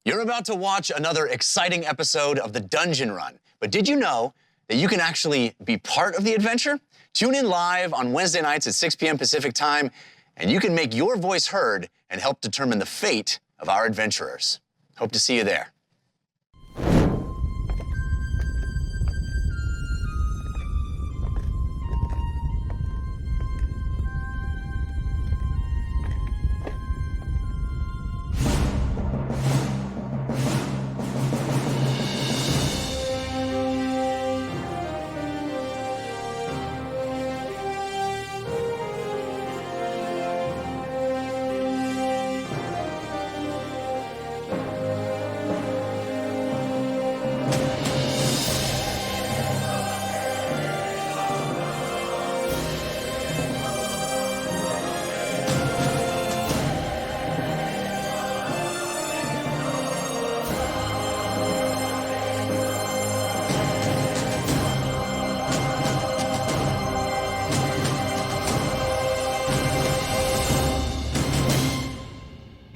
You're about to watch another exciting episode of the Dungeon Run, but did you know that you can actually be part of the adventure? Tune in live on Wednesday nights at 6 p.m. Pacific time, and you can make your voice heard and help determine the fate of our adventurers. Hope to see you there.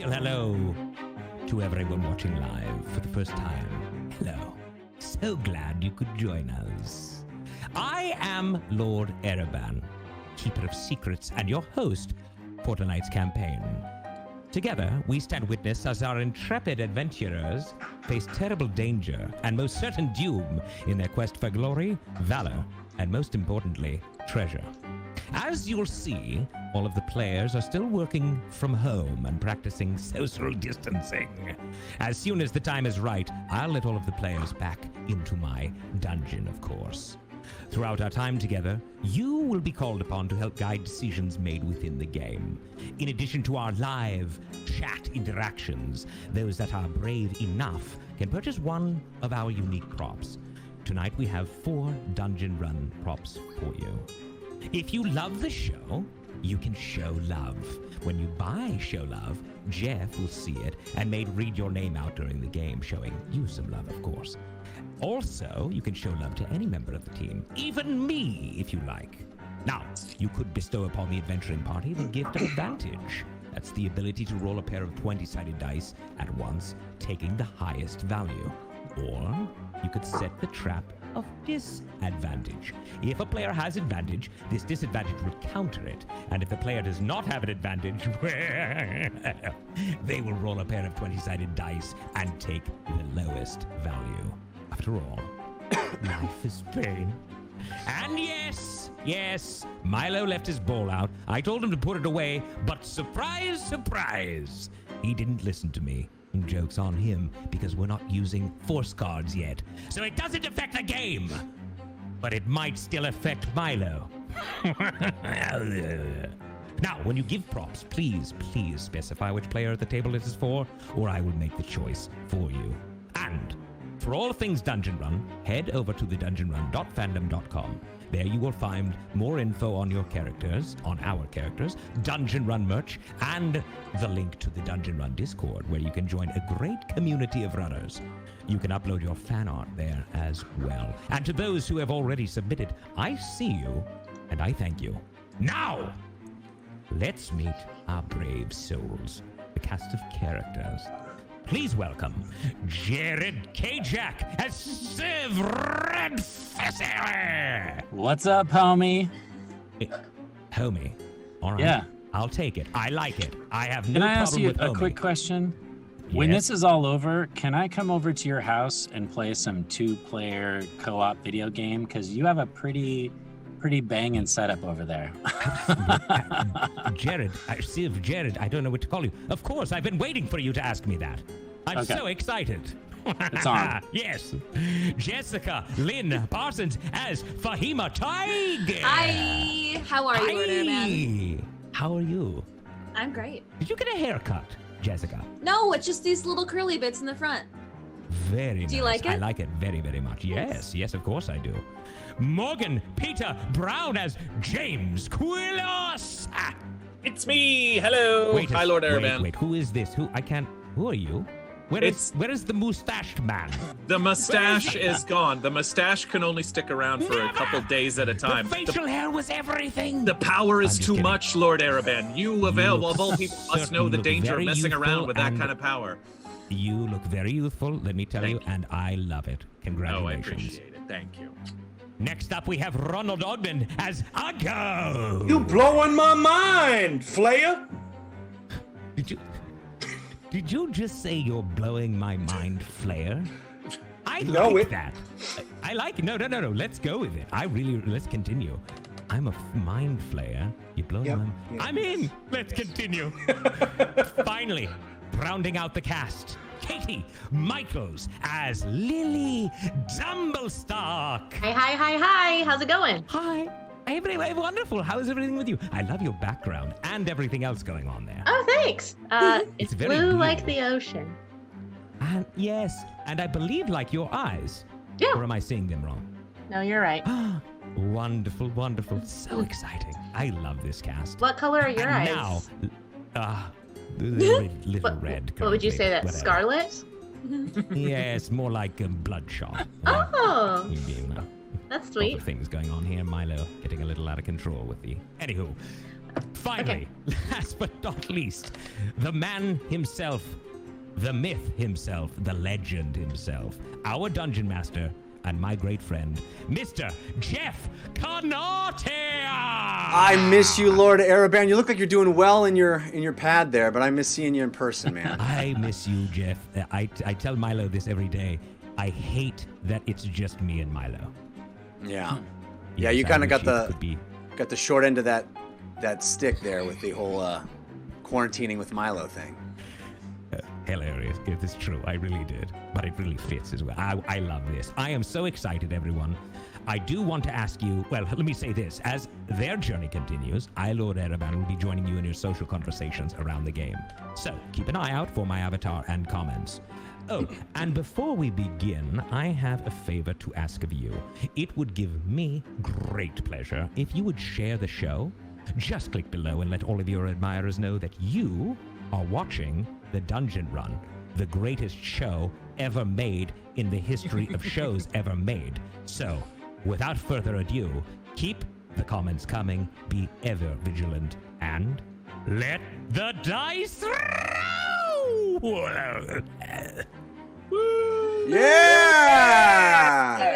Hello to everyone watching live for the first time. Hello. So glad you could join us. I am Lord Ereban, Keeper of Secrets, and your host for tonight's campaign. Together, we stand witness as our intrepid adventurers face terrible danger and most certain doom in their quest for glory, valor, and most importantly, treasure. As you'll see, all of the players are still working from home and practicing social distancing. As soon as the time is right, I'll let all of the players back into my dungeon, of course. Throughout our time together, you will be called upon to help guide decisions made within the game. In addition to our live chat interactions, those that are brave enough can purchase one of our unique props. Tonight we have 4 Dungeon Run props for you. If you love the show, you can show love. When you buy Show Love, Jeff will see it and may read your name out during the game, showing you some love, of course. Also, you can show love to any member of the team, even me, if you like. Now, you could bestow upon the adventuring party the gift of advantage. That's the ability to roll a pair of 20-sided dice at once, taking the highest value. Or you could set the trap of disadvantage. If a player has advantage, this disadvantage will counter it. And if the player does not have an advantage, they will roll a pair of 20-sided dice and take the lowest value. After all, life is pain. And yes, Milo left his ball out. I told him to put it away, but surprise, surprise, he didn't listen to me. Joke's on him, because we're not using force cards yet. So it doesn't affect the game, but it might still affect Milo. Now, when you give props, please specify which player at the table it is for, or I will make the choice for you. And for all things Dungeon Run, head over to thedungeonrun.fandom.com. There you will find more info on your characters, on our characters, Dungeon Run merch, and the link to the Dungeon Run Discord, where you can join a great community of runners. You can upload your fan art there as well. And to those who have already submitted, I see you, and I thank you. Now, let's meet our brave souls, the cast of characters. Please welcome Jared Kajak as Civ Redfessor. What's up, homie? Homie. All right. Yeah. I'll take it. I like it. I have no Can I problem ask you with a homie. quick question? When Yes. this is all over, can I come over to your house and play some 2-player co-op video game? Because you have a pretty banging setup over there. Jared, Jared, I don't know what to call you. Of course, I've been waiting for you to ask me that. I'm so excited. It's on. Yes. Jessica Lynn Parsons as Fahima Tiger. Hi, how are you, Lord Airman? How are you? I'm great. Did you get a haircut, Jessica? No, it's just these little curly bits in the front. Very nice. Do you like it? I like it very, very much. Yes, of course I do. Morgan Peter Brown as James Quillos. It's me. Hello. Hi, Lord Ereban. Wait, who is this? Who are you? Where is the mustached man? The mustache is gone. The mustache can only stick around for a couple days at a time. The facial hair was everything. The power is too kidding. much, Lord Ereban. You of all people must know the danger of messing around with that kind of power. You look very youthful, let me tell you, Thank you. and I love it. Oh, I Congratulations. appreciate it. Thank you. Next up, we have Ronald Ogden as Uggo. You blowing my mind, Flair. Did you just say you're blowing my mind, Flair? I No, like it- that. I like it. No. Let's go with it. Let's continue. I'm a mind flayer. You blow Yep. my... Yeah. I'm in. Let's continue. Finally, rounding out the cast, Katie Michaels as Lily Dumblestock. Hi. How's it going? Hi. Everything wonderful. How is everything with you? I love your background and everything else going on there. Oh, thanks. It's very blue blue. like the ocean. And yes, and I believe like your eyes. Yeah. Or am I seeing them wrong? No, you're right. Wonderful. So exciting. I love this cast. What color are your and eyes? now, little red. What would you say that? whatever. Scarlet? Yes, more like bloodshot. Oh, You know, that's other sweet. things going on here. Milo getting a little out of control with the... Anywho, finally, last but not least, the man himself, the myth himself, the legend himself, our dungeon master and my great friend, Mr. Jeff Canate! I miss you, Lord Araban. You look like you're doing well in your pad there, but I miss seeing you in person, man. I miss you, Jeff. I tell Milo this every day. I hate that it's just me and Milo. Yeah. Yes, Yeah, you I kind of wish got it could be. the short end of that stick there with the whole quarantining with Milo thing. Hilarious. It is true. I really did. But it really fits as well. I love this. I am so excited, everyone. I do want to ask you, well, let me say this. As their journey continues, I, Lord Ereban, will be joining you in your social conversations around the game. So keep an eye out for my avatar and comments. Oh, and before we begin, I have a favor to ask of you. It would give me great pleasure if you would share the show. Just click below and let all of your admirers know that you are watching The Dungeon Run, the greatest show ever made in the history of shows ever made. So, without further ado, keep the comments coming, be ever vigilant, and let the dice roll! Yeah! There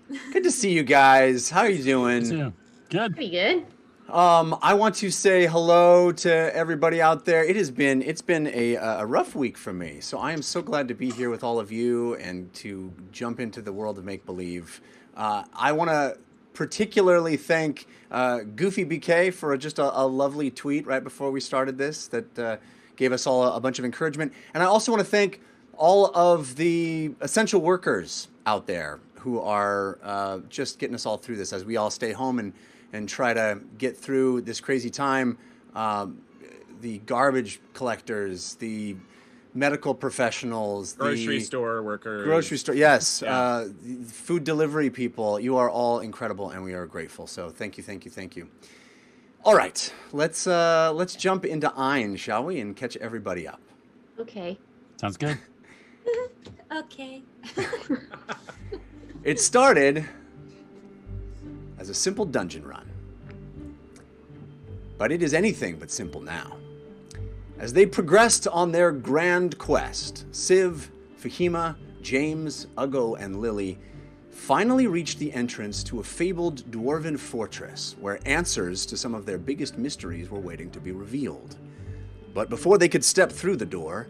we go. Good to see you guys. How are you doing? So, good. Pretty good. I want to say hello to everybody out there. It's been a rough week for me, so I am so glad to be here with all of you and to jump into the world of make-believe. I want to particularly thank Goofy BK for just a lovely tweet right before we started this that gave us all a bunch of encouragement. And I also want to thank all of the essential workers out there who are just getting us all through this as we all stay home and try to get through this crazy time. The garbage collectors, the medical professionals, Grocery the store workers. grocery store, yes, Yeah. the food delivery people. You are all incredible, and we are grateful. So thank you. All right, let's jump into Ein, shall we, and catch everybody up. Okay. Sounds good. Okay. It started as a simple dungeon run, but it is anything but simple now. As they progressed on their grand quest, Civ, Fahima, James, Uggo, and Lily finally reached the entrance to a fabled dwarven fortress where answers to some of their biggest mysteries were waiting to be revealed. But before they could step through the door,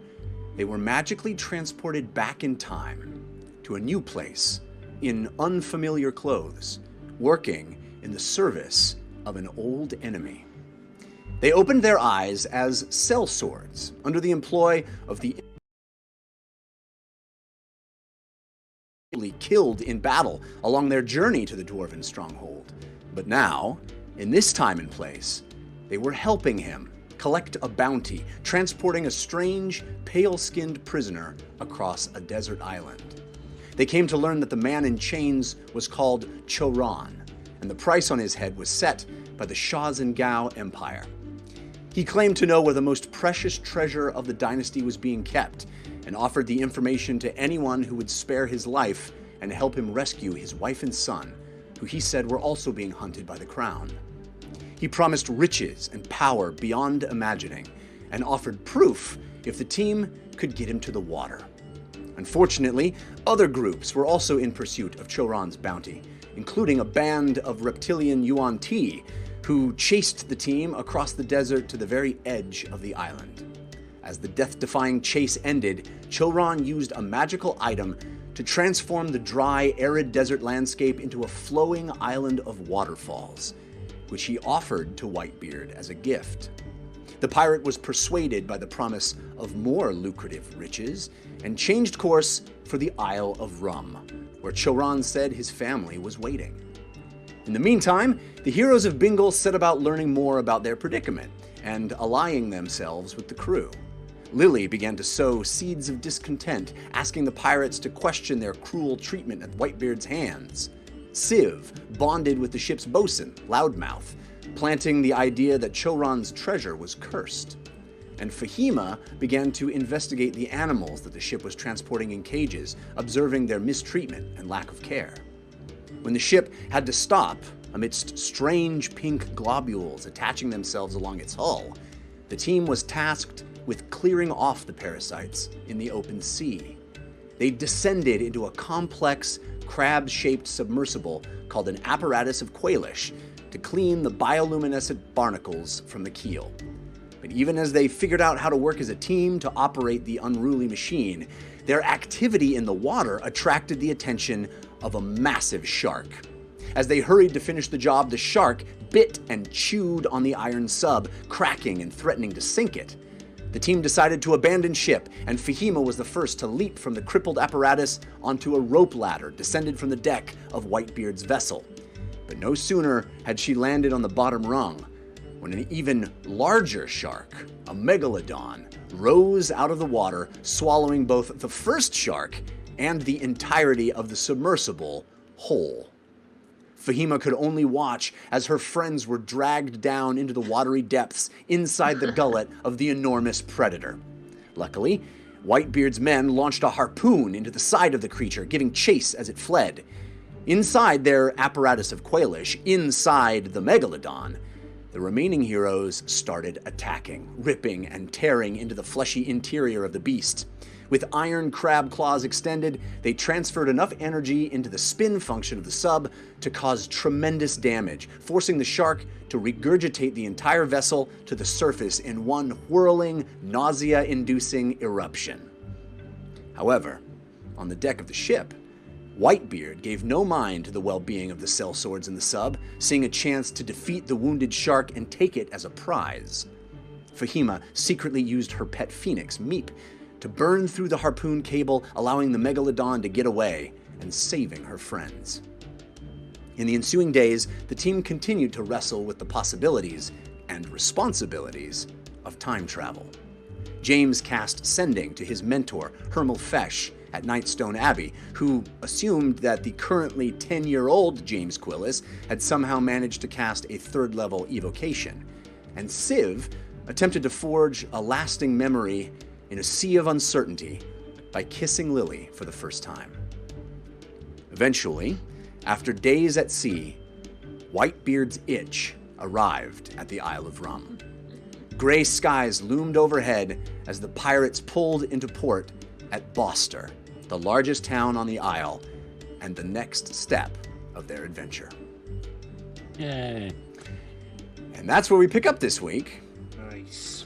they were magically transported back in time to a new place in unfamiliar clothes, working in the service of an old enemy. They opened their eyes as sellswords under the employ of the killed in battle along their journey to the dwarven stronghold. But now, in this time and place, they were helping him collect a bounty, transporting a strange, pale-skinned prisoner across a desert island. They came to learn that the man in chains was called Choran, and the price on his head was set by the Shazengao Empire. He claimed to know where the most precious treasure of the dynasty was being kept, and offered the information to anyone who would spare his life and help him rescue his wife and son, who he said were also being hunted by the crown. He promised riches and power beyond imagining, and offered proof if the team could get him to the water. Unfortunately, other groups were also in pursuit of Choron's bounty, including a band of reptilian Yuan Ti, who chased the team across the desert to the very edge of the island. As the death-defying chase ended, Choron used a magical item to transform the dry, arid desert landscape into a flowing island of waterfalls, which he offered to Whitebeard as a gift. The pirate was persuaded by the promise of more lucrative riches and changed course for the Isle of Rum, where Choron said his family was waiting. In the meantime, the Heroes of Bingle set about learning more about their predicament and allying themselves with the crew. Lily began to sow seeds of discontent, asking the pirates to question their cruel treatment at Whitebeard's hands. Civ bonded with the ship's bosun, Loudmouth, planting the idea that Choron's treasure was cursed. And Fahima began to investigate the animals that the ship was transporting in cages, observing their mistreatment and lack of care. When the ship had to stop amidst strange pink globules attaching themselves along its hull, the team was tasked with clearing off the parasites in the open sea. They descended into a complex, crab-shaped submersible called an apparatus of Quailish to clean the bioluminescent barnacles from the keel. But even as they figured out how to work as a team to operate the unruly machine, their activity in the water attracted the attention of a massive shark. As they hurried to finish the job, the shark bit and chewed on the iron sub, cracking and threatening to sink it. The team decided to abandon ship, and Fahima was the first to leap from the crippled apparatus onto a rope ladder descended from the deck of Whitebeard's vessel. But no sooner had she landed on the bottom rung when an even larger shark, a megalodon, rose out of the water, swallowing both the first shark and the entirety of the submersible whole. Fahima could only watch as her friends were dragged down into the watery depths inside the gullet of the enormous predator. Luckily, Whitebeard's men launched a harpoon into the side of the creature, giving chase as it fled. Inside their apparatus of Quailish, inside the megalodon, the remaining heroes started attacking, ripping and tearing into the fleshy interior of the beast. With iron crab claws extended, they transferred enough energy into the spin function of the sub to cause tremendous damage, forcing the shark to regurgitate the entire vessel to the surface in one whirling, nausea-inducing eruption. However, on the deck of the ship, Whitebeard gave no mind to the well-being of the sellswords in the sub, seeing a chance to defeat the wounded shark and take it as a prize. Fahima secretly used her pet phoenix, Meep, to burn through the harpoon cable, allowing the megalodon to get away and saving her friends. In the ensuing days, the team continued to wrestle with the possibilities and responsibilities of time travel. James cast Sending to his mentor, Hermel Fesh, at Nightstone Abbey, who assumed that the currently 10-year-old James Quillis had somehow managed to cast a third-level evocation. And Civ attempted to forge a lasting memory in a sea of uncertainty by kissing Lily for the first time. Eventually, after days at sea, Whitebeard's itch arrived at the Isle of Rum. Gray skies loomed overhead as the pirates pulled into port at Boster, the largest town on the isle, and the next step of their adventure. Yay. And that's where we pick up this week. Nice.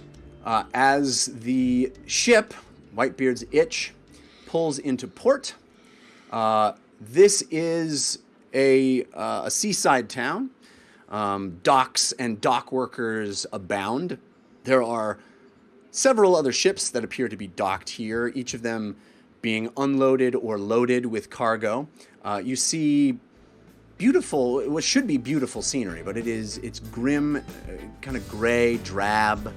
As the ship, Whitebeard's Itch, pulls into port. This is a seaside town. Docks and dock workers abound. There are several other ships that appear to be docked here, each of them being unloaded or loaded with cargo. You see beautiful, what should be beautiful scenery, but it's grim, kind of gray, drab,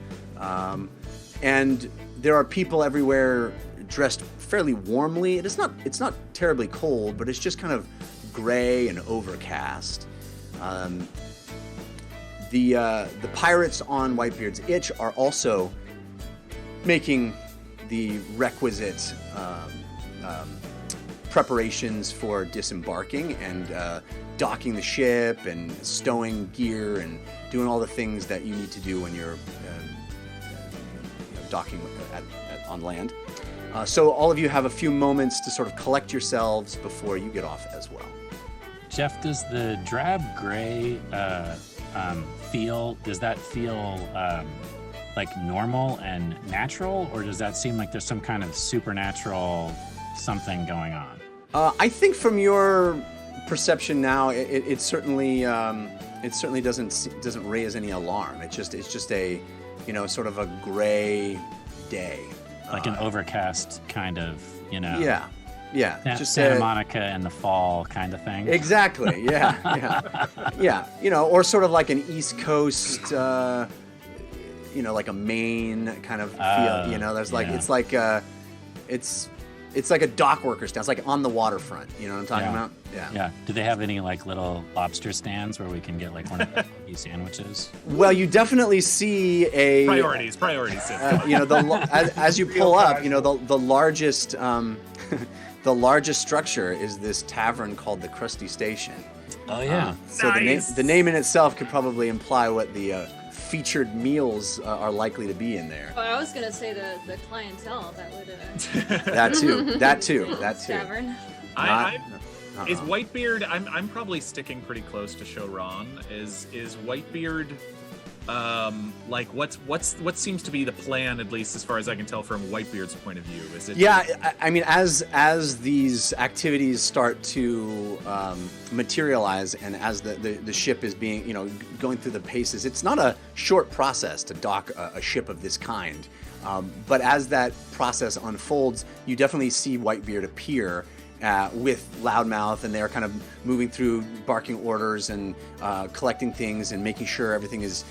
and there are people everywhere dressed fairly warmly. It's not terribly cold, but it's just kind of gray and overcast. The pirates on Whitebeard's Itch are also making the requisite preparations for disembarking and docking the ship and stowing gear and doing all the things that you need to do when you're docking at on land. So all of you have a few moments to sort of collect yourselves before you get off as well. Jeff, does the drab gray does that feel like normal and natural, or does that seem like there's some kind of supernatural something going on? I think from your perception now, it certainly doesn't raise any alarm. It's just a, sort of a gray day. Like an overcast kind of, Yeah. Just Santa Monica in the fall kind of thing. Exactly. Yeah. Or sort of like an East Coast, like a Maine kind of feel. There's like it's like a dock worker's town. It's like on the waterfront. You know what I'm talking about? Yeah. Do they have any like little lobster stands where we can get like one of those sandwiches? Well, you definitely see a Priorities. As you pull up, the largest. The largest structure is this tavern called the Crusty Station. Oh yeah. So Nice. the name in itself could probably imply what the featured meals are likely to be in there. Oh, I was gonna say the clientele that would That too. tavern. Is Whitebeard? I'm probably sticking pretty close to Showron. Is Whitebeard? Like what seems to be the plan, at least as far as I can tell from Whitebeard's point of view? Is it? Yeah, I mean, as these activities start to materialize, and as the ship is being, going through the paces, it's not a short process to dock a ship of this kind. But as that process unfolds, you definitely see Whitebeard appear with Loudmouth, and they're kind of moving through, barking orders and collecting things and making sure everything is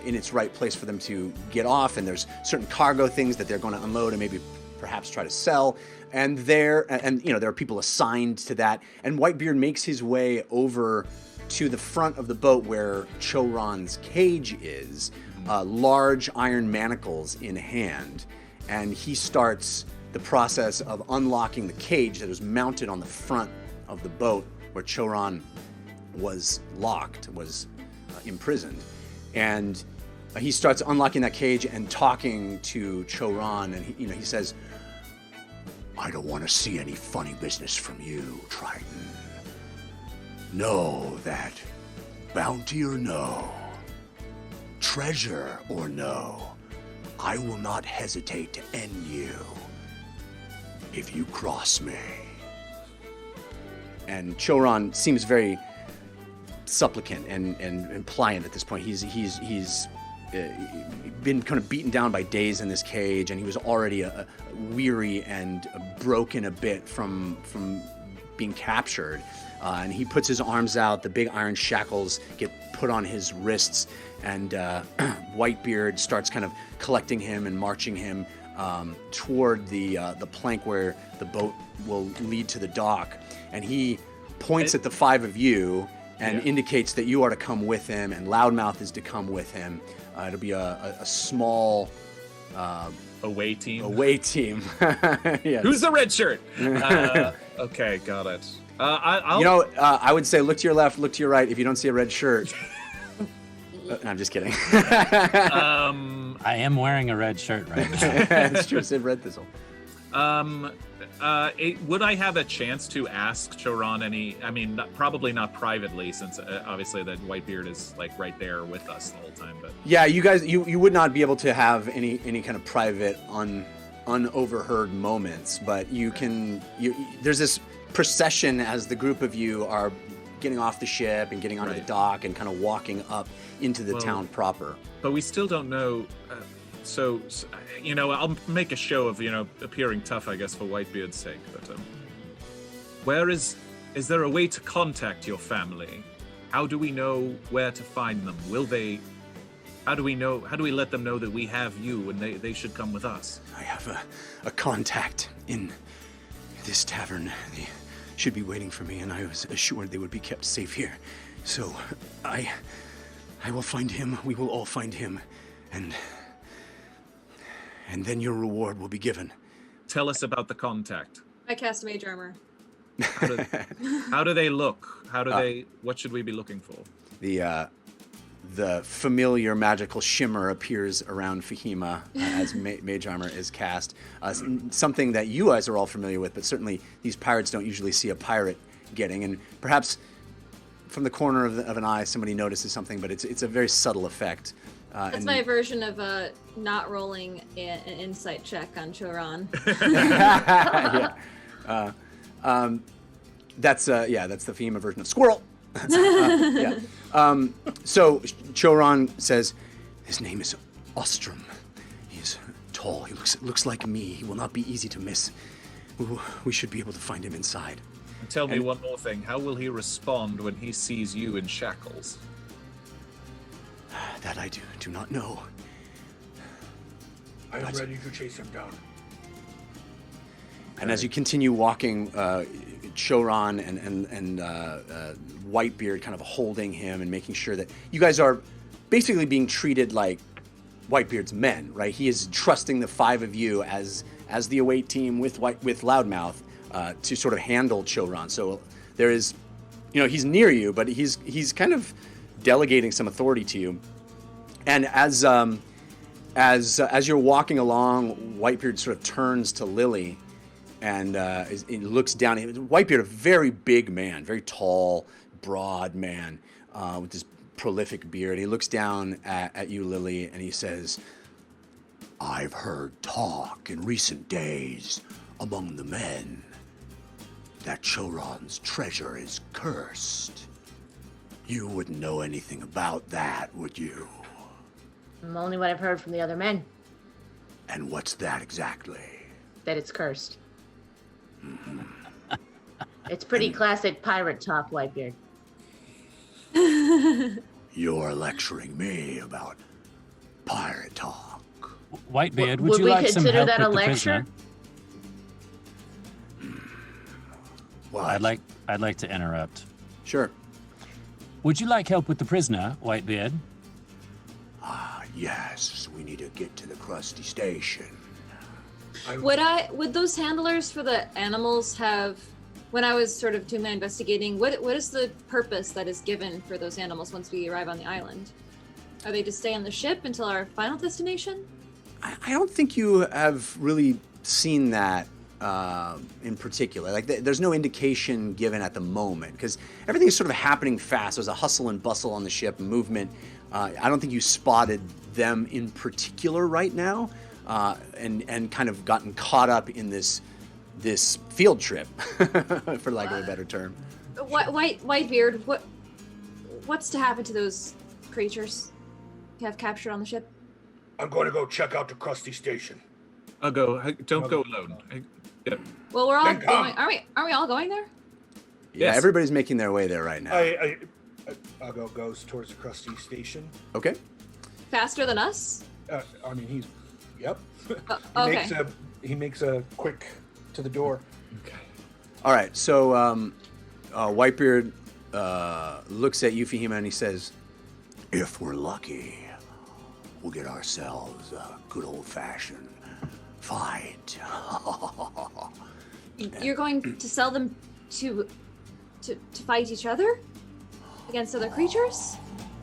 in its right place for them to get off. And there's certain cargo things that they're going to unload and maybe perhaps try to sell. And there are people assigned to that. And Whitebeard makes his way over to the front of the boat where Choron's cage is, large iron manacles in hand, and he starts the process of unlocking the cage that was mounted on the front of the boat where Choron was imprisoned. And he starts unlocking that cage and talking to Choron, and he says, "I don't want to see any funny business from you, Triton. Know that, bounty or no, treasure or no, I will not hesitate to end you if you cross me." And Choron seems very supplicant and pliant at this point. He's been kind of beaten down by days in this cage, and he was already weary and broken a bit from being captured. And he puts his arms out. The big iron shackles get put on his wrists, and Whitebeard starts kind of collecting him and marching him toward the plank where the boat will lead to the dock. And he points at the five of you and indicates that you are to come with him, and Loudmouth is to come with him. It'll be a small away team. Yes. Who's the red shirt? Okay, got it. I'll... I would say look to your left, look to your right. If you don't see a red shirt, I'm just kidding. I am wearing a red shirt right now. It's true. It said Red Thistle. Would I have a chance to ask Choron any? I mean, probably not privately, since obviously that Whitebeard is like right there with us the whole time. But yeah, you guys, you would not be able to have any kind of private, unoverheard moments, but you can. There's this procession as the group of you are getting off the ship and getting onto the dock and kind of walking up into the town proper. But we still don't know. So, I'll make a show of, appearing tough, I guess, for Whitebeard's sake. But is there a way to contact your family? How do we know where to find them? How do we let them know that we have you and they should come with us? I have a contact in this tavern. They should be waiting for me, and I was assured they would be kept safe here. So I will find him. We will all find him, and then your reward will be given. Tell us about the contact. I cast mage armor. How do they look? What should we be looking for? The the familiar magical shimmer appears around Fahima as Mage Armor is cast. Something that you guys are all familiar with, but certainly these pirates don't usually see a pirate getting. And perhaps from the corner of an eye, somebody notices something, but it's a very subtle effect. That's my version of not rolling an insight check on Choran. That's the Fahima version of squirrel. So Choran says, his name is Ostrom. He's tall. He looks like me. He will not be easy to miss. We should be able to find him inside. And tell me one more thing. How will he respond when he sees you in shackles? That I do not know. I am ready to chase him down. And as you continue walking, Choran and Whitebeard kind of holding him and making sure that you guys are basically being treated like Whitebeard's men, right? He is trusting the five of you as the await team with Loudmouth to sort of handle Choran. So there is, he's near you, but he's kind of delegating some authority to you. And as you're walking along, Whitebeard sort of turns to Lily. And he looks down. Whitebeard, a very big man, very tall, broad man with this prolific beard. He looks down at you, Lily, and he says, "I've heard talk in recent days among the men that Choran's treasure is cursed. You wouldn't know anything about that, would you?" Only what I've heard from the other men, "And what's that exactly?" that it's cursed. It's pretty classic pirate talk, Whitebeard. You're lecturing me about pirate talk. Whitebeard, Would would you we like some consider help that with a the lecture? prisoner? Well, I'd like to interrupt. Sure. Would you like help with the prisoner, Whitebeard? Yes, we need to get to the Crusty station. Would those handlers for the animals have, when I was sort of doing my investigating, what is the purpose that is given for those animals once we arrive on the island? Are they to stay on the ship until our final destination? I don't think you have really seen that in particular. Like, there's no indication given at the moment because everything is sort of happening fast. There's a hustle and bustle on the ship, movement. I don't think you spotted them in particular right now, and kind of gotten caught up in this field trip, for lack of a better term. Whitebeard, what's to happen to those creatures you have captured on the ship? I'm going to go check out the Crusty station. I'll go. Don't go alone. Yeah. Well, we're all Then come. going. Aren't we all going there? Yeah, Yes. everybody's making their way there right now. I'll goes towards the Crusty station. Okay. Faster than us? I mean, he's. Yep. Okay. He makes a quick to the door. Okay. All right. So Whitebeard looks at Euphemia and he says, "If we're lucky, we'll get ourselves a good old-fashioned fight." You're going to sell them to fight each other against other creatures?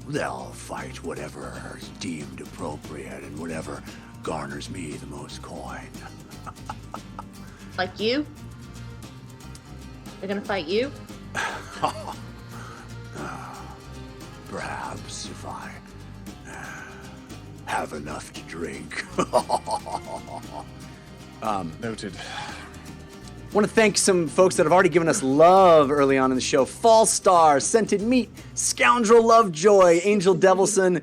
They'll fight whatever is deemed appropriate and whatever garners me the most coin. Like you? They're gonna fight you? Perhaps if I have enough to drink. Noted. I want to thank some folks that have already given us love early on in the show. Fallstar, Scented Meat, Scoundrel Lovejoy, Angel Devilson,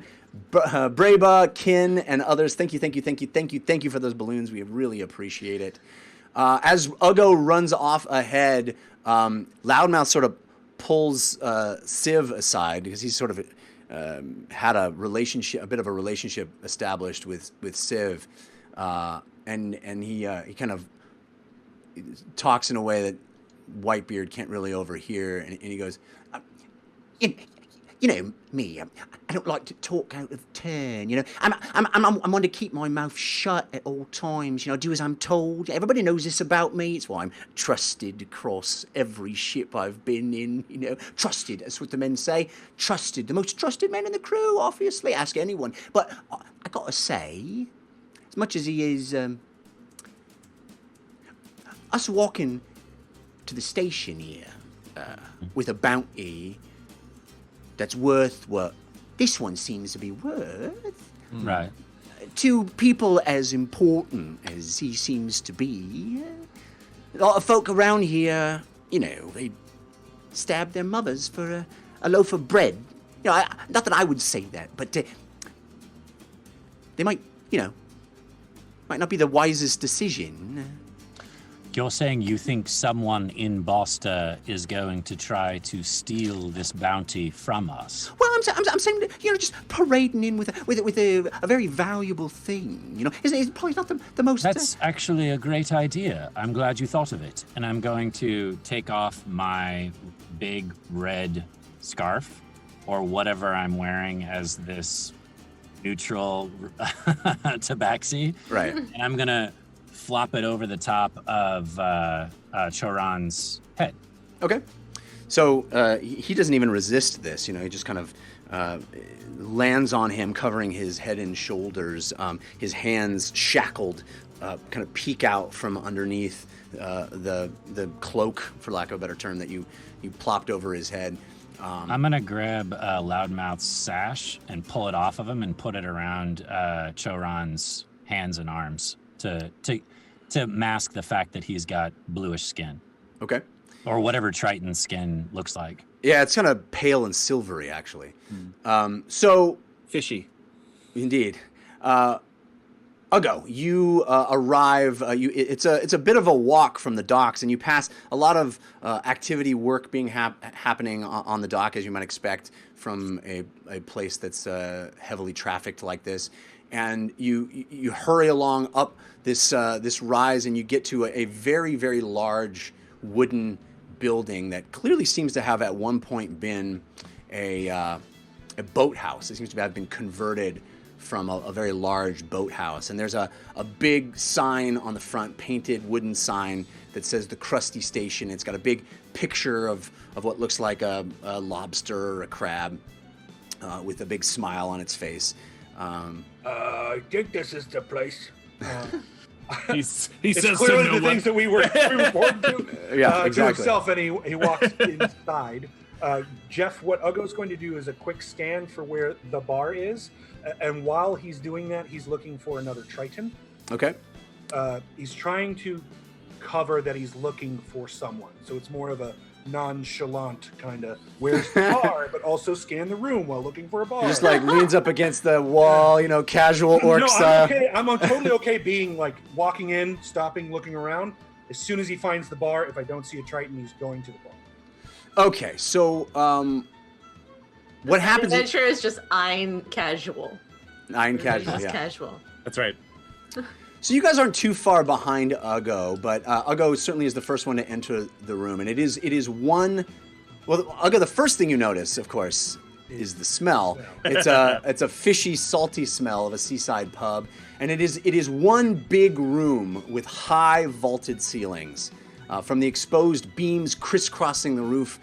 Braba, Kin, and others. Thank you for those balloons. We really appreciate it. As Ugo runs off ahead, Loudmouth sort of pulls Civ aside because he's sort of had a bit of a relationship established with Civ, and he kind of talks in a way that Whitebeard can't really overhear, and he goes, you know me. I don't like to talk out of turn. You know, I'm one to keep my mouth shut at all times. You know, do as I'm told. Everybody knows this about me. It's why I'm trusted across every ship I've been in. You know, trusted. That's what the men say. Trusted, the most trusted men in the crew. Obviously, ask anyone. But I gotta say, as much as he is, us walking to the station here with a bounty that's worth what this one seems to be worth. Right. To people as important as he seems to be, a lot of folk around here, you know, they stab their mothers for a loaf of bread. You know, not that I would say that, but they might, you know, might not be the wisest decision. You're saying you think someone in Bosta is going to try to steal this bounty from us? Well, I'm saying, you know, just parading in with a very valuable thing. You know, it's probably not the most. That's actually a great idea. I'm glad you thought of it. And I'm going to take off my big red scarf or whatever I'm wearing as this neutral tabaxi. Right. And I'm going to flop it over the top of Choran's head. Okay. So he doesn't even resist this. You know, he just kind of lands on him, covering his head and shoulders. His hands shackled, kind of peek out from underneath the cloak, for lack of a better term, that you plopped over his head. I'm gonna grab Loudmouth's sash and pull it off of him and put it around Choran's hands and arms to mask the fact that he's got bluish skin. Okay. Or whatever Triton skin looks like. Yeah, it's kind of pale and silvery, actually. So Fishy. indeed. Uggo, you arrive. It's a bit of a walk from the docks, and you pass a lot of activity, work being happening on the dock, as you might expect from a place that's heavily trafficked like this. And you hurry along up this rise, and you get to a very, very large wooden building that clearly seems to have at one point been a boathouse. It seems to have been converted from a very large boathouse. And there's a big sign on the front, painted wooden sign that says the Crusty Station. It's got a big picture of what looks like a lobster or a crab with a big smile on its face. I think this is the place. He It's says clearly to no the one. things that we were reporting to. Yeah, To exactly. himself, and he walks inside. Jeff, what Uggo's going to do is a quick scan for where the bar is, and while he's doing that, he's looking for another Triton. Okay. He's trying to cover that he's looking for someone, so it's more of a nonchalant kind of where's the bar, but also scan the room while looking for a bar. He just like leans up against the wall, you know, casual orc No, style. I'm okay. I'm totally okay being like walking in, stopping, looking around. As soon as he finds the bar, if I don't see a Triton, he's going to the bar. Okay, so what happens? Adventure is just I'm casual. Nine casual, Just yeah. casual. That's right. So you guys aren't too far behind Uggo, but Uggo certainly is the first one to enter the room, and it is one. Well, Uggo, the first thing you notice, of course, is the smell. It's a fishy, salty smell of a seaside pub, and it is one big room with high vaulted ceilings. From the exposed beams crisscrossing the roof,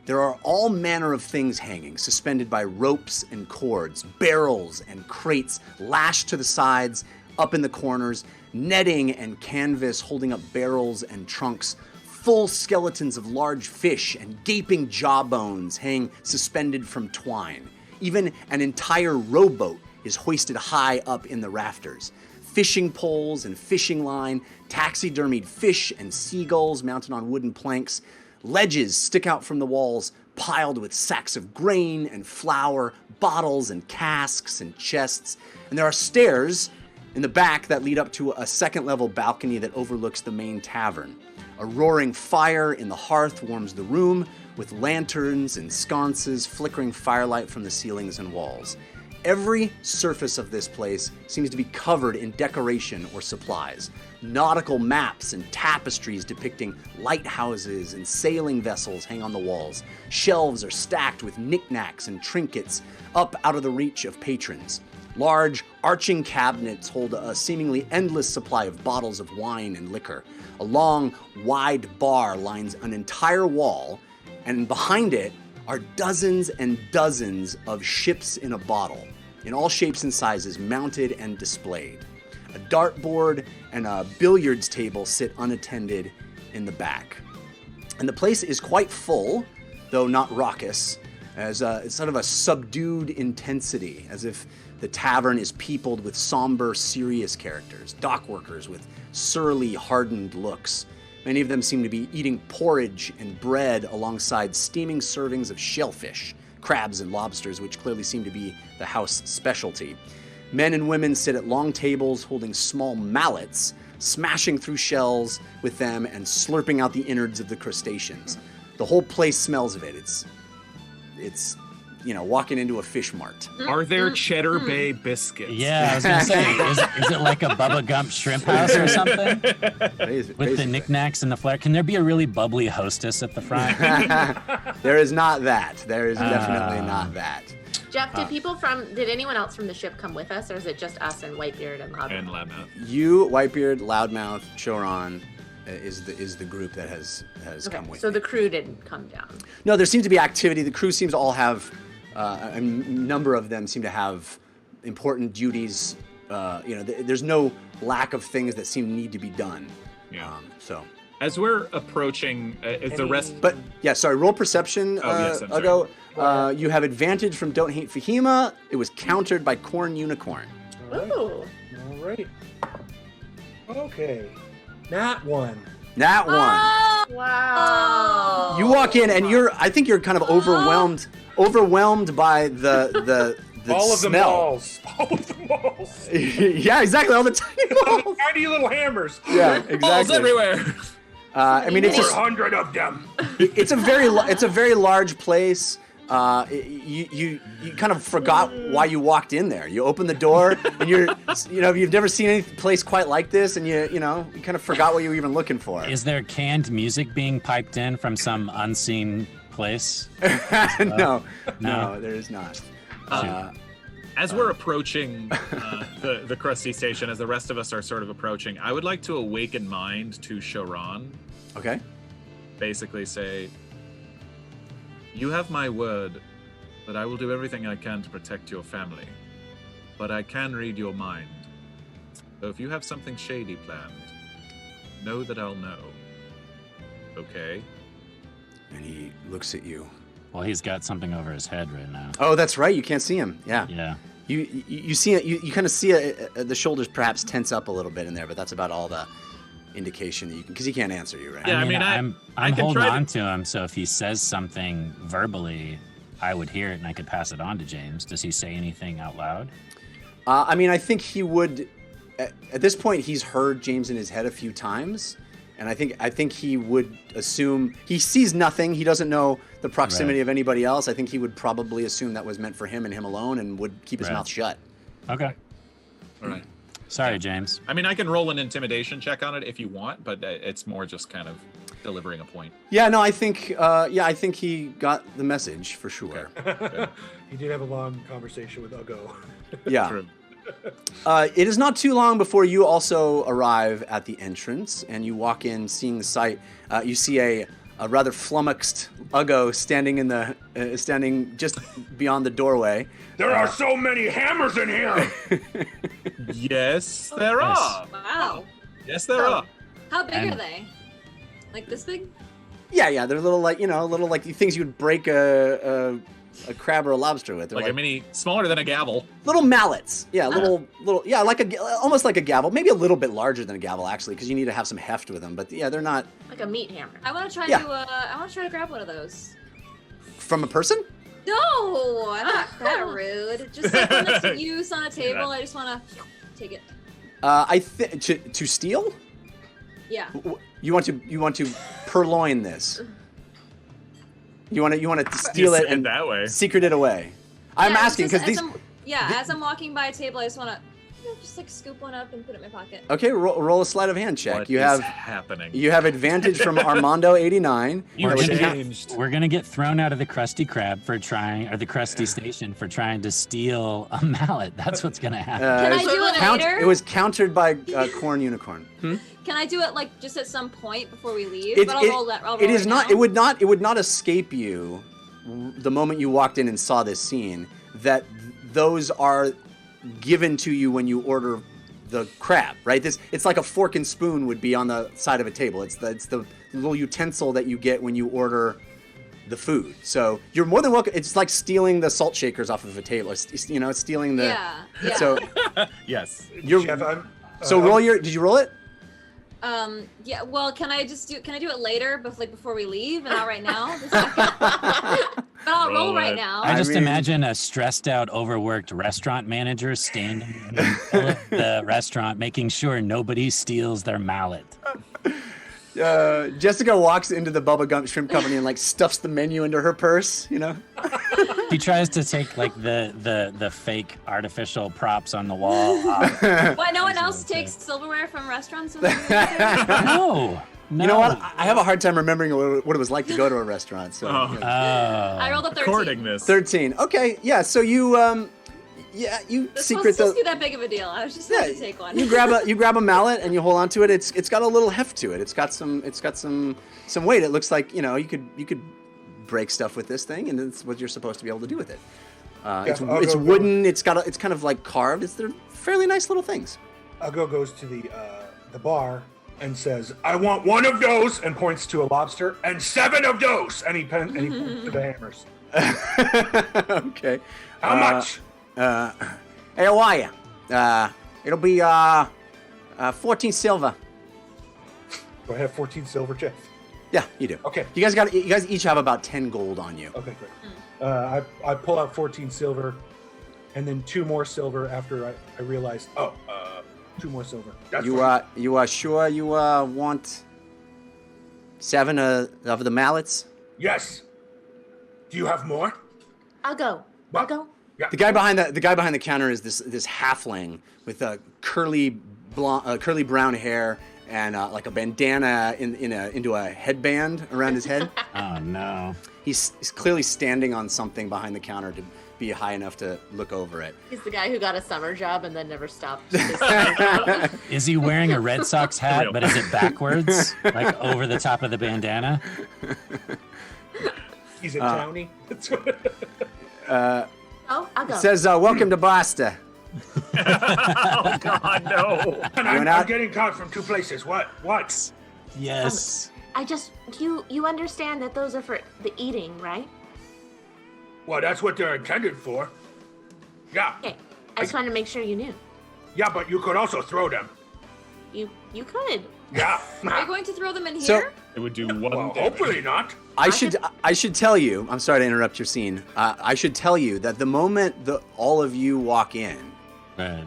there are all manner of things hanging, suspended by ropes and cords, barrels and crates lashed to the sides, up in the corners, netting and canvas holding up barrels and trunks. Full skeletons of large fish and gaping jawbones hang suspended from twine. Even an entire rowboat is hoisted high up in the rafters. Fishing poles and fishing line, taxidermied fish and seagulls mounted on wooden planks. Ledges stick out from the walls, piled with sacks of grain and flour, bottles and casks and chests. And there are stairs in the back that lead up to a second-level balcony that overlooks the main tavern. A roaring fire in the hearth warms the room, with lanterns and sconces flickering firelight from the ceilings and walls. Every surface of this place seems to be covered in decoration or supplies. Nautical maps and tapestries depicting lighthouses and sailing vessels hang on the walls. Shelves are stacked with knickknacks and trinkets up out of the reach of patrons. Large, arching cabinets hold a seemingly endless supply of bottles of wine and liquor. A long, wide bar lines an entire wall, and behind it are dozens and dozens of ships in a bottle, in all shapes and sizes, mounted and displayed. A dartboard and a billiards table sit unattended in the back. And the place is quite full, though not raucous, as it's sort of a subdued intensity, as if the tavern is peopled with somber, serious characters, dock workers with surly, hardened looks. Many of them seem to be eating porridge and bread alongside steaming servings of shellfish, crabs, and lobsters, which clearly seem to be the house specialty. Men and women sit at long tables holding small mallets, smashing through shells with them and slurping out the innards of the crustaceans. The whole place smells of it. It's walking into a fish mart. Are there Cheddar Bay biscuits? Yeah, I was gonna say, is it like a Bubba Gump shrimp house or something? With the knickknacks and the flair. Can there be a really bubbly hostess at the front? There is not that. There is definitely not that. Jeff, did anyone else from the ship come with us, or is it just us and Whitebeard and Loudmouth? And Loudmouth. You, Whitebeard, Loudmouth, Choron is the group that has come with So me. the crew didn't come down. No, there seems to be activity. The crew seems to all have, a number of them seem to have important duties. There's no lack of things that seem to need to be done. Yeah. So. As we're approaching, is the rest... But, yeah, sorry, roll perception, yes, I'm sorry. Ago. You have advantage from Don't Hate Fahima. It was countered by Corn Unicorn. Ooh. All right. Okay. Nat 1. Nat 1. Wow. You walk in and I think you're kind of overwhelmed by the All of the smell. malls. All of the malls. Yeah, exactly. All the tiny balls. Tiny little hammers. Yeah, exactly. Balls everywhere! I mean, it's 400 of them. it's a very large place. You kind of forgot why you walked in there. You open the door and you've never seen any place quite like this, and you kind of forgot what you were even looking for. Is there canned music being piped in from some unseen place? No, there is not. As we're approaching the Crusty station, as the rest of us are sort of approaching, I would like to awaken mind to Choron. Okay. Basically say, you have my word that I will do everything I can to protect your family, but I can read your mind. So if you have something shady planned, know that I'll know. Okay? And he looks at you. Well, he's got something over his head right now. Oh, that's right. You can't see him. Yeah. Yeah. You see it. You kind of see the shoulders perhaps tense up a little bit in there, but that's about all the indication that you can, because he can't answer you, right? Yeah, I'm I can holding try on to him, so if he says something verbally, I would hear it and I could pass it on to James. Does he say anything out loud? I think he would. At this point, he's heard James in his head a few times, and I think he would assume he sees nothing. He doesn't know the proximity of anybody else. I think he would probably assume that was meant for him and him alone, and would keep his mouth shut. Okay. All right. Sorry, James. I mean, I can roll an intimidation check on it if you want, but it's more just kind of delivering a point. Yeah, no, I think he got the message for sure. He did have a long conversation with Ugo. Yeah. True. It is not too long before you also arrive at the entrance, and you walk in, seeing the sight. You see a rather flummoxed Ugo standing just beyond the doorway. There are so many hammers in here. Yes, there are. Wow. Yes, there are. How big And- are they? Like this big? Yeah, they're little like things you would break a crab or a lobster with. They're Like a mini, smaller than a gavel. little mallets. Yeah, little almost like a gavel, maybe a little bit larger than a gavel actually, because you need to have some heft with them. But yeah, they're not Like a meat hammer. I want to try Yeah. I want to try to grab one of those. from a person. No, I'm not that rude. Just like one that's in use on a table. I just want to take it. I think to steal. Yeah. You want to purloin this. You want to steal You it said and that way. secret it away. I'm Yeah, asking it's because just- Yeah, as I'm walking by a table, I just want to just like scoop one up and put it in my pocket. Okay, roll a sleight of hand check. What you is have happening? you have advantage from Armando 89. We're which gonna, count- we're gonna get thrown out of the Krusty Krab for trying, or the Krusty Station for trying to steal a mallet. That's what's gonna happen. Can I do it later? It was countered by Corn Unicorn. Can I do it like just at some point before we leave? It- but I'll it- roll that. I'll roll It is right not. now. It would not escape you the moment you walked in and saw this scene that those are given to you when you order the crab, right? It's like a fork and spoon would be on the side of a table. It's the little utensil that you get when you order the food. So you're more than welcome. It's like stealing the salt shakers off of a table. It's stealing the. Yeah. So Yes. you're. Chef, So roll your. Did you roll it? Yeah. Well, can I do it later, before we leave, and not right now? But I'll roll right now. I just mean- imagine a stressed out, overworked restaurant manager standing in the middle of the restaurant, making sure nobody steals their mallet. Jessica walks into the Bubba Gump Shrimp Company and like stuffs the menu into her purse. You know. He tries to take like the fake artificial props on the wall off. Why no one else takes silverware from restaurants? No. You know what? I have a hard time remembering what it was like to go to a restaurant. So. Oh. you know. I rolled a 13. Recording this. 13. Okay, yeah. So you This secret was supposed the. to be that big of a deal. I was just supposed to take one. You grab a mallet and you hold onto it. It's got a little heft to it. It's got some weight. It looks like you could break stuff with this thing, and it's what you're supposed to be able to do with it. It's go- wooden. It's kind of like carved. They're fairly nice little things. Ugo goes to the bar and says, "I want one of those," and points to a lobster, and 7 of those, and he points to the hammers. Okay. How much? Hey, how are you? It'll be 14 silver. Do I have 14 silver, Jeff? Yeah, you do. Okay. You guys each have about 10 gold on you. Okay, great. I pull out 14 silver, and then 2 more silver after I realized, 2 more silver. That's fine. You are sure you want 7 of the mallets? Yes. Do you have more? I'll go. Well, I'll go. Yeah. The guy behind the counter is this halfling with a curly brown hair and like a bandana into a headband around his head. Oh no. He's clearly standing on something behind the counter to be high enough to look over it. He's the guy who got a summer job and then never stopped. his summer job. Is he wearing a Red Sox hat, but is it backwards, like over the top of the bandana? He's a townie. Oh, I'll go. It says, "Welcome to Boston." Oh God, no. And Going I'm out? getting caught from 2 places. What? Yes. I just you understand that those are for the eating, right? Well, that's what they're intended for. Yeah. Okay. I just wanted to make sure you knew. Yeah, but you could also throw them. You could. Yeah. Are you going to throw them in So- here? It would do one. Well, damage. hopefully not. I should tell you. I'm sorry to interrupt your scene. I should tell you that the moment all of you walk in, Right.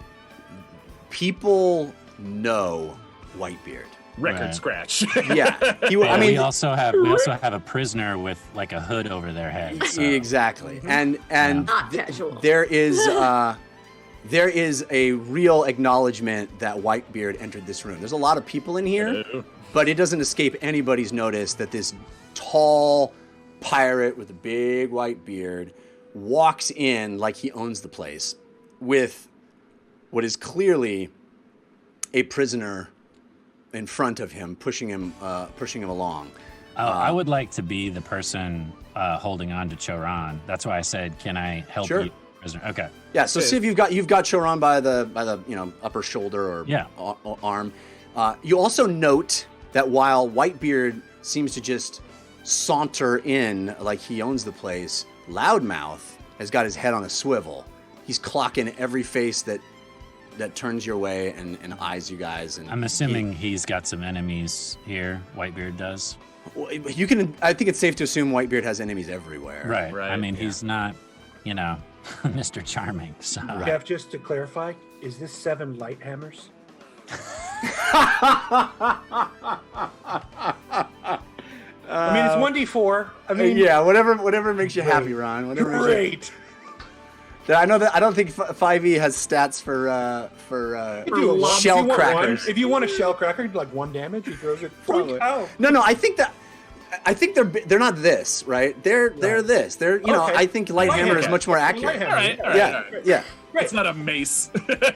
people know Whitebeard. Record Right. scratch. Yeah, Yeah, we also have a prisoner with like a hood over their head. So. exactly. And Not casual. there is a real acknowledgement that Whitebeard entered this room. There's a lot of people in here, Hello. but it doesn't escape anybody's notice that this tall pirate with a big white beard walks in like he owns the place with what is clearly a prisoner in front of him, pushing him along. I would like to be the person holding on to Choran. That's why I said, "Can I help Sure. you, prisoner?" Okay. Yeah, so see if you've got Choran by the upper shoulder or Yeah. arm. You also note that while Whitebeard seems to just saunter in like he owns the place, Loudmouth has got his head on a swivel. He's clocking every face that turns your way and eyes you guys. And I'm assuming he's got some enemies here. Whitebeard does. you can. I think it's safe to assume Whitebeard has enemies everywhere. Right. Right, I mean, yeah. he's not, Mr. Charming. So. Jeff, just to clarify, is this 7 light hammers? I mean, it's 1d4. I mean, Yeah, whatever makes you happy, Ron. Whatever makes you- great. I know that I don't think 5e has stats for shell if you want crackers. One, if you want a shell cracker, like 1 damage, he throws it. Probably. Oh, No, I think they're not this, right? They're this. They're Okay. I think light hammer is much more accurate. Light All right, all right, Yeah, all right. yeah. It's not a mace.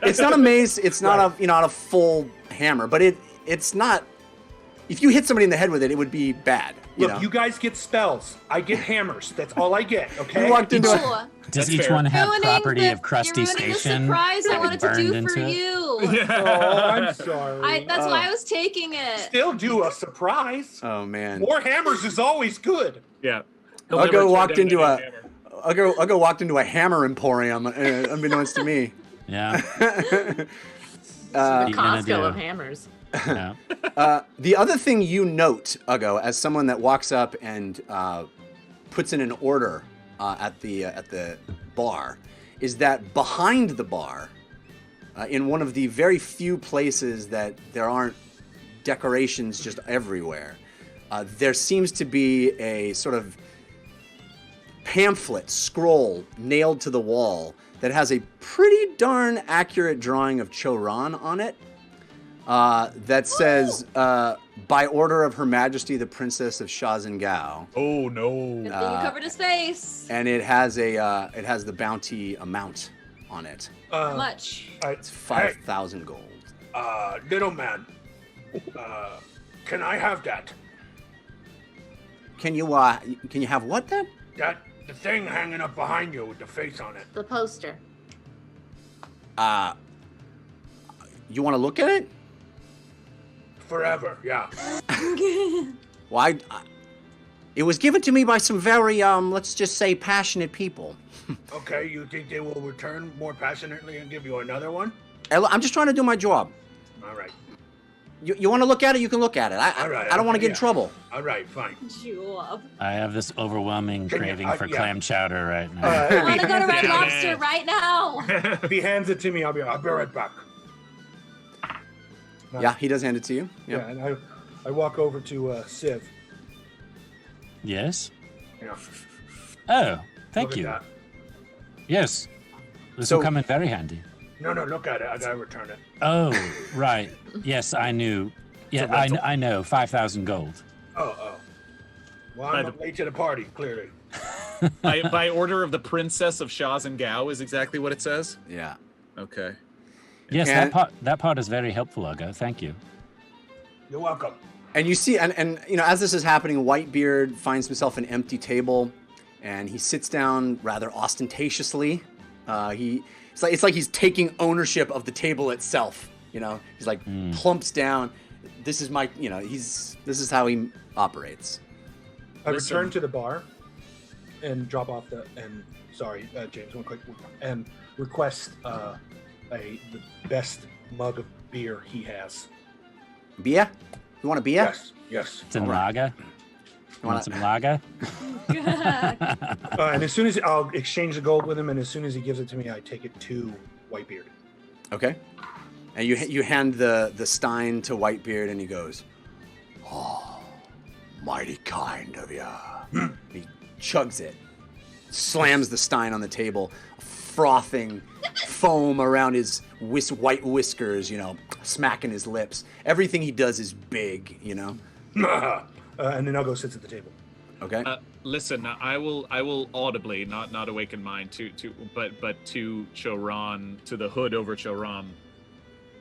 It's not a mace. It's not not a full hammer, but it's not. If you hit somebody in the head with it, it would be bad. look, you guys get spells. I get hammers. That's all I get. Okay. You walked into a, Cool. Does That's each fair. one have Ruining property the- of Crusty you're ruining Station? the surprise I like, wanted to burned do into for it? you. Oh, I'm sorry. That's why I was taking it. Still do a surprise. oh man. More hammers is always good. Yeah. Uggo walked into a hammer emporium, unbeknownst to me. Yeah. The you gonna do? Costco of hammers. Yeah. The other thing you note, Uggo, as someone that walks up and puts in an order at the bar, is that behind the bar, in one of the very few places that there aren't decorations just everywhere, there seems to be a sort of pamphlet scroll nailed to the wall that has a pretty darn accurate drawing of Choran on it. That says, by order of Her Majesty the Princess of Shazengao. Oh no. Good thing you covered his face. And it has the bounty amount on it. How much? It's 5,000 gold. Little man, can I have that? Can you have what then? The thing hanging up behind you with the face on it. The poster. You want to look at it? Forever, yeah. Well, it was given to me by some very, let's just say, passionate people. Okay, you think they will return more passionately and give you another one? I'm just trying to do my job. All right. You want to look at it? You can look at it. All right, I don't want to okay, get in trouble. All right, fine. Julep. I have this overwhelming Can you- craving for yeah. clam chowder right now. I want to go to Red Yeah. Lobster right now. If he hands it to me, I'll be right back. No. Yeah, he does hand it to you. Yep. Yeah, and I walk over to Civ. Yes? Yeah. Oh, thank Look you. at Yes. This So- will come in very handy. that. No, look at it. I gotta return it. Oh, right. Yes, I knew. Yeah, I know. 5,000 gold. Oh. Well, I'm late to the party, clearly. by order of the Princess of Shazengao is exactly what it says. Yeah. Okay. Yes, And- that part is very helpful, Uggo. Thank you. You're welcome. And you see, and you know, as this is happening, Whitebeard finds himself an empty table, and he sits down rather ostentatiously. It's like he's taking ownership of the table itself. You know, he's like plumps down. This is my, you know, this is how he operates. I Listen. return to the bar and drop off sorry, James, one quick, and request the best mug of beer he has. Beer? You want a beer? Yes. Some All right. lager. You want some lager? And as soon as I'll exchange the gold with him, and as soon as he gives it to me, I take it to Whitebeard. Okay. And you hand the stein to Whitebeard, and he goes, "Oh, mighty kind of ya." He chugs it, slams the stein on the table, frothing foam around his white whiskers, you know, smacking his lips. Everything he does is big, you know. And then I'll go sit at the table. Okay. Listen, I will audibly not awaken mine but to Choran, to the hood over Choran.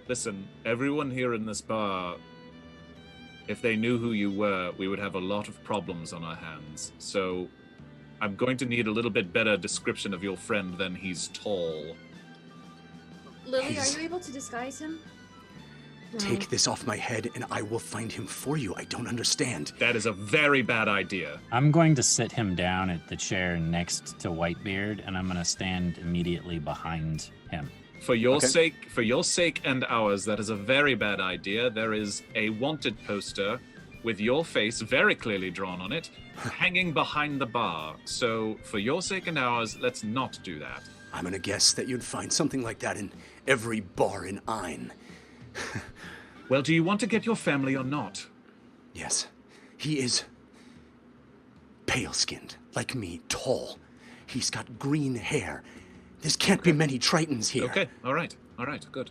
Listen, everyone here in this bar, if they knew who you were, we would have a lot of problems on our hands. So I'm going to need a little bit better description of your friend than he's tall. Lily, are you able to disguise him? Take this off my head, and I will find him for you. I don't understand. That is a very bad idea. I'm going to sit him down at the chair next to Whitebeard, and I'm going to stand immediately behind him. For your Okay. sake and ours, that is a very bad idea. There is a wanted poster with your face very clearly drawn on it, hanging behind the bar. So for your sake and ours, let's not do that. I'm gonna guess that you'd find something like that in every bar in Ain. Well, do you want to get your family or not? Yes, he is pale-skinned, like me, tall. He's got green hair, This can't be many Tritons here. Okay, all right, good.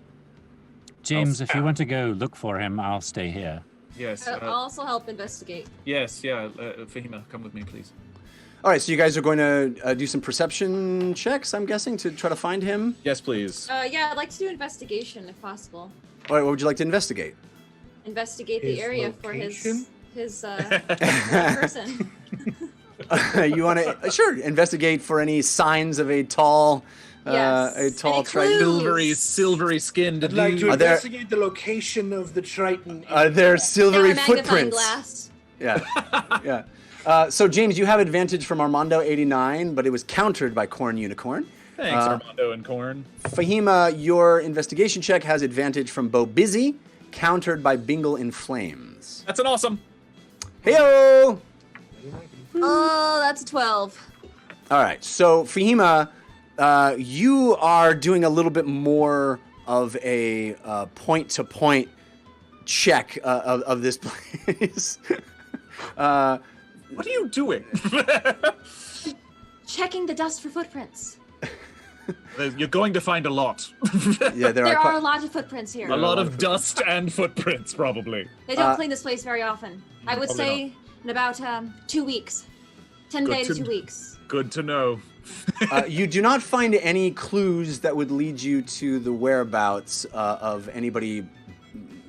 James, if you want to go look for him, I'll stay here. Yes. I'll also help investigate. Yes, yeah. Fahima, come with me, please. All right, so you guys are going to do some perception checks, I'm guessing, to try to find him? Yes, please. Yeah, I'd like to do investigation if possible. All right, what would you like to investigate? Investigate His the area location? for his person. You want to sure investigate for any signs of a tall, Yes. a tall Any Triton. clues? Silvery skinned. I'd like to Are there- investigate the location of the Triton. Are there silvery Get a magnifying footprints? glass. Yeah, yeah. So James, you have advantage from Armando 89, but it was countered by Corn Unicorn. Thanks, Armando and Corn. Fahima, your investigation check has advantage from Bo Busy, countered by Bingle in Flames. That's an awesome. Heyo! Oh, that's a 12. All right, so Fahima, you are doing a little bit more of a point-to-point check of this place. What are you doing? Checking the dust for footprints. You're going to find a lot. Yeah, There are a lot of footprints here. A lot of dust and footprints, probably. They don't clean this place very often. I would Probably say in about 2 weeks. 10 Good days to to- 2 weeks. Good to know. You do not find any clues that would lead you to the whereabouts of anybody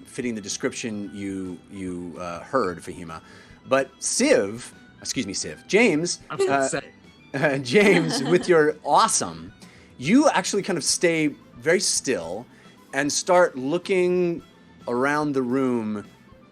fitting the description you heard, Fahima. But James, I'm supposed to say. James, with your awesome, you actually kind of stay very still and start looking around the room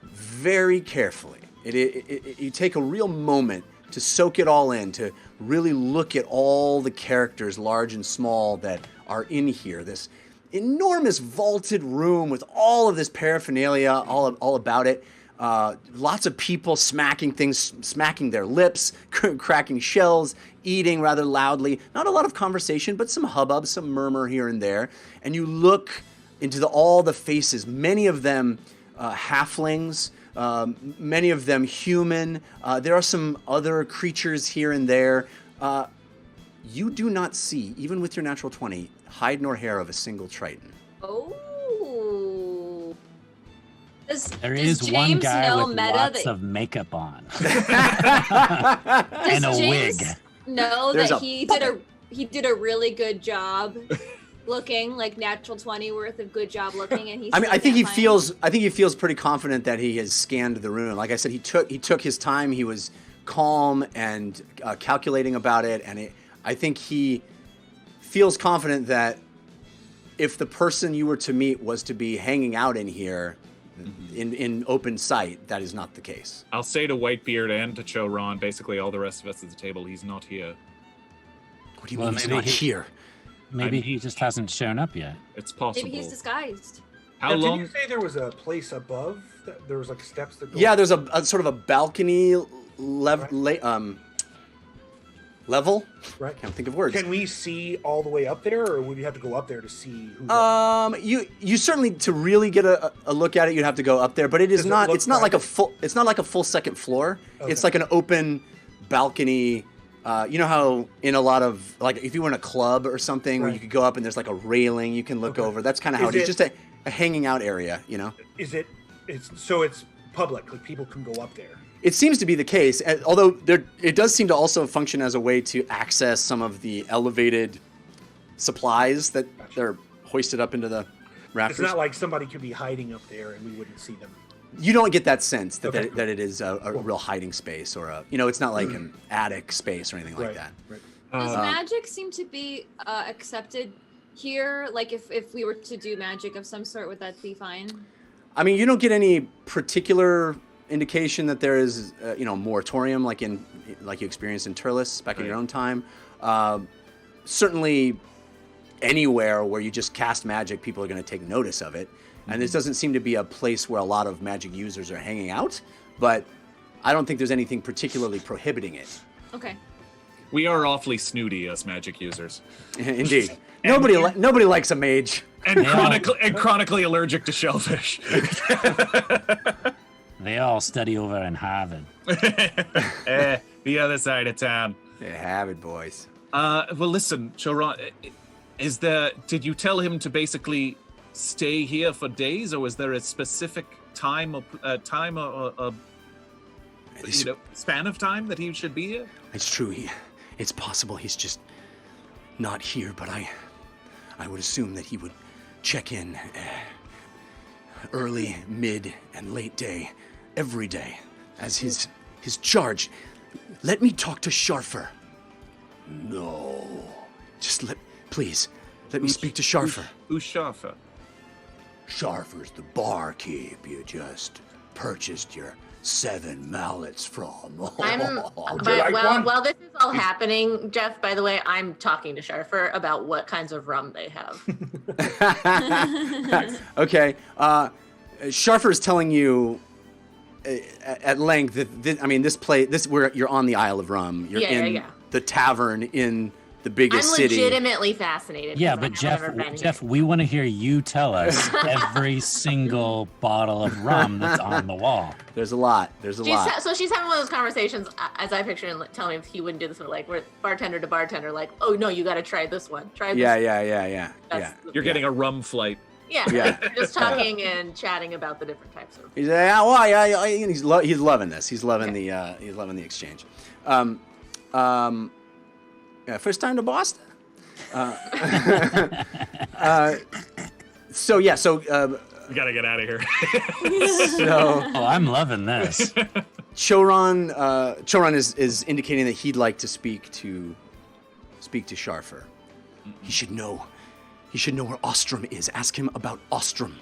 very carefully. You take a real moment to soak it all in, to really look at all the characters, large and small, that are in here. This enormous vaulted room with all of this paraphernalia all about it. Lots of people smacking their lips, cracking shells, eating rather loudly. Not a lot of conversation, but some hubbub, some murmur here and there. And you look into all the faces, many of them halflings, many of them human. There are some other creatures here and there. You do not see, even with your natural 20, hide nor hair of a single Triton. Oh. There does is one James guy know with meta lots that- of makeup on Does and a James wig. know There's that a he did a really good job looking, like natural 20 worth of good job looking, and he's. I think he feels pretty confident that he has scanned the room. Like I said, he took his time. He was calm and calculating about it, and I think he feels confident that if the person you were to meet was to be hanging out in here, in open sight, that is not the case. I'll say to Whitebeard and to Choron, basically all the rest of us at the table, he's not here. What do you Well, mean he's maybe not here? Maybe he just hasn't shown up yet. It's possible. Maybe he's disguised. How Now, long? Did you say there was a place above? There was like steps that go. Yeah, there's a sort of a balcony level. Right. Can't think of words. Can we see all the way up there, or would you have to go up there to see who? You certainly, to really get a look at it, you'd have to go up there. But it is Does it not. look It's not like a private? full. It's not like a full second floor. Okay. It's like an open balcony. You know how in a lot of, like, if you were in a club or something where Right. you could go up and there's like a railing you can look Okay. over. That's kind of how Is it is. it- Just a hanging out area. You know. Is it? It's public. Like people can go up there. It seems to be the case, although it does seem to also function as a way to access some of the elevated supplies that Gotcha. they're hoisted up into the rafters. It's not like somebody could be hiding up there and we wouldn't see them. You don't get that sense that, Okay, that it is a real hiding space or it's not like an attic space or anything like Right. that. Right. Does magic seem to be accepted here? Like if we were to do magic of some sort, would that be fine? I mean, you don't get any particular indication that there is, moratorium like you experienced in Turles back in your own time. Certainly, anywhere where you just cast magic, people are going to take notice of it. And this doesn't seem to be a place where a lot of magic users are hanging out. But I don't think there's anything particularly prohibiting it. Okay. We are awfully snooty as magic users, Indeed, nobody likes a mage. and chronically allergic to shellfish. They all study over in Harvard. The other side of town. They have it, boys. Well, listen, Choron, Did you tell him to basically stay here for days, or was there a specific time or span of time that he should be here? It's true. It's possible he's just not here, but I would assume that he would check in early, mid, and late day every day as his charge. Let me talk to Sharfer. No. Please, let me speak to Sharfer. Who's Sharfer? Sharfer's the barkeep you just purchased your 7 mallets from. While this is all happening, Jeff, by the way, I'm talking to Sharfer about what kinds of rum they have. Okay. Sharfer is telling you at length that you're on the Isle of Rum. You're in the tavern in the biggest city. I'm legitimately fascinated. Yeah, but Jeff, we want to hear you tell us every single bottle of rum that's on the wall. There's a lot. So she's having one of those conversations, as I picture, and telling him if he wouldn't do this, like we're bartender to bartender, like, oh no, you got to try this one. Try this. Yeah. You're getting a rum flight. Yeah. Like, just talking and chatting about the different types of. He's loving this. He's loving the exchange. First time to Boston. So we gotta get out of here. I'm loving this. Choron is indicating that he'd like to speak to Sharfer. He should know where Ostrom is. Ask him about Ostrom.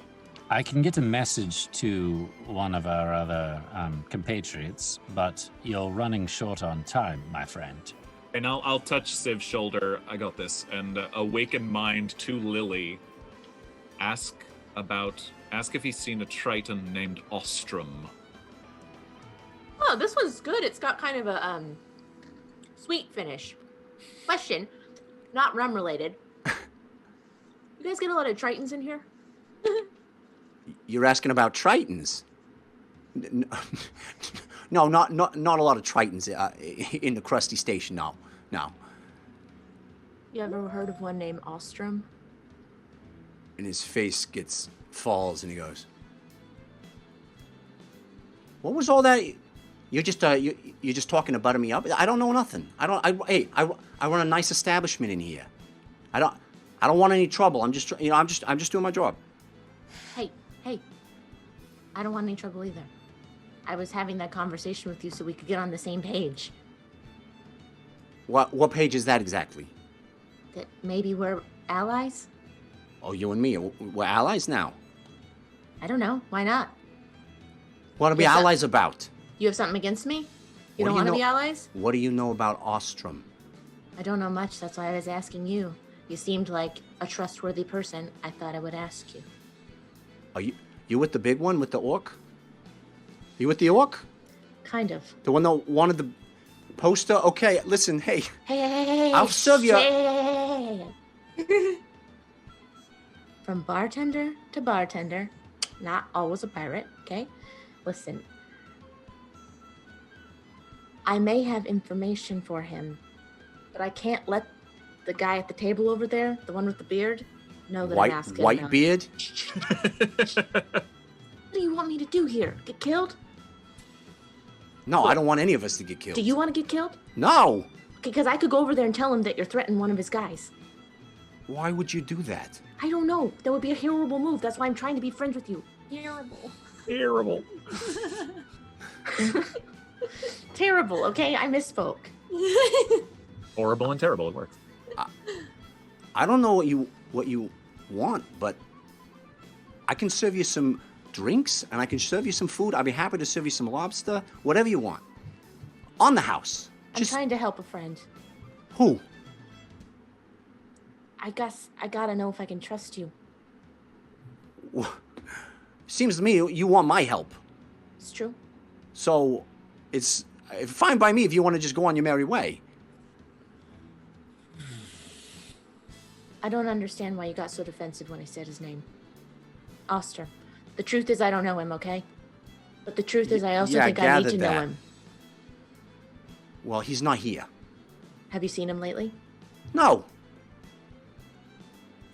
I can get a message to one of our other compatriots, but you're running short on time, my friend. And I'll touch Civ's shoulder. I got this. And awaken mind to Lily. Ask if he's seen a Triton named Ostrom. Oh, this one's good. It's got kind of a sweet finish. Question, not rum related. You guys get a lot of Tritons in here? You're asking about Tritons? No, not a lot of Tritons in the Crusty station. No. You ever heard of one named Ostrom? And his face falls, and he goes, "What was all that? You're just talking to butter me up. I don't know nothing. I run a nice establishment in here. I don't want any trouble. I'm just doing my job." Hey, I don't want any trouble either. I was having that conversation with you so we could get on the same page. What page is that exactly? That maybe we're allies? Oh, you and me, we're allies now. I don't know. Why not? What are we allies about? You have something against me? You don't want to be allies? What do you know about Ostrom? I don't know much. That's why I was asking you. You seemed like a trustworthy person. I thought I would ask you. Are you with the big one, with the orc? You with the orc? Kind of. The one that wanted the poster? Okay, listen, hey. Hey. I'll serve you. Hey. From bartender to bartender, not always a pirate, okay? Listen. I may have information for him, but I can't let the guy at the table over there, the one with the beard, know that I'm asking him. White beard? What do you want me to do here? Get killed? No, I don't want any of us to get killed. Do you want to get killed? No! Because I could go over there and tell him that you're threatening one of his guys. Why would you do that? I don't know. That would be a horrible move. That's why I'm trying to be friends with you. Terrible. Terrible, okay? I misspoke. Horrible and terrible, it works. I don't know what you want, but I can serve you some drinks and I can serve you some food. I'd be happy to serve you some lobster, whatever you want. On the house. I'm trying to help a friend. Who? I guess I gotta know if I can trust you. Seems to me you want my help. It's true. So it's fine by me if you want to just go on your merry way. I don't understand why you got so defensive when I said his name. Oster. The truth is I don't know him, okay? But the truth is I also think I need to know him. Well, he's not here. Have you seen him lately? No.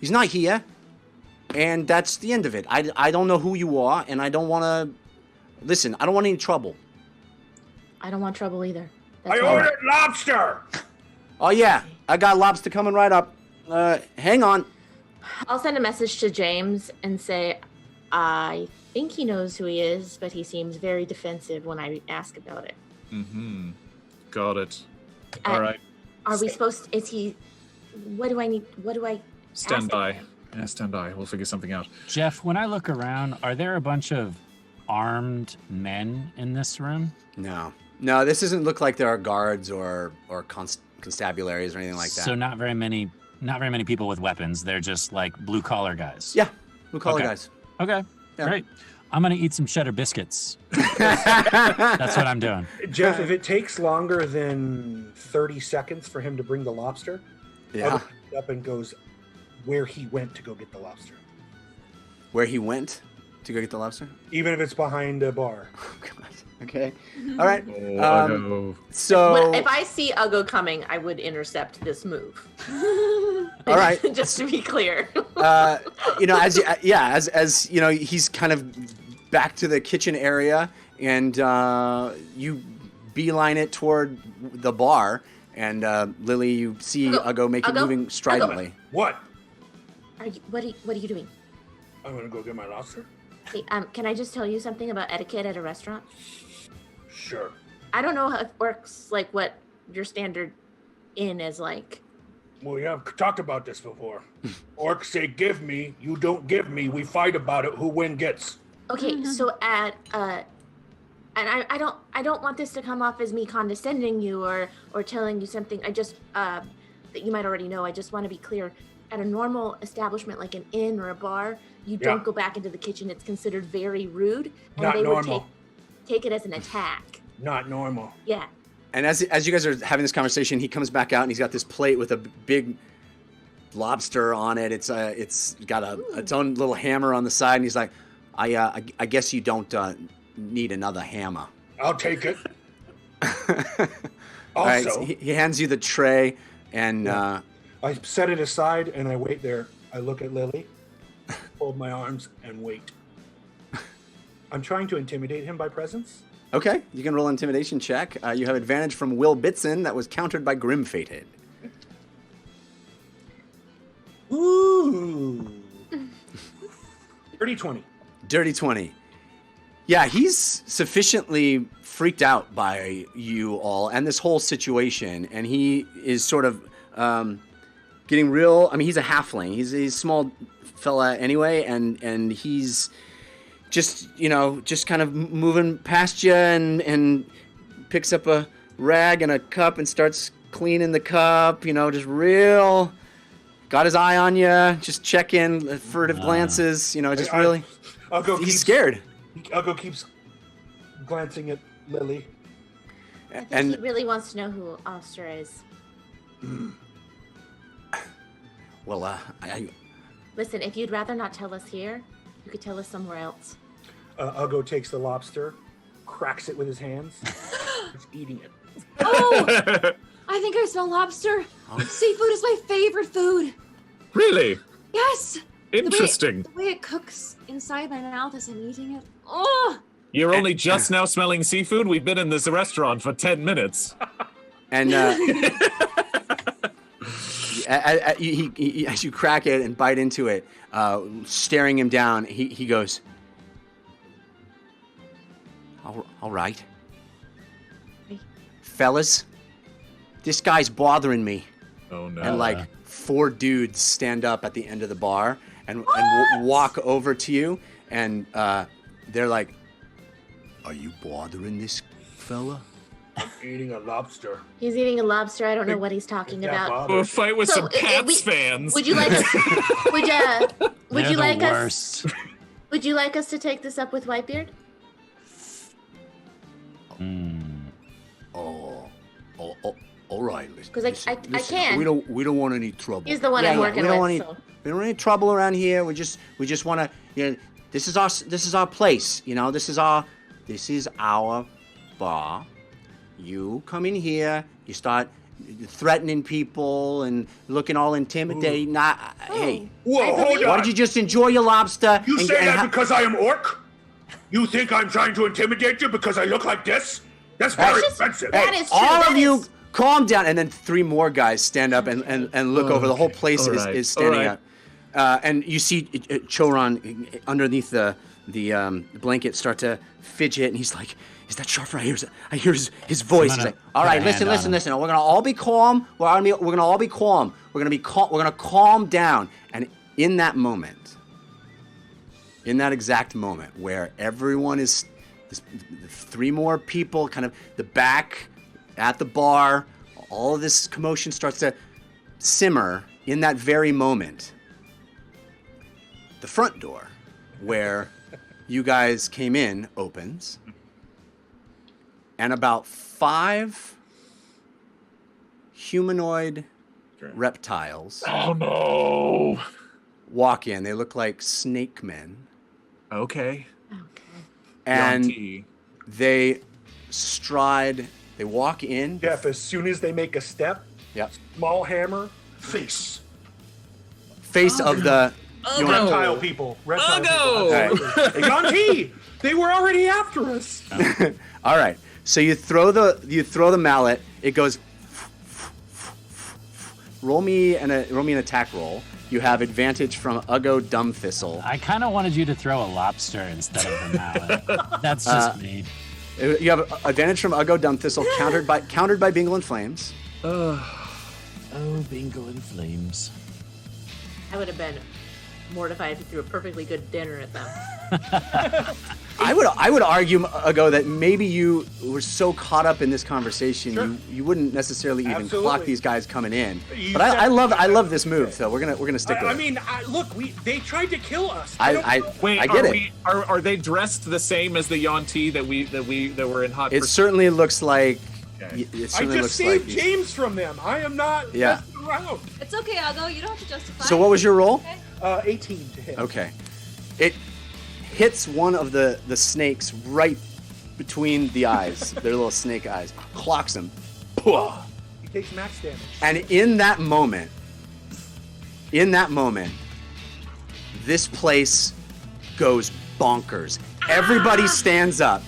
He's not here. And that's the end of it. I don't know who you are, and I don't want to... Listen, I don't want any trouble. I don't want trouble either. I all. ordered lobster! Oh, yeah. I got lobster coming right up. Hang on. I'll send a message to James and say, I think he knows who he is, but he seems very defensive when I ask about it. Mm-hmm. Got it. All right. Are we supposed to, is he, what do I Stand ask by. him? Yeah, stand by. We'll figure something out. Jeff, when I look around, are there a bunch of armed men in this room? No, this doesn't look like there are guards or constabularies or anything like that. So not very many people with weapons. They're just like blue collar guys. Yeah, blue collar Okay. guys. Okay. Yeah. Great. I'm gonna eat some cheddar biscuits. That's what I'm doing. Jeff, if it takes longer than 30 seconds for him to bring the lobster, Yeah. I'll pick up and goes where he went to go get the lobster. Where he went to go get the lobster? Even if it's behind a bar. Oh, God. Okay. All right. Oh, no. So, If I see Uggo coming, I would intercept this move. all right. Just to be clear. as you know, he's kind of back to the kitchen area, and you beeline it toward the bar, and Lily, you see Uggo moving stridently. What? What are you doing? I'm gonna go get my lobster? Hey, can I just tell you something about etiquette at a restaurant? Sure. I don't know how it works, like what your standard inn is like. Well, yeah, I've talked about this before. Orcs say give me, you don't give me, we fight about it, who win gets. Okay, so at and I don't want this to come off as me condescending you or telling you something. I just that you might already know. I just want to be clear. At a normal establishment like an inn or a bar, you don't go back into the kitchen. It's considered very rude, and Not they normal. would take it as an attack. Not normal. Yeah. And as you guys are having this conversation, he comes back out and he's got this plate with a big lobster on it. It's got its own little hammer on the side, and he's like, I guess you don't need another hammer. I'll take it. All right, Also, so he hands you the tray, and I set it aside and I wait there. I look at Lily, fold my arms, and wait. I'm trying to intimidate him by presence. okay, you can roll an intimidation check. You have advantage from Will Bitson that was countered by Grim Fated. Ooh. 30-20. Dirty 20. Yeah, he's sufficiently freaked out by you all and this whole situation, and he is sort of getting real. I mean, he's a halfling. He's a small fella anyway, and he's just kind of moving past you and picks up a rag and a cup and starts cleaning the cup. Just real. Got his eye on you. Just checking, furtive glances. Just really. He's scared. Uggo keeps glancing at Lily. I think And- he really wants to know who Oster is. Well, Listen, if you'd rather not tell us here, you could tell us somewhere else. Uggo takes the lobster, cracks it with his hands, starts eating it. Oh, I think I smell lobster. Seafood is my favorite food. Really? Yes. Interesting. The way it cooks inside my mouth as I'm eating it. Oh. You're only just now smelling seafood? We've been in this restaurant for 10 minutes. And as you crack it and bite into it, staring him down, he goes, all right. Fellas, this guy's bothering me. Oh, no. And like 4 dudes stand up at the end of the bar and walk over to you, and they're like, "Are you bothering this fella?" I'm eating a lobster. He's eating a lobster. I don't know what he's talking That about. bothers We'll fight with So, some Cats fans. Would you like us? would They're you the like worst. us? Would you like us to take this up with Whitebeard? All right. 'Cause I can. We don't want any trouble. He's the one I'm working we don't with, Want so. we don't want any trouble around here. We just want to. This is our place. This is our bar. You come in here. You start threatening people and looking all intimidating. Hey, Whoa, hold why on. don't you just enjoy your lobster? You and- say and that ha- because I am orc? You think I'm trying to intimidate you because I look like this? That's very offensive. That is true. all that of you, is- calm down. And then 3 more guys stand up and look over. The whole place is standing up. And you see Choron underneath the blanket start to fidget, and he's like, "Is that sharp right? I hear his voice." He's like, "All right, listen. We're gonna all be calm. We're gonna all be calm. We're gonna be calm. We're gonna calm down." And in that moment, in that exact moment where everyone is, 3 more people, kind of the back at the bar, all of this commotion starts to simmer. In that very moment, the front door where you guys came in opens, and about 5 humanoid reptiles walk in. They look like snake men, Okay. and Yuan-ti. they walk in. Jeff, as soon as they make a step, Yep. small hammer, face. Face of the Reptile people. Reptile people. All Yuan-ti! They were already after us. All right. So you throw the mallet. It goes. Roll me an attack roll. You have advantage from Uggo Dumb Thistle. I kind of wanted you to throw a lobster instead of the mallet. That's just me. You have advantage from Uggo Dumb Thistle, countered by Bingle and Flames. Oh, Bingle and Flames. I would have been mortified if you threw a perfectly good dinner at them. I would argue, Uggo, that maybe you were so caught up in this conversation you wouldn't necessarily even Absolutely. clock these guys coming in. You But I said- love this move, so we're gonna stick with I it. mean, look, they tried to kill us. Wait, I get are it. Are they dressed the same as the Yuan-ti that were in hot It pursuit? certainly looks like. Okay. It I certainly just looks like. saved James from them. I am not Yeah. messing around. It's okay, Algo. You don't have to justify. So what was your roll? 18 to hit. Okay. It hits one of the snakes right between the eyes, their little snake eyes, clocks him. Pwah. He takes max damage. And in that moment, this place goes bonkers. Everybody stands up.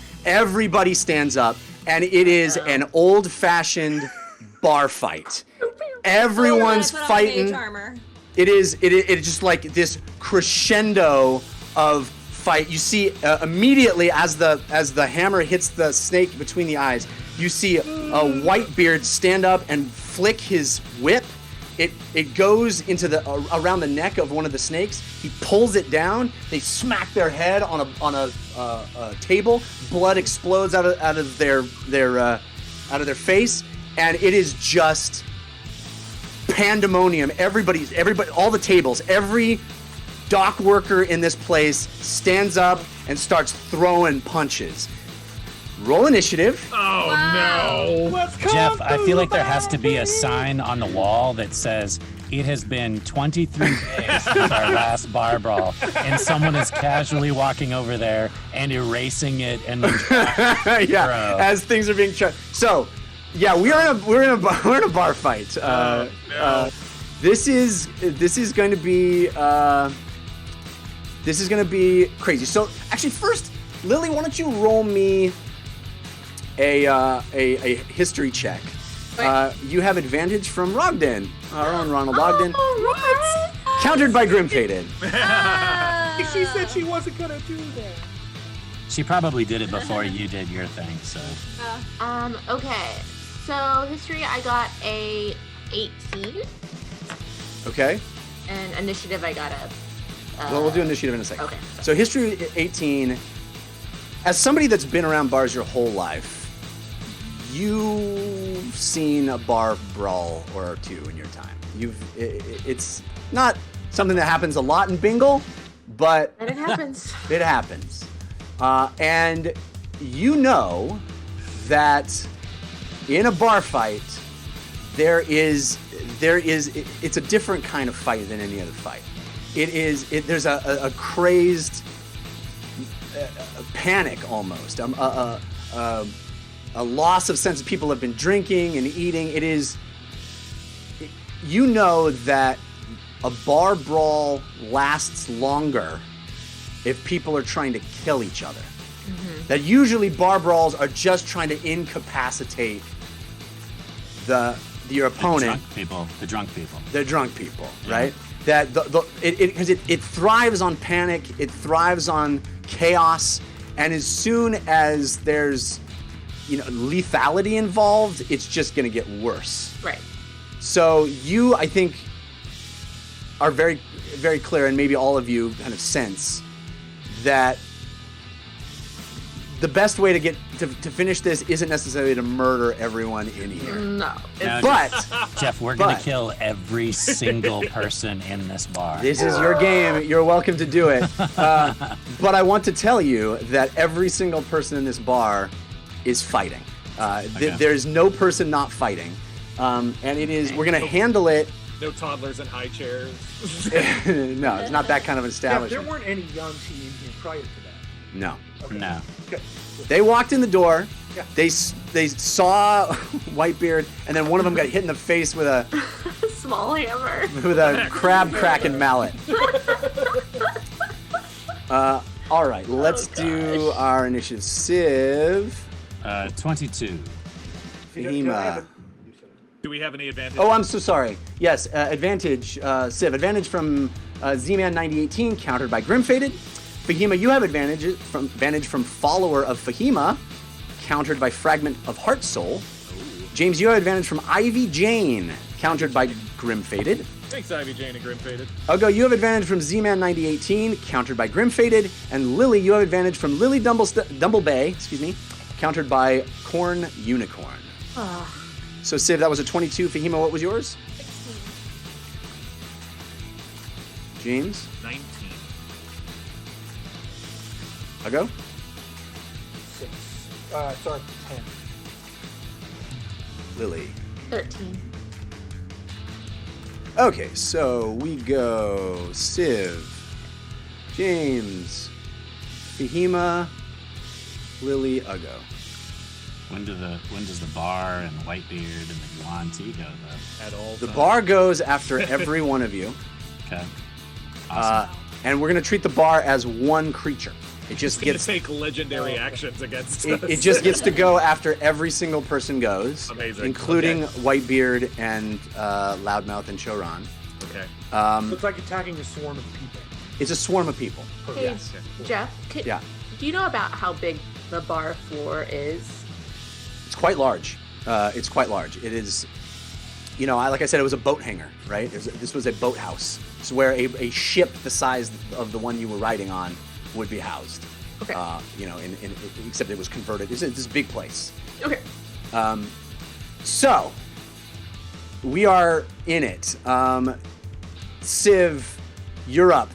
And it is an old-fashioned bar fight. Everyone's Put on fighting. mage armor. It is just like this crescendo of fight. You see immediately as the hammer hits the snake between the eyes, you see a Whitebeard stand up and flick his whip. It goes into around the neck of one of the snakes. He pulls it down. They smack their head on a table. Blood explodes out of their face, and it is just pandemonium. Everybody, all the tables, every dock worker in this place stands up and starts throwing punches. Roll initiative. Oh Let's go. Jeff, I feel like there has to be a sign on the wall that says, "It has been 23 days since our last bar brawl," and someone is casually walking over there and erasing it and then Yeah, Bro. as things are being tried. So, yeah, we're in a bar fight. This is going to be crazy. So, actually, first, Lily, why don't you roll me a history check? You have advantage from Rogden, our own Ronald Ogden, countered by Grim-Fated. She said she wasn't gonna do that. She probably did it before you did your thing, so. Okay. So history, I got a 18, Okay. and initiative, I got a. Well, we'll do initiative in a second. Okay. So history 18. As somebody that's been around bars your whole life, you've seen a bar brawl or two in your time. It's not something that happens a lot in Bingle, but And it happens. it happens. And you know that in a bar fight, it's a different kind of fight than any other fight. There's a crazed panic almost, a loss of sense. People have been drinking and eating. It is you know that a bar brawl lasts longer if people are trying to kill each other. That usually bar brawls are just trying to incapacitate your opponent. The drunk people. The drunk people, right? That because it thrives on panic, it thrives on chaos, and as soon as there's lethality involved, it's just going to get worse. Right. So you, I think, are very, very clear, and maybe all of you kind of sense that the best way to finish this isn't necessarily to murder everyone in here. No. No, But Jeff, we're going to kill every single person in this bar. this is your game. You're welcome to do it. But I want to tell you that every single person in this bar is fighting. There's no person not fighting. And we're going to handle it. No toddlers in high chairs. No, it's not that kind of Yeah, establishment. there weren't any young teen in here prior to that. No. Okay. No. Okay. They walked in the door. Yeah. They saw Whitebeard, and then one of them got hit in the face with a Small hammer. crab cracking mallet. All right, let's do our initiative. Civ, 22. Fahima. Do we have any advantage? Oh, I'm so sorry. Yes, advantage, Civ. Advantage from Z-Man 9018, countered by Grimfaded. Fahima, you have advantage from Follower of Fahima, countered by Fragment of Heart Soul. James, you have advantage from Ivy Jane, countered by Grimfaded. Thanks, Ivy Jane and Grimfaded. Ugo, you have advantage from Z-Man 9018, countered by Grimfaded. And Lily, you have advantage from Lily Dumblebay, countered by Corn Unicorn. So, Civ, that was a 22. Fahima, what was yours? 16. James? 19. Ugo? 6. Sorry, 10. Lily. 13. Okay, so we go Civ, James, Fahima, Lily, Ugo. When does the bar and the Whitebeard and the Yuan Ti go though? At all The times. bar goes after every one of you, Okay. Awesome. and we're gonna treat the bar as one creature. It just Gonna gets take legendary actions against us. it just gets to go after every single person goes, Amazing. including Okay. Whitebeard and Loudmouth and Choran. Okay. So it's like attacking a swarm of people. It's a swarm of people. Hey, Yes. Jeff, Yeah. do you know about how big the bar floor is? It's quite large. It's quite large. It is, like I said, it was a boat hangar, right? This was a boathouse. It's where a ship the size of the one you were riding on would be housed. Okay. Except it was converted. It's this big place. Okay. So, we are in it. Civ, you're up.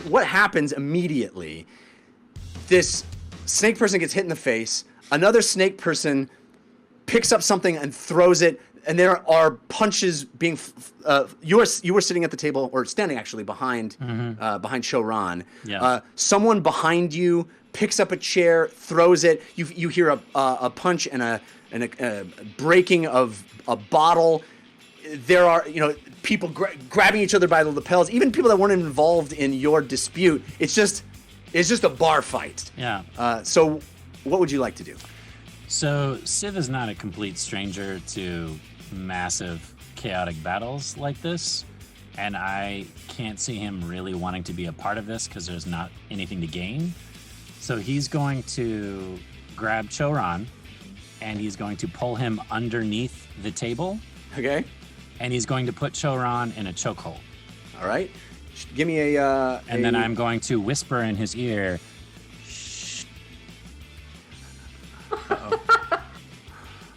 What happens immediately? This snake person gets hit in the face. Another snake person picks up something and throws it, and there are punches being. You were sitting at the table, or standing actually behind Choran. Yeah. Someone behind you picks up a chair, throws it. You hear a punch and a breaking of a bottle. There are people grabbing each other by the lapels. Even people that weren't involved in your dispute. It's just a bar fight. Yeah. So, what would you like to do? So Civ is not a complete stranger to massive chaotic battles like this, and I can't see him really wanting to be a part of this because there's not anything to gain. So he's going to grab Choran, and he's going to pull him underneath the table, Okay. and he's going to put Choran in a chokehold. All right. Give me a. And then I'm going to whisper in his ear,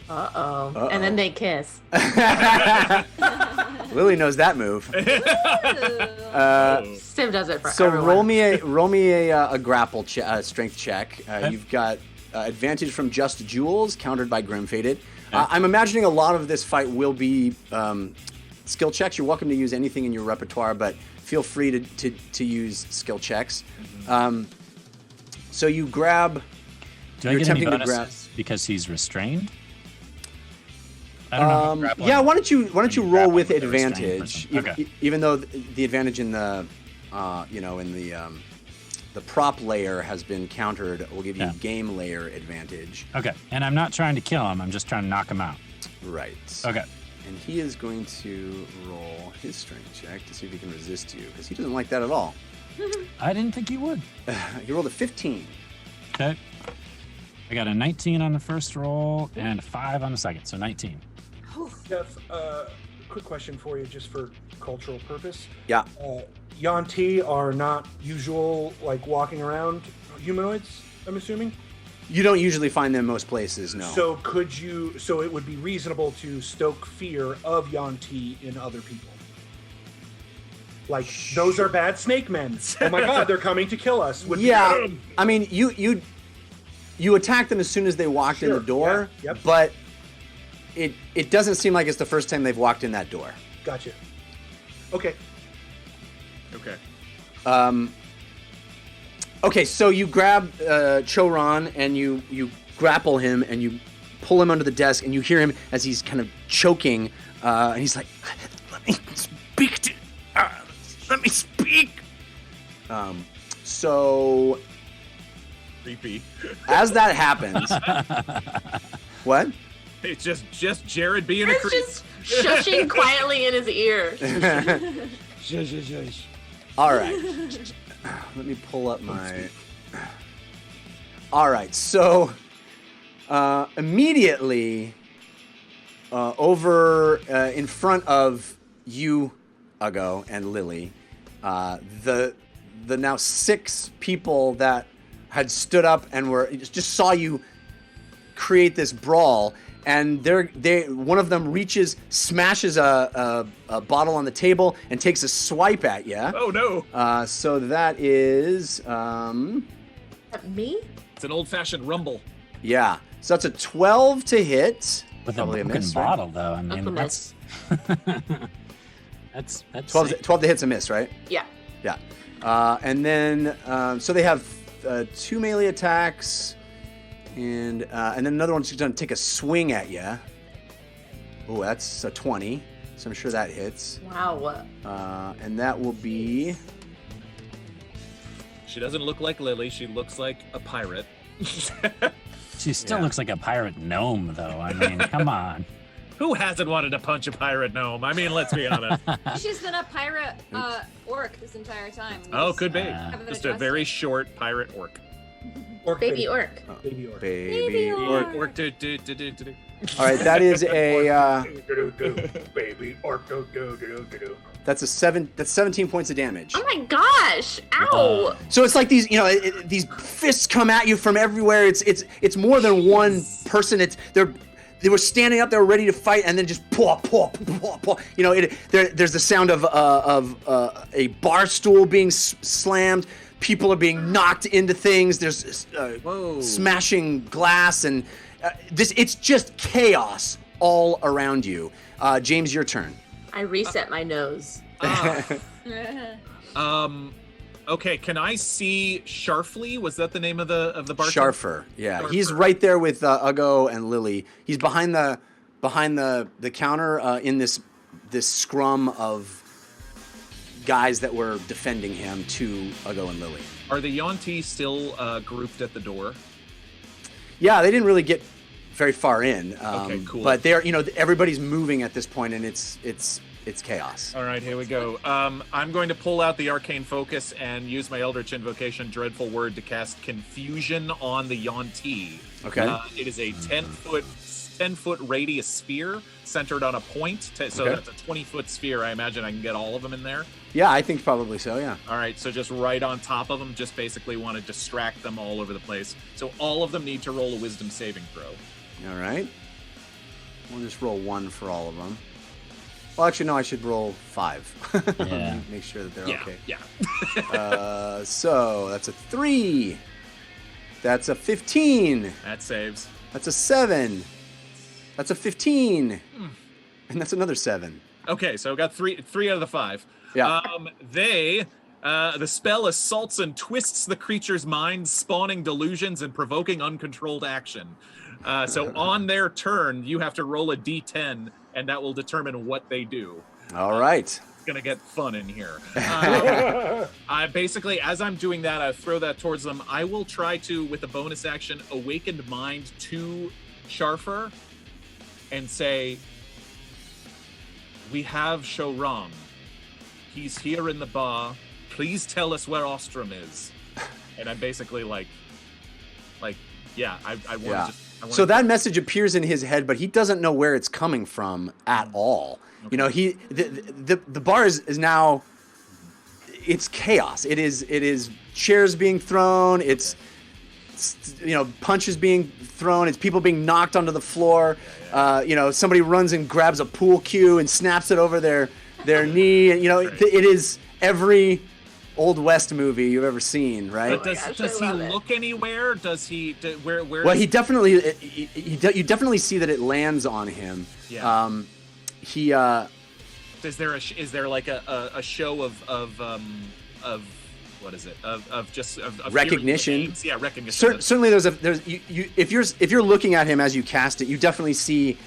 Uh-oh. And then they kiss. Lily knows that move. Civ does it for So everyone. roll me a grapple strength check. You've got advantage from Just Jewels, countered by Grimfaded. I'm imagining a lot of this fight will be skill checks. You're welcome to use anything in your repertoire, but feel free to use skill checks. So you grab. do I You're get any attempting to bonuses grab. because he's restrained? I don't know. How grappling Yeah, why don't you roll grappling with with a restrained advantage? person. Okay. Even though the advantage in the the prop layer has been countered, we'll give you Yeah. game layer advantage. Okay, and I'm not trying to kill him. I'm just trying to knock him out. Right. Okay. And he is going to roll his strength check to see if he can resist you, because he doesn't like that at all. I didn't think you would. He rolled a 15. Okay. I got a 19 on the first roll and a 5 on the second, so 19. Jeff, quick question for you, just for cultural purpose. Yeah. Yanti are not usual, like, walking around humanoids, I'm assuming? You don't usually find them most places, no. So so it would be reasonable to stoke fear of Yanti in other people? Like, those are bad snake men. Oh my god, they're coming to kill us. Would be- Yeah, I mean, you attacked them as soon as they walked in Sure, the door, yeah, yep. but it doesn't seem like it's the first time they've walked in that door. Gotcha. Okay. Okay. Okay, so you grab Choron and you grapple him and you pull him under the desk and you hear him as he's kind of choking and he's like, "Let me speak to, let me speak." So Creepy. as that happens, what? It's just Jared being a It's creep. just shushing quietly in his ear. All right. Let me pull up my. All right. So immediately over in front of you, Ugo, and Lily, the now 6 people that had stood up and just saw you create this brawl. And one of them reaches, smashes a bottle on the table, and takes a swipe at you. Oh no! So that is, Me? It's an old-fashioned rumble. yeah. So that's a 12 to hit. With Probably a a broken miss, right? bottle, though. I mean, That's a that's miss. that's 12 to hit's a miss, right? Yeah. Yeah. And then, so they have 2 melee attacks, and then another one's going to take a swing at you. Oh, that's a 20. So I'm sure that hits. Wow. And that will be. She doesn't look like Lily. She looks like a pirate. She still Yeah. looks like a pirate gnome, though. I mean, come on. Who hasn't wanted to punch a pirate gnome? I mean, let's be honest. She's been a pirate orc this entire time. We Oh, just could be. haven't Just a addressed very it. short pirate orc. Orc Baby orc. Baby orc. Baby orc. Orc. Do. All right, that is a. Baby orc. Do. That's a 7. That's 17 points of damage. Oh my gosh! Ow! So it's like these, these fists come at you from everywhere. It's more than one person. They were standing up, they were ready to fight, and then just paw. There's the sound of a bar stool being slammed. People are being knocked into things. There's Whoa. smashing glass, and it's just chaos all around you. James, your turn. I reset my nose. Okay, can I see Sharfly? Was that the name of the bar? Sharfer, yeah, Sharfer. he's right there with Ugo and Lily. He's behind the counter in this scrum of guys that were defending him to Ugo and Lily. Are the Yonti still grouped at the door? Yeah, they didn't really get very far in. Okay, cool. But they're everybody's moving at this point, and it's chaos. All right, here we go. I'm going to pull out the Arcane Focus and use my Eldritch Invocation, Dreadful Word, to cast Confusion on the Yonti. Okay. It is a 10-foot radius sphere centered on a point. So Okay. that's a 20-foot sphere. I imagine I can get all of them in there. Yeah, I think probably so. Yeah. All right, so just right on top of them, just basically want to distract them all over the place. So all of them need to roll a Wisdom saving throw. All right. We'll just roll 1 for all of them. Well, actually, no. I should roll 5. Yeah. Make sure that they're Yeah, okay. yeah. So that's a 3. That's a 15. That saves. That's a 7. That's a 15. And that's another 7. Okay, so I've got three out of the 5. Yeah. The spell assaults and twists the creature's mind, spawning delusions and provoking uncontrolled action. So on their turn, you have to roll a d10, and that will determine what they do. All right. It's gonna get fun in here. I basically, as I'm doing that, I throw that towards them. I will try to, with a bonus action, awakened mind to Sharfer and say, "We have Shoram. He's here in the bar. Please tell us where Ostrom is." And I'm basically like, yeah, I want to Yeah. just. I wanna So that message appears in his head, but he doesn't know where it's coming from at all. You know, the bar is now, it's chaos. It is chairs being thrown. It's punches being thrown. It's people being knocked onto the floor. Somebody runs and grabs a pool cue and snaps it over their knee. And, it is every Old West movie you've ever seen, right? But does he look anywhere? Does he? Where? Well, he definitely. You definitely see that it lands on him. Yeah. Is there like a show of what is it? Of recognition? Names? Yeah, recognition. Certainly, if you're looking at him as you cast it, you definitely see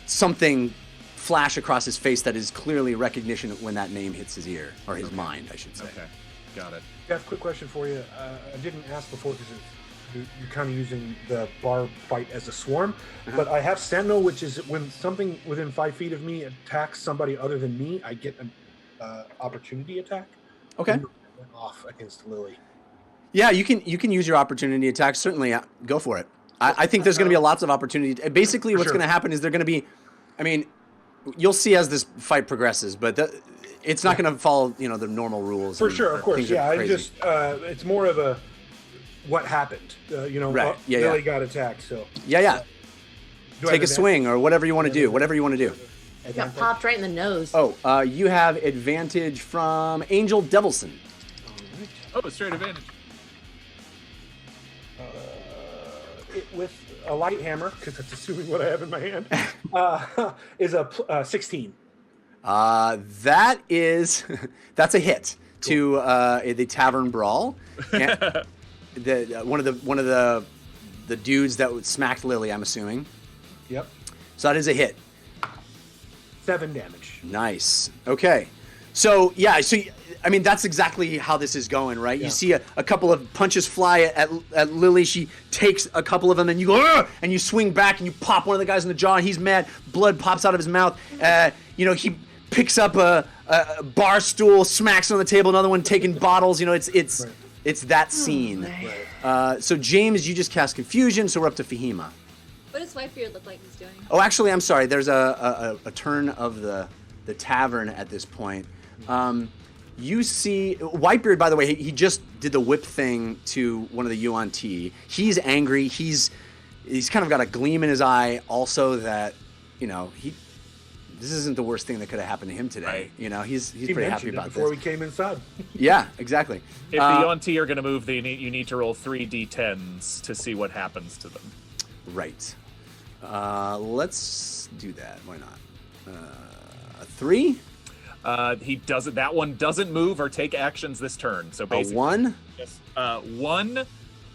something flash across his face that is clearly recognition when that name hits his ear or his mind, I should say. Okay, got it. Jeff, quick question for you. I didn't ask before because you're kind of using the bar fight as a swarm, but I have Sentinel, which is when something within 5 feet of me attacks somebody other than me, I get an opportunity attack. Okay. And went off against Lily. Yeah, you can use your opportunity attack. Certainly, go for it. I think there's going to be lots of opportunity. Basically, what's going to happen is they're going to be, you'll see as this fight progresses, but it's not going to follow, the normal rules. For sure, of course. Yeah, I crazy. just, it's more of a what happened. Right. Lily got attacked, so. Yeah. Do I Take a have swing or whatever you want to do. Whatever you want to do. You got popped right in the nose. Oh, you have advantage from Angel Devilson. Oh, straight advantage. With a light hammer, because that's assuming what I have in my hand, is a 16. That's a hit to the Tavern Brawl. One of the dudes that smacked Lily, I'm assuming. Yep. So that is a hit. 7 damage. Nice. Okay. So that's exactly how this is going, right? Yeah. You see a couple of punches fly at Lily. She takes a couple of them, and you go, "Ugh!" And you swing back, and you pop one of the guys in the jaw, and he's mad. Blood pops out of his mouth. He picks up a bar stool, smacks it on the table. Another one taking bottles. It's that scene. Right. So James, you just cast confusion, so we're up to Fahima. What does Whitebeard look like he's doing? Oh, actually, I'm sorry. There's a turn of the tavern at this point. You see Whitebeard, by the way, he just did the whip thing to one of the Yuan T. He's angry. He's kind of got a gleam in his eye also that, this isn't the worst thing that could have happened to him today. Right. He's He pretty happy mentioned it about before this. we came inside. Yeah, exactly. If the Yuan T are going to move, you need to roll 3 d10s to see what happens to them. Right. Let's do that. Why not? A 3? That one doesn't move or take actions this turn. So A basically, 1? yes, 1.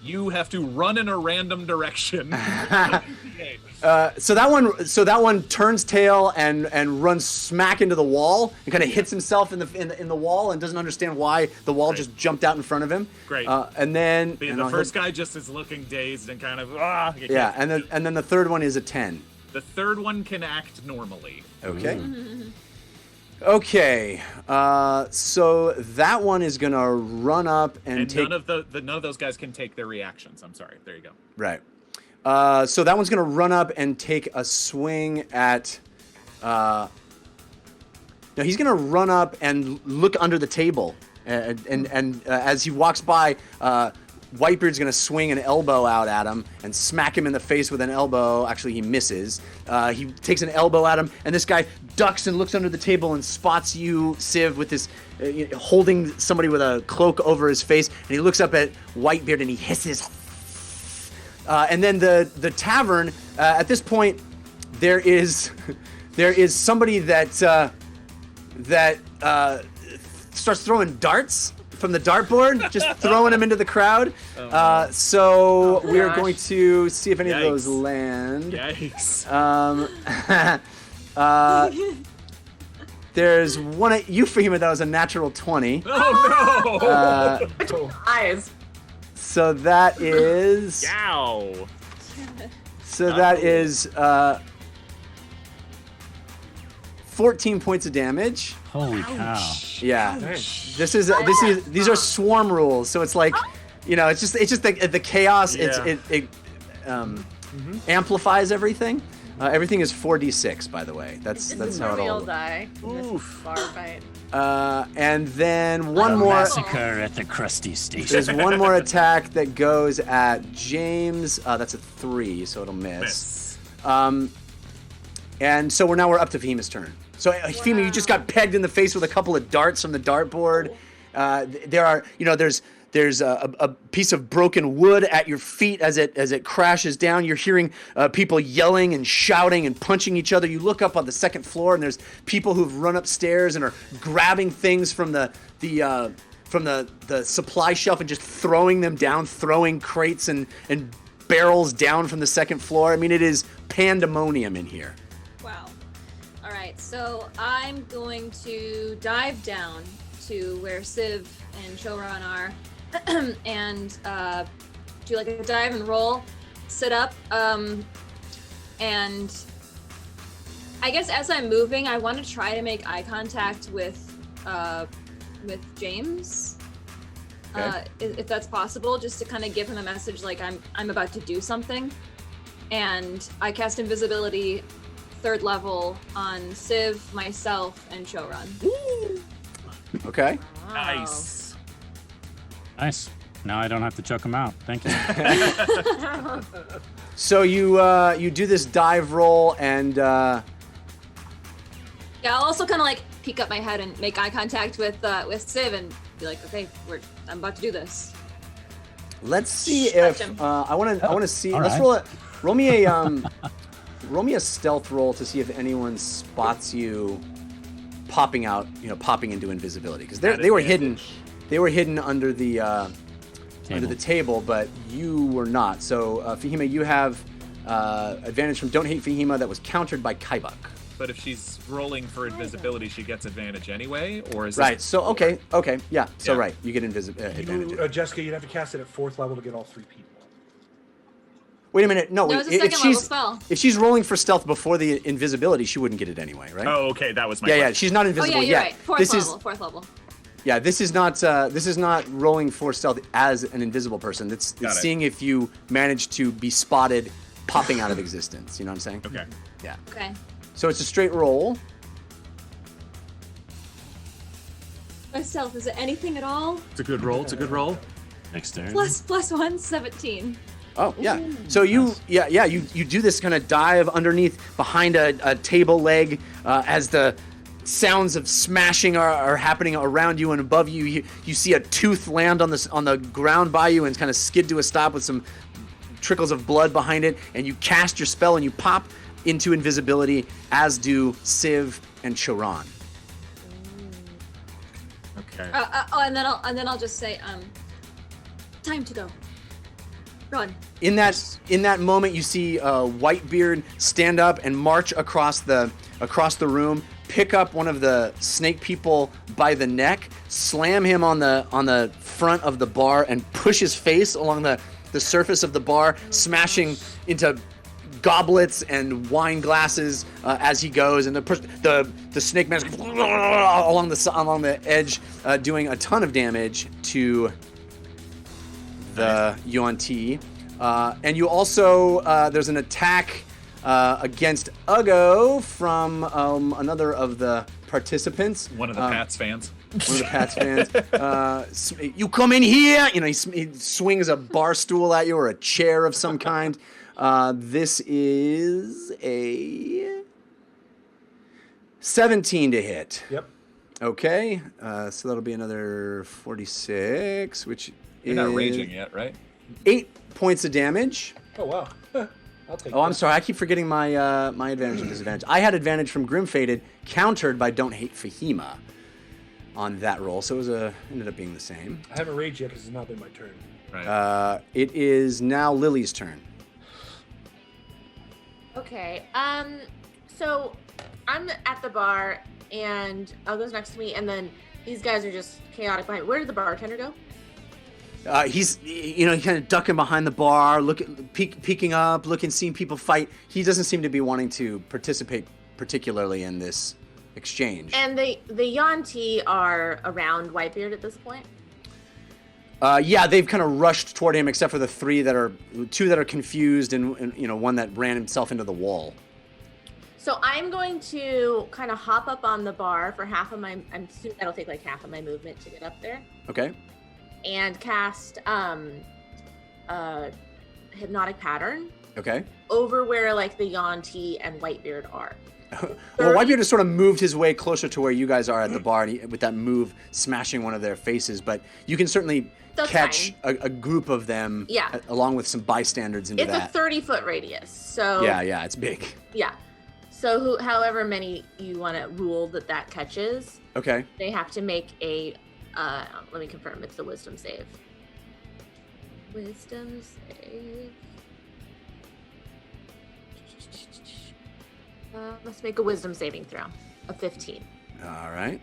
You have to run in a random direction. Okay. So that one turns tail and runs smack into the wall and kind of hits himself in the wall and doesn't understand why the wall Great. just jumped out in front of him. Great. And then The first guy just is looking dazed and kind of yeah, and then the third one is a 10. The third one can act normally. Okay. Okay. So that one is gonna run up and take. None of those guys can take their reactions. I'm sorry. There you go. Right. So that one's gonna run up and take a swing at. No, he's gonna run up and look under the table, and as he walks by, Whitebeard's gonna swing an elbow out at him and smack him in the face with an elbow. Actually, he misses. He takes an elbow at him, and this guy ducks and looks under the table and spots you, Civ, with this holding somebody with a cloak over his face, and he looks up at Whitebeard and he hisses. And then the tavern. At this point, there is somebody that starts throwing darts from the dartboard, just throwing them into the crowd. So we're gosh. going to see if any of those Yikes. land. Yikes. There's one at you, Fahima, that was a natural 20. Oh no! Eyes. So that is... Yow! So that is 14 points of damage. Holy cow. Yeah. Nice. These are swarm rules. So it's like, it's just the chaos. Yeah. It amplifies everything. Everything is 4d6, by the way. That's how it We'll all. die. in this Oof. bar fight. And then one A more. massacre at the Crusty station. There's one more attack that goes at James. That's a 3, so it'll miss. And so we're up to Fahima's turn. So Fahima, you just got pegged in the face with a couple of darts from the dartboard. There's a piece of broken wood at your feet as it crashes down. You're hearing people yelling and shouting and punching each other. You look up on the second floor and there's people who've run upstairs and are grabbing things from the supply shelf and just throwing them down, throwing crates and barrels down from the second floor. I mean, it is pandemonium in here. Wow. All right, so I'm going to dive down to where Civ and Showrun are and do like a dive and roll, sit up, and I guess as I'm moving, I want to try to make eye contact with James, Okay. if that's possible, just to kind of give him a message like I'm about to do something. And I cast invisibility 3rd level on Civ, myself, and Showrun. Okay. Nice. Nice. Now I don't have to choke him out. Thank you. So you do this dive roll and Yeah, I'll also kind of like peek up my head and make eye contact with Civ and be like, okay, I'm about to do this. let's see Touch if him. I want to see. all Let's right. roll me a stealth roll to see if anyone spots you popping into invisibility because they were hidden. They were hidden under the table, but you were not. So Fahima, you have advantage from Don't Hate Fahima that was countered by Kaibuk. But if she's rolling for invisibility, she gets advantage anyway, or is Right. So okay, yeah. So Yeah. right, you get advantage. Jessica, you'd have to cast it at 4th level to get all 3 people. Wait a minute. No, No, wait, it's a second level spell. if she's rolling for stealth before the invisibility, she wouldn't get it anyway, right? Oh, okay, that was my Yeah, question. she's not Oh invisible yeah, you're yet. right. Fourth level. Yeah, this is not rolling for stealth as an invisible person. It's Got it. seeing if you manage to be spotted popping out of existence. You know what I'm saying? Okay. Yeah. Okay. So it's a straight roll. Myself, is it anything at all? It's a good roll. It's a good roll. Dexterity. +1, 17. Oh yeah. So you do this kind of dive underneath behind a table leg as the sounds of smashing are happening around you and above you. You see a tooth land on the ground by you and kind of skid to a stop with some trickles of blood behind it. And you cast your spell and you pop into invisibility, as do Civ and Choran. Okay. And then I'll just say, time to go. Run. In that moment, you see Whitebeard stand up and march across the room, pick up one of the snake people by the neck, slam him on the front of the bar, and push his face along the surface of the bar, smashing into goblets and wine glasses as he goes, and the snake man along the edge, doing a ton of damage to the Yuan Ti. And you also there's an attack against Ugo from another of the participants. One of the Pats fans. One of the Pats fans. You come in here. He swings a bar stool at you or a chair of some kind. This is a 17 to hit. Yep. Okay, so that'll be another 46, which You're is not raging yet, right? 8 points of damage. Oh wow. I'll take. Oh, I'm that. sorry. I keep forgetting my advantage and disadvantage. I had advantage from Grim Fated, countered by Don't Hate Fahima. on that roll. So it was ended up being the same. I haven't raged yet because it's not been my turn. Right. It is now Lily's turn. Okay. So I'm at the bar, and goes next to me, and then these guys are just chaotic behind. Where did the bartender go? He's kind of ducking behind the bar, peeking up, seeing people fight. He doesn't seem to be wanting to participate particularly in this exchange. And the Yanti are around Whitebeard at this point. Yeah, they've kind of rushed toward him, except for the two that are confused, and one that ran himself into the wall. So I'm going to kind of hop up on the bar for half of my. I'm assuming that'll take like half of my movement to get up there. Okay. And cast hypnotic pattern. Okay. Over where like the Yanti and Whitebeard are. Well, Whitebeard has sort of moved his way closer to where you guys are at the bar, and with that move, smashing one of their faces. But you can certainly catch a group of them, along with some bystanders into that. It's a 30-foot radius, so yeah, it's big. Yeah, so however many you want to rule that catches, okay, they have to make a. Let me confirm. It's a wisdom save. Wisdom save. Let's make a wisdom saving throw of 15. All right.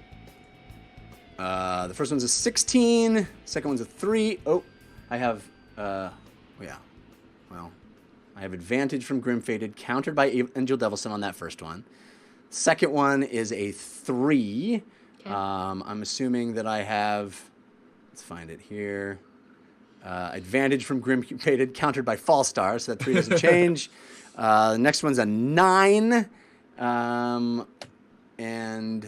The first one's a 16. Second one's a 3. Oh, I have, I have advantage from Grim Fated, countered by Angel Devilson on that first one. Second one is a 3. Okay. I'm assuming that I have, let's find it here. Advantage from Grim Fated, countered by Fall Star, so that 3 doesn't change. The next one's a 9. And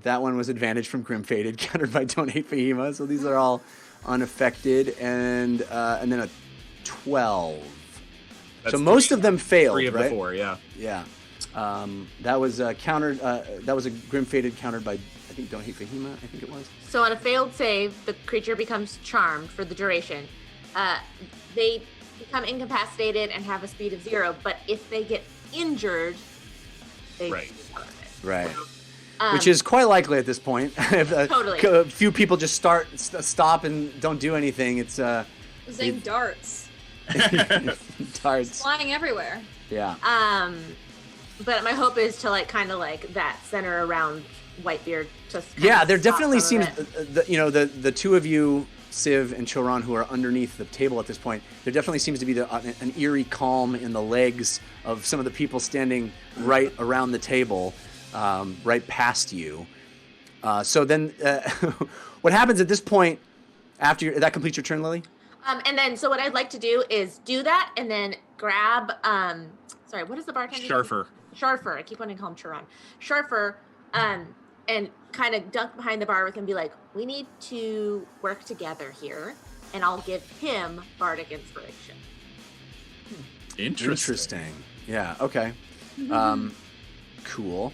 that one was advantage from Grim Fated, countered by Don't Hate Fahima. So these are all unaffected, and then a 12. That's so most of them failed, 3 of right? the 4, yeah. Yeah. That was countered. That was a Grim Fated countered by, I think, Don't Hate Fahima. I think it was. So on a failed save, the creature becomes charmed for the duration. They become incapacitated and have a speed of 0, but if they get injured, they right. Right. Which is quite likely at this point. If totally. A few people just stop and don't do anything. It's saying darts. Darts flying everywhere. Yeah. But my hope is to kind of that center around Whitebeard. Yeah, there definitely seems the two of you, Civ and Choran, who are underneath the table at this point, there definitely seems to be an eerie calm in the legs of some of the people standing right around the table, right past you. So then what happens at this point after that completes your turn, Lily? And then, so what I'd like to do is do that and then grab, sorry, what is the bartender? Sharfer. I keep wanting to call him Choran. Sharfer, and kind of dunk behind the bar with him and be like, we need to work together here, and I'll give him bardic inspiration. Interesting. Yeah, okay. Cool.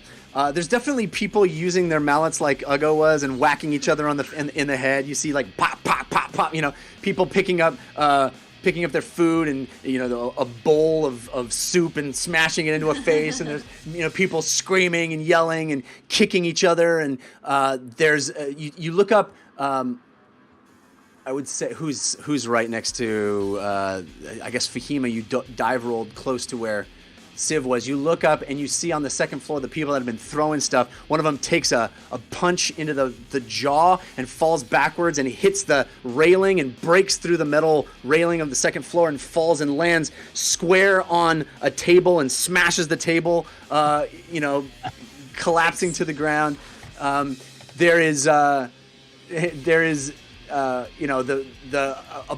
There's definitely people using their mallets like Ugo was and whacking each other in the head. You see pop, pop, pop, pop, people picking up their food and, a bowl of soup and smashing it into a face. And there's, people screaming and yelling and kicking each other. And there's, you look up, I would say who's right next to, I guess Fahima, you dive rolled close to where Civ was. You look up and you see on the second floor the people that have been throwing stuff. One of them takes a punch into the jaw and falls backwards and hits the railing and breaks through the metal railing of the second floor and falls and lands square on a table and smashes the table, collapsing to the ground. There is a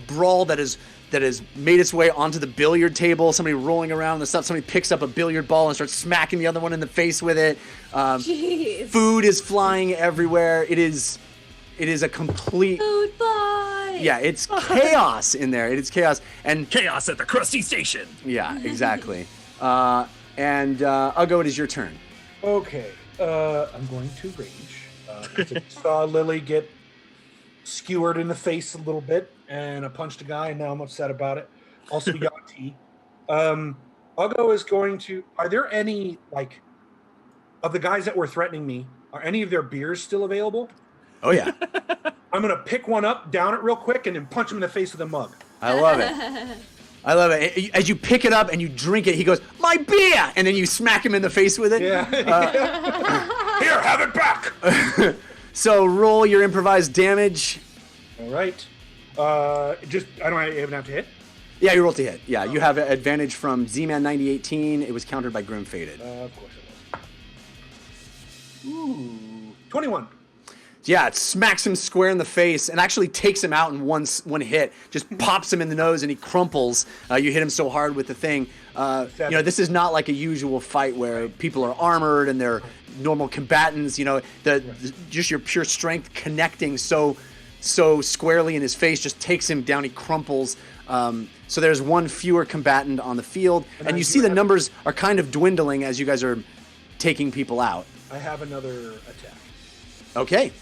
brawl that has made its way onto the billiard table. Somebody rolling around the stuff. Somebody picks up a billiard ball and starts smacking the other one in the face with it. Food is flying everywhere. It is a complete food fight. Yeah, it's chaos in there. It is chaos and chaos at the Crusty station. Yeah, exactly. And Ugo, it is your turn. Okay, I'm going to rage. I saw Lily get skewered in the face a little bit, and I punched a guy, and now I'm upset about it. Also, Yanti. Ugo is going to... Are there any, of the guys that were threatening me, Are any of their beers still available? Oh yeah, I'm gonna pick one up, down it real quick, and then punch him in the face with a mug. I love it. I love it. As you pick it up and you drink it, he goes, "My beer!" And then you smack him in the face with it. Yeah. Here, have it back. So roll your improvised damage. All right. I don't even have to hit. Yeah, you roll to hit. Yeah, you have advantage from Z-Man 9018. It was countered by Grim Faded. Of course it was. Ooh, 21. Yeah, it smacks him square in the face and actually takes him out in one hit. Just pops him in the nose and he crumples. You hit him so hard with the thing. This is not like a usual fight where people are armored and they're normal combatants. Just your pure strength connecting so squarely in his face just takes him down. He crumples. So there's one fewer combatant on the field, and you see the numbers are kind of dwindling as you guys are taking people out. I have another attack. Okay.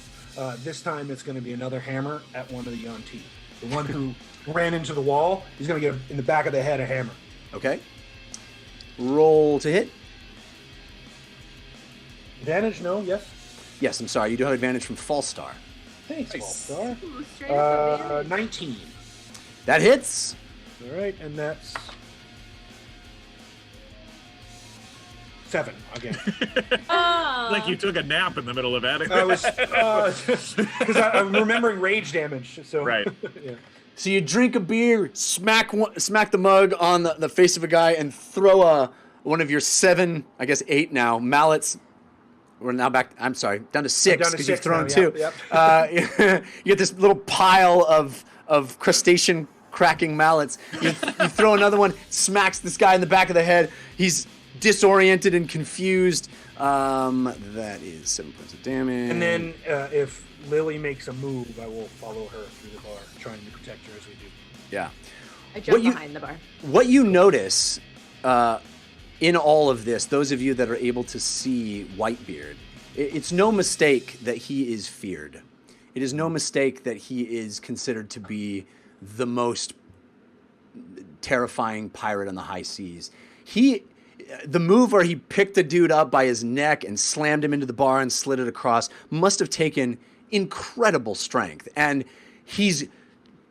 This time it's going to be another hammer at one of the Yuan-Ti. The one who ran into the wall, he's going to get in the back of the head a hammer. Okay. Roll to hit. Advantage? No? Yes? Yes, I'm sorry. You do have advantage from False Star. Thanks, Falstar. Ooh, straight up, man. 19. That hits. All right, and that's 7 again. Oh. Like you took a nap in the middle of adding. I was because I'm remembering rage damage. So Right. Yeah. So you drink a beer, smack the mug on the face of a guy, and throw one of your 7, I guess 8 now, mallets. We're now back. I'm sorry, down to 6 down to because you've 6 thrown now, 2. You get this little pile of crustacean cracking mallets. You throw another one, smacks this guy in the back of the head. He's disoriented and confused. That is 7 points of damage. And then if Lily makes a move, I will follow her through the bar, trying to protect her as we do. Yeah. I jump you- behind the bar. What you notice in all of this, those of you that are able to see Whitebeard, it's no mistake that he is feared. It is no mistake that he is considered to be the most terrifying pirate on the high seas. The move where he picked the dude up by his neck and slammed him into the bar and slid it across must have taken incredible strength. And he's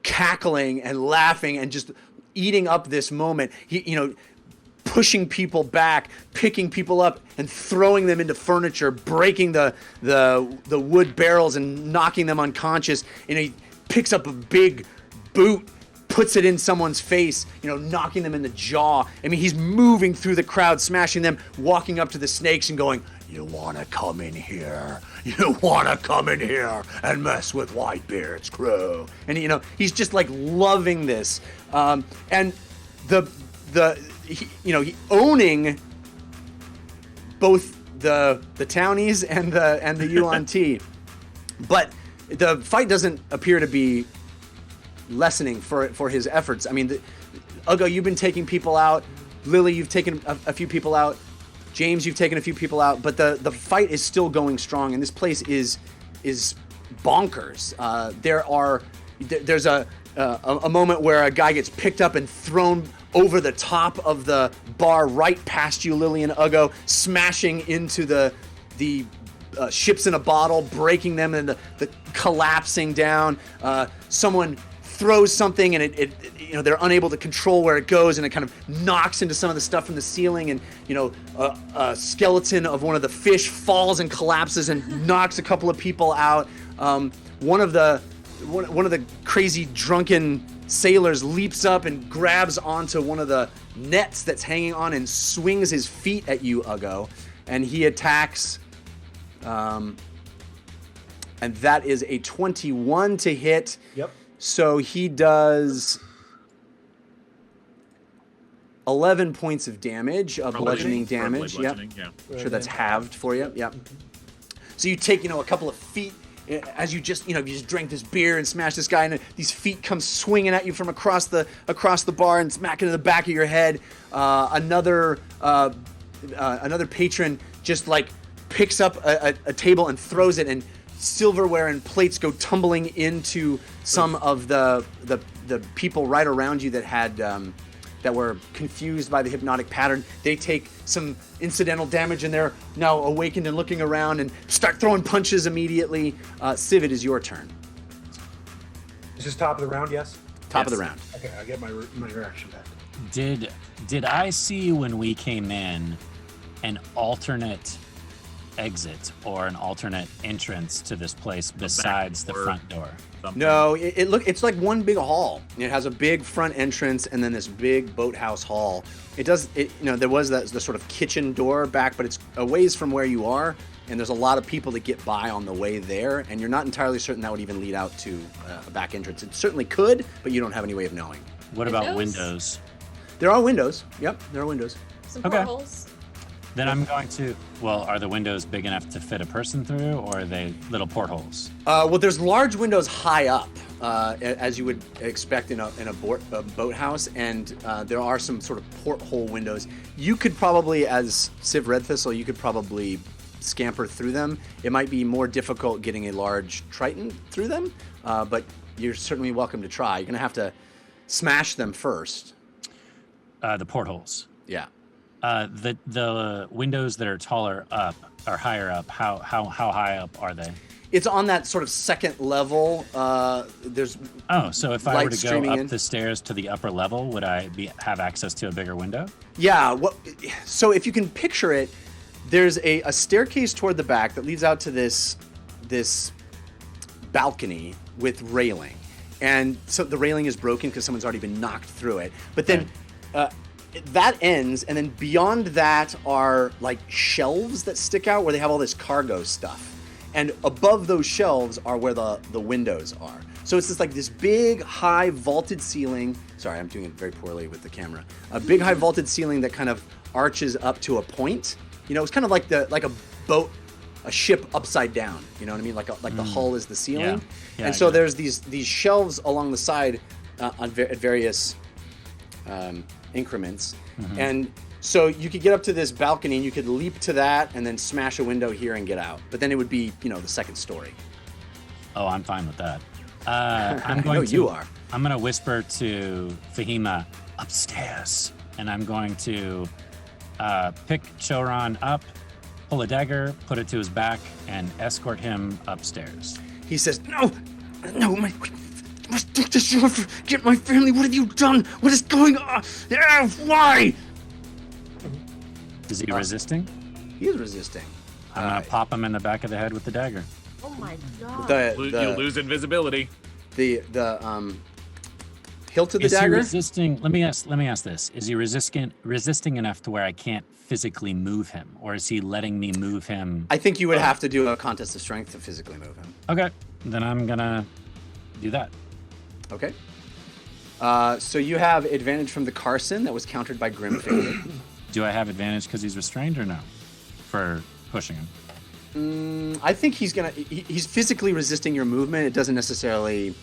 cackling and laughing and just eating up this moment. Pushing people back, picking people up, and throwing them into furniture, breaking the wood barrels and knocking them unconscious. He picks up a big boot, puts it in someone's face, knocking them in the jaw. I mean, he's moving through the crowd, smashing them, walking up to the snakes and going, "You want to come in here? You want to come in here and mess with Whitebeard's crew?" And, he's just like loving this. And he owning both the townies and the Yuan-Ti. But the fight doesn't appear to be lessening for his efforts. I mean, Ugo, you've been taking people out. Lily, you've taken a few people out. James, you've taken a few people out. But the fight is still going strong, and this place is bonkers. There's a moment where a guy gets picked up and thrown over the top of the bar right past you, Lily and Ugo, smashing into the ships in a bottle, breaking them and the collapsing down. Someone throws something and they're unable to control where it goes, and it kind of knocks into some of the stuff from the ceiling, and a skeleton of one of the fish falls and collapses and knocks a couple of people out. One of the crazy drunken sailors leaps up and grabs onto one of the nets that's hanging on and swings his feet at you, Ugo, and he attacks. And that is a 21 to hit. Yep. So he does 11 points of damage, bludgeoning damage. Bludgeoning, Yep. yeah. Sure, that's halved for you. Yep. So you take, a couple of feet as you just drank this beer and smash this guy, and these feet come swinging at you from across the bar and smack into the back of your head. Another patron just like picks up a table and throws it, and silverware and plates go tumbling into some of the people right around you that had that were confused by the hypnotic pattern. They take some incidental damage and they're now awakened and looking around and start throwing punches immediately. Civ, it is your turn. Is this top of the round? Yes. Top of Yes. the round. Okay, I get my reaction back. Did I see when we came in an alternate exit or an alternate entrance to this place besides the door. front door? Something. No, it's like one big hall. It has a big front entrance and then this big boathouse hall. There was the sort of kitchen door back, but it's a ways from where you are, and there's a lot of people that get by on the way there, and you're not entirely certain that would even lead out to a back entrance. It certainly could, but you don't have any way of knowing. What about Windows? windows? There are windows. Yep, there are windows. Some Okay. portholes. Then I'm going to. Well, are the windows big enough to fit a person through, or are they little portholes? Well, there's large windows high up, as you would expect in a boathouse, and there are some sort of porthole windows. You could probably, as Civ Red Thistle, you could probably scamper through them. It might be more difficult getting a large Triton through them, but you're certainly welcome to try. You're going to have to smash them first. The portholes. Yeah. The windows that are taller up or higher up. How high up are they? It's on that sort of second level. There's Oh, so if I light were to go streaming up in. the stairs to the upper level, would I have access to a bigger window? Yeah. So if you can picture it, there's a staircase toward the back that leads out to this balcony with railing, and so the railing is broken because someone's already been knocked through it. But then that ends, and then beyond that are like shelves that stick out where they have all this cargo stuff. And above those shelves are where the windows are. So it's just like this big, high vaulted ceiling. Sorry, I'm doing it very poorly with the camera. A big, high vaulted ceiling that kind of arches up to a point. You know, it's kind of like a boat, a ship upside down. You know what I mean? Like the hull is the ceiling. Yeah, and I so get it. there's these shelves along the side at various increments. And so you could get up to this balcony and you could leap to that and then smash a window here and get out. But then it would be, the second story. Oh, I'm fine with that. I'm going know to. you are. I'm going to whisper to Fahima upstairs, and I'm going to pick Choron up, pull a dagger, put it to his back, and escort him upstairs. He says, no, must do this. Get my family. What have you done? What is going on? Why? Is he resisting? He is resisting. I'm going to pop him in the back of the head with the dagger. Oh my god. You'll lose invisibility. The hilt of the Is he dagger. resisting? Let me ask this: is he resisting enough to where I can't physically move him, or is he letting me move him? I think you would have to do a contest of strength to physically move him. Okay, then I'm gonna do that. Okay. So you have advantage from the Carson that was countered by Grim Faded. Do I have advantage because he's restrained, or no? For pushing him. I think he's physically resisting your movement. It doesn't necessarily.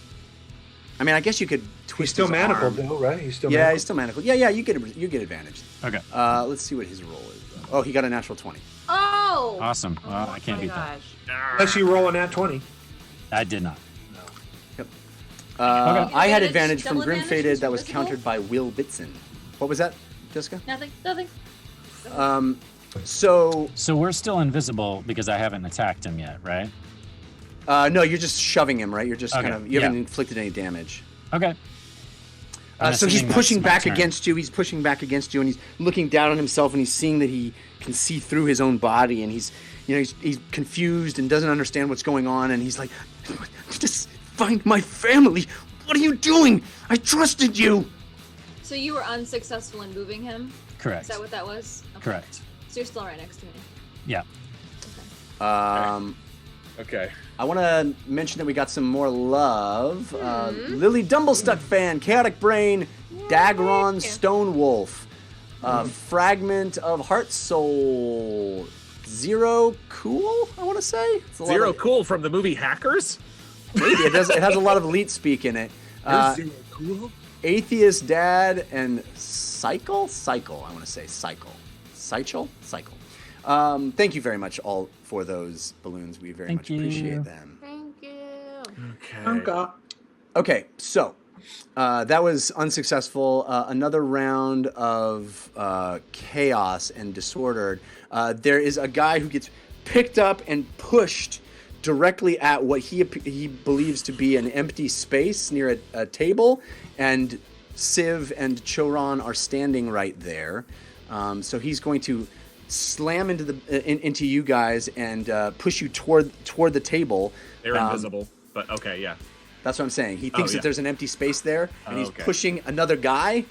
I mean, I guess you could twist. He's still his manacled, arm. though, right? He's still Yeah, manacled. he's still manacled. Yeah, you get advantage. Okay. Let's see what his roll is. Oh, he got a natural 20. Oh! Awesome. Well, Oh I can't my beat that. gosh. Unless you roll a nat 20. I did not. Yep. Okay. I had Advantage, advantage from double Grim advantage, Faded is that was invisible? countered by Will Bitson. What was that, Jessica? Nothing. So So we're still invisible because I haven't attacked him yet, right? no, you're just shoving him, right? You're just Okay, kind of you haven't yeah. inflicted any damage. Okay. So he's assuming pushing that's my back turn. against you. He's pushing back against you, and he's looking down on himself, and he's seeing that he can see through his own body, and he's confused and doesn't understand what's going on, and he's like, "Just find my family. What are you doing? I trusted you." So you were unsuccessful in moving him? Correct. Is that what that was? Okay. Correct. So you're still right next to me. Yeah. Okay. I want to mention that we got some more love. Lily Dumblestuck fan, Chaotic Brain, Dagron Stonewolf, Fragment of Heart Soul, Zero Cool, I want to say. It's a lot Zero of- Cool from the movie Hackers? Maybe it does. It has a lot of elite speak in it. Zero Cool? Atheist Dad and Cycle. I want to say Cycle. Thank you very much all for those balloons. We very Thank much you. appreciate them. Thank you. Okay. Okay, so That was unsuccessful. Another round of chaos and disordered. There is a guy who gets picked up and pushed directly at what he believes to be an empty space near a table, and Civ and Choron are standing right there. So he's going to slam into you guys and push you toward the table. They're invisible, but okay, yeah. That's what I'm saying. He thinks that there's an empty space there, and he's okay. pushing another guy.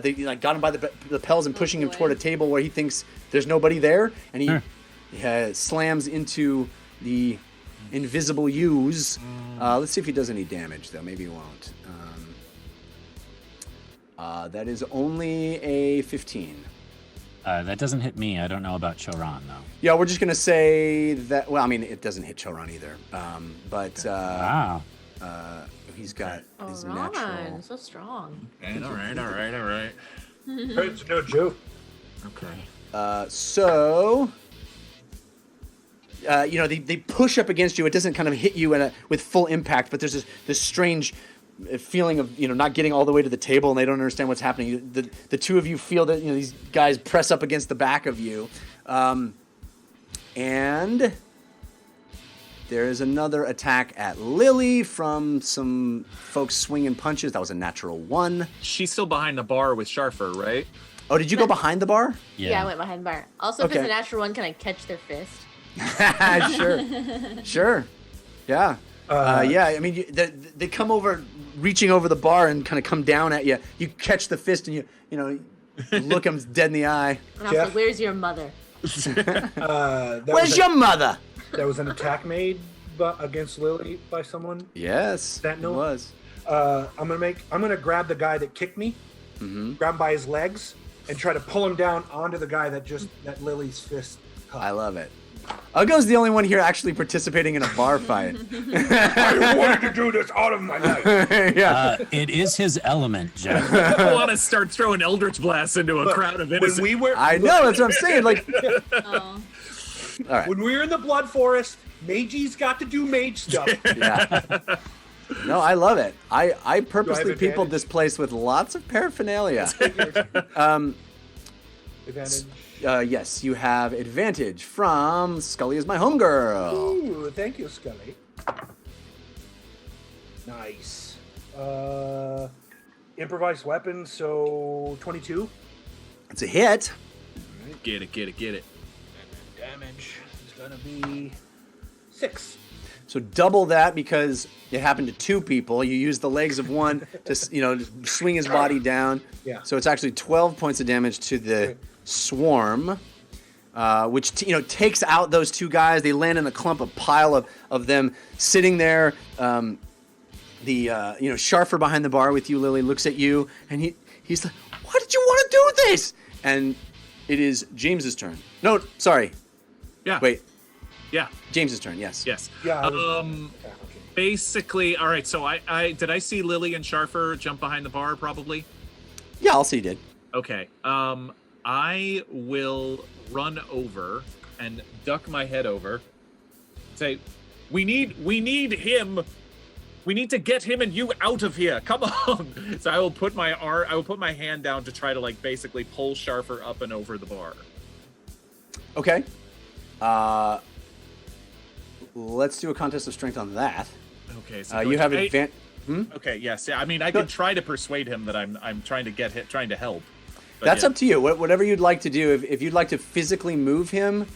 They got him by the lapels and pushing him toward a table where he thinks there's nobody there, and he slams into the invisible yous. Let's see if he does any damage, though. Maybe he won't. That is only a 15. That doesn't hit me. I don't know about Choron, though. Yeah, we're just going to say that... Well, I mean, it doesn't hit Choron either. But Wow. he's got his Ron, natural... so strong. All right. It's no joke. Okay. So... they push up against you. It doesn't kind of hit you with full impact, but there's this strange feeling of not getting all the way to the table, and they don't understand what's happening. The two of you feel that these guys press up against the back of you, and there is another attack at Lily from some folks swinging punches. That was a natural 1. She's still behind the bar with Sharfer, right? Oh, did you go behind the bar? Yeah, I went behind the bar. Also, if Okay. it's a natural 1, can I catch their fist? Sure. Yeah. Yeah. I mean, they come over, reaching over the bar and kind of come down at you. You catch the fist and you look them dead in the eye. And I'll say, "Where's your mother?" Where's your mother? That was an attack made against Lily by someone. Yes, That it was. I'm gonna grab the guy that kicked me, grab him by his legs, and try to pull him down onto the guy that Lily's fist caught. I love it. Ugo's the only one here actually participating in a bar fight. I wanted to do this out of my life. Yeah. It is his element, Jeff. I want to start throwing Eldritch Blasts into a crowd of innocent. I know, that's what I'm saying. Like, Oh. all right. When we were in the Blood Forest, Magie's got to do mage stuff. Yeah. No, I love it. I purposely advantage? peopled this place with lots of paraphernalia. Advantage. Yes, you have advantage from Scully is my homegirl. Ooh, thank you, Scully. Nice. Improvised weapon, so 22. It's a hit. Get it. Damage is gonna be 6. So double that because it happened to 2 people. You use the legs of one to swing his body down. Yeah. So it's actually 12 points of damage to the swarm, which takes out those 2 guys. They land in a pile of them sitting there. Sharfer behind the bar with you, Lily, looks at you and he's like, "Why did you want to do this?" And it is James's turn. No, sorry. Yeah. Wait. Yeah. James's turn. Yes. Yes. Yeah. Basically, all right. So I did I see Lily and Sharfer jump behind the bar? Probably. Yeah, I'll see you did. Okay. I will run over and duck my head over. Say, we need him. We need to get him and you out of here. Come on. So I will put my hand down to try to basically pull Sharfer up and over the bar. Okay. Let's do a contest of strength on that. Okay. So You have advantage. Okay. Yes. Yeah. I mean, I can try to persuade him that I'm trying to help. But That's yeah. up to you. Whatever you'd like to do. If you'd like to physically move him,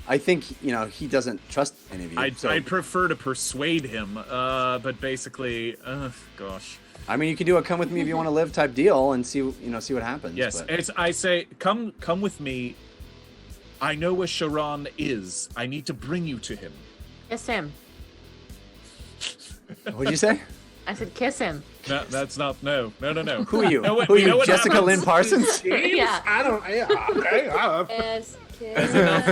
I think he doesn't trust any of you. I'd prefer to persuade him, but basically, gosh. I mean, you can do a "come with me if you want to live" type deal and see what happens. Yes, but- I say, come with me. I know where Sharon is. I need to bring you to him. Kiss him. What'd you say? I said kiss him. No, that's not. No. Who are you? No, Who are you know you? what Jessica happens? Lynn Parsons? Yeah. I don't. Yeah. Okay. Yes, There's enough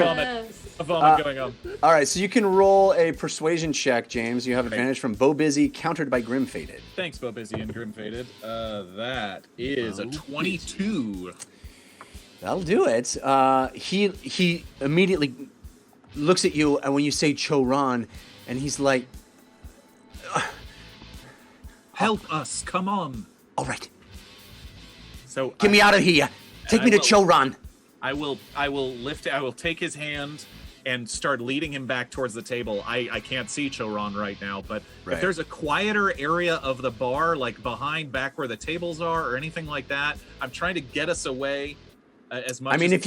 vomit going on. All right, so you can roll a persuasion check, James. You have advantage from Bo Busy, countered by Grim Faded. Thanks, Bo Busy and Grim Faded. That is a 22. That'll do it. He immediately looks at you, and when you say Choron, and he's like, Help us! Come on! All right, So get me out of here. Take me to will. Choron. I will lift. I will take his hand and start leading him back towards the table. I can't see Choron right now, but Right. if there's a quieter area of the bar, like behind, back where the tables are, or anything like that, I'm trying to get us away as much. I mean, as if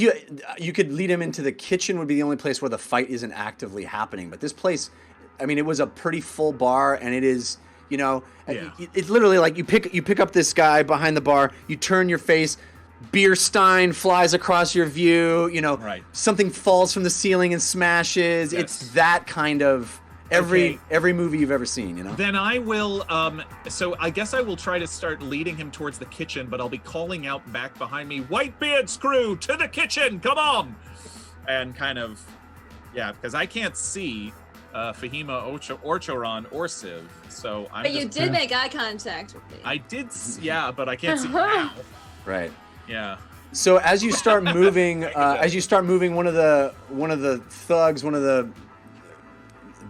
you could lead him into the kitchen, would be the only place where the fight isn't actively happening. But this place, I mean, it was a pretty full bar, and it is, you know, Yeah. it's literally like you pick up this guy behind the bar, you turn your face, beer stein flies across your view, you know, Right. something falls from the ceiling and smashes. Yes. It's that kind of every Okay. movie you've ever seen, you know. Then I will, so I guess I will try to start leading him towards the kitchen, but I'll be calling out back behind me, Whitebeard's crew, to the kitchen, come on! And kind of, yeah, because I can't see Fahima, Orchoron, or Civ, so I'm But you just, did make eye contact with me. I did, yeah, but I can't see now. Right. Yeah. So as you start moving, one of the thugs, one of the